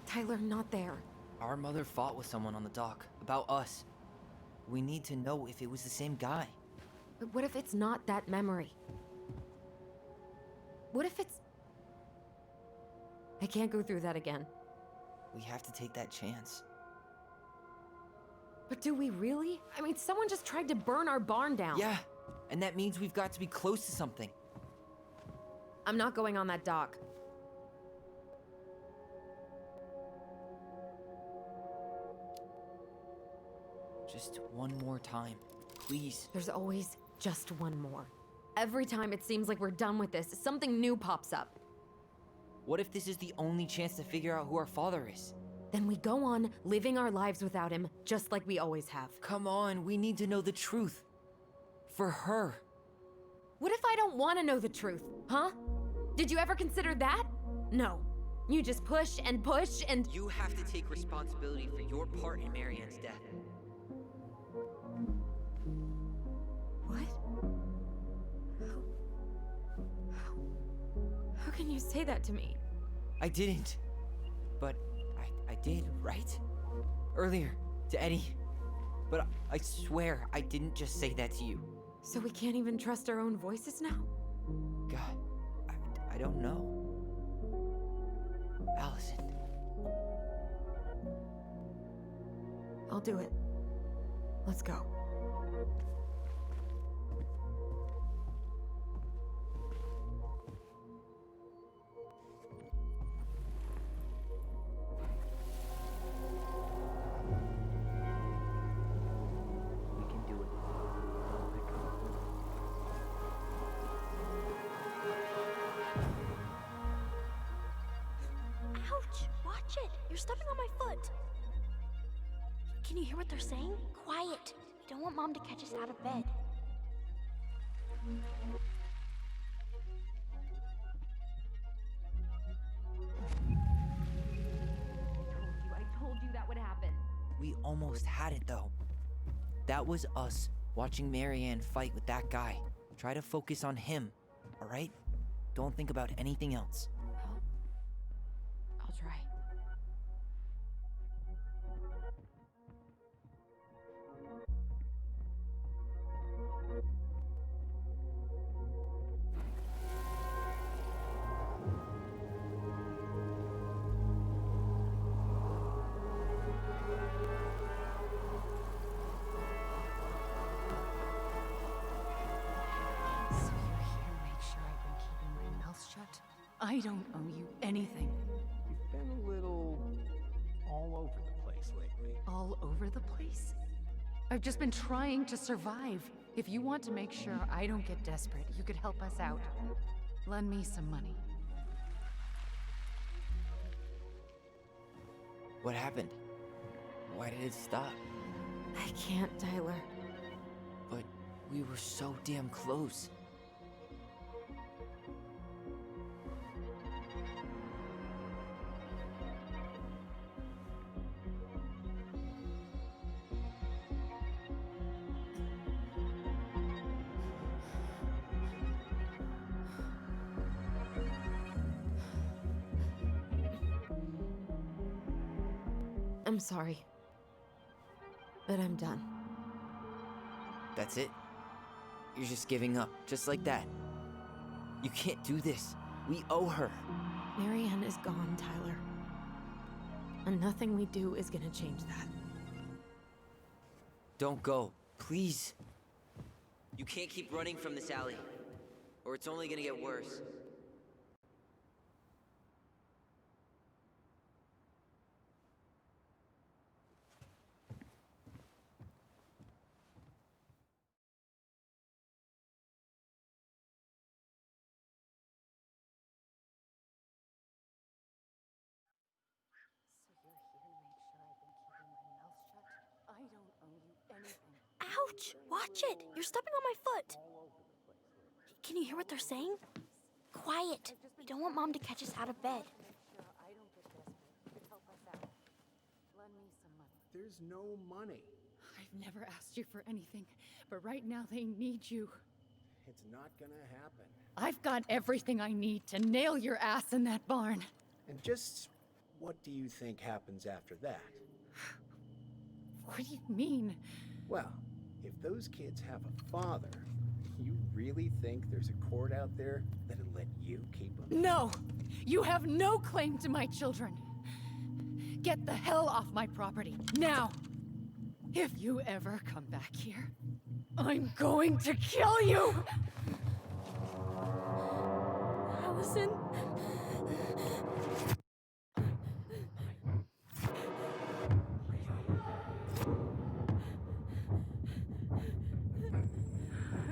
Tyler, not there. Our mother fought with someone on the dock about us. We need to know if it was the same guy. But what if it's not that memory? What if it's... I can't go through that again. We have to take that chance. But do we really? I mean, someone just tried to burn our barn down. Yeah, and that means we've got to be close to something. I'm not going on that dock. Just one more time, please. There's always just one more. Every time it seems like we're done with this, something new pops up. What if this is the only chance to figure out who our father is? Then we go on living our lives without him, just like we always have. Come on, we need to know the truth. For her. What if I don't want to know the truth, huh? Did you ever consider that? No. You just push and push and... You have to take responsibility for your part in Marianne's death. What? How can you say that to me? I didn't. But I did, right? Earlier, to Eddie. But I swear I didn't just say that to you. So we can't even trust our own voices now? God, I don't know. Allison. I'll do it. Let's go. Ouch! Watch it! You're stepping on my foot! Can you hear what they're saying? Quiet! We don't want Mom to catch us out of bed. I told you that would happen. We almost had it, though. That was us watching Marianne fight with that guy. Try to focus on him, all right? Don't think about anything else. I'll try. So you're here to make sure I've been keeping my mouth shut? I don't owe you anything. You've been a little all over the place lately. All over the place? I've just been trying to survive. If you want to make sure I don't get desperate, you could help us out. Lend me some money. What happened? Why did it stop? I can't, Tyler. But we were so damn close. I'm sorry. But I'm done. That's it? You're just giving up, just like that. You can't do this. We owe her. Marianne is gone, Tyler. And nothing we do is gonna change that. Don't go, please. You can't keep running from this alley, or it's only gonna get worse. Ouch! Watch it! You're stepping on my foot! Can you hear what they're saying? Quiet! We don't want Mom to catch us out of bed. There's no money. I've never asked you for anything, but right now they need you. It's not gonna happen. I've got everything I need to nail your ass in that barn. And just what do you think happens after that? What do you mean? Well, if those kids have a father, you really think there's a court out there that'll let you keep them? No! You have no claim to my children. Get the hell off my property, now! If you ever come back here, I'm going to kill you! Allison?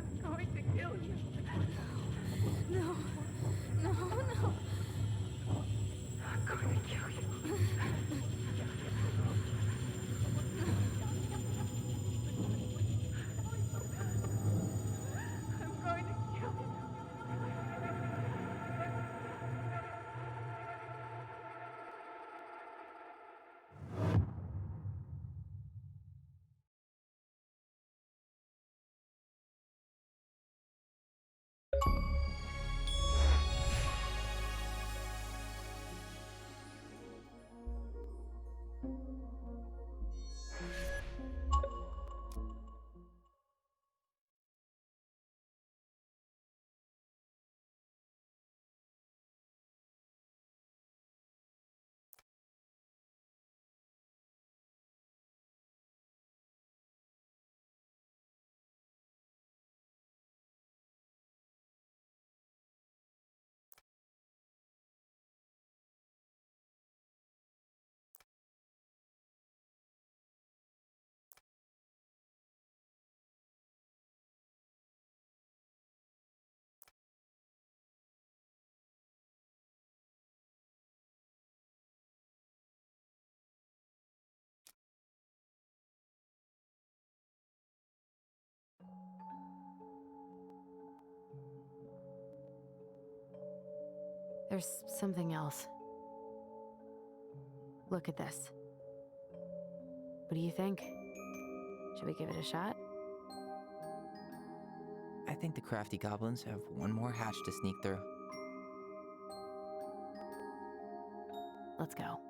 I'm going to kill you. No. No, no. I'm going to kill you. I'm going to kill you. There's something else. Look at this. What do you think? Should we give it a shot? I think the crafty goblins have one more hatch to sneak through. Let's go.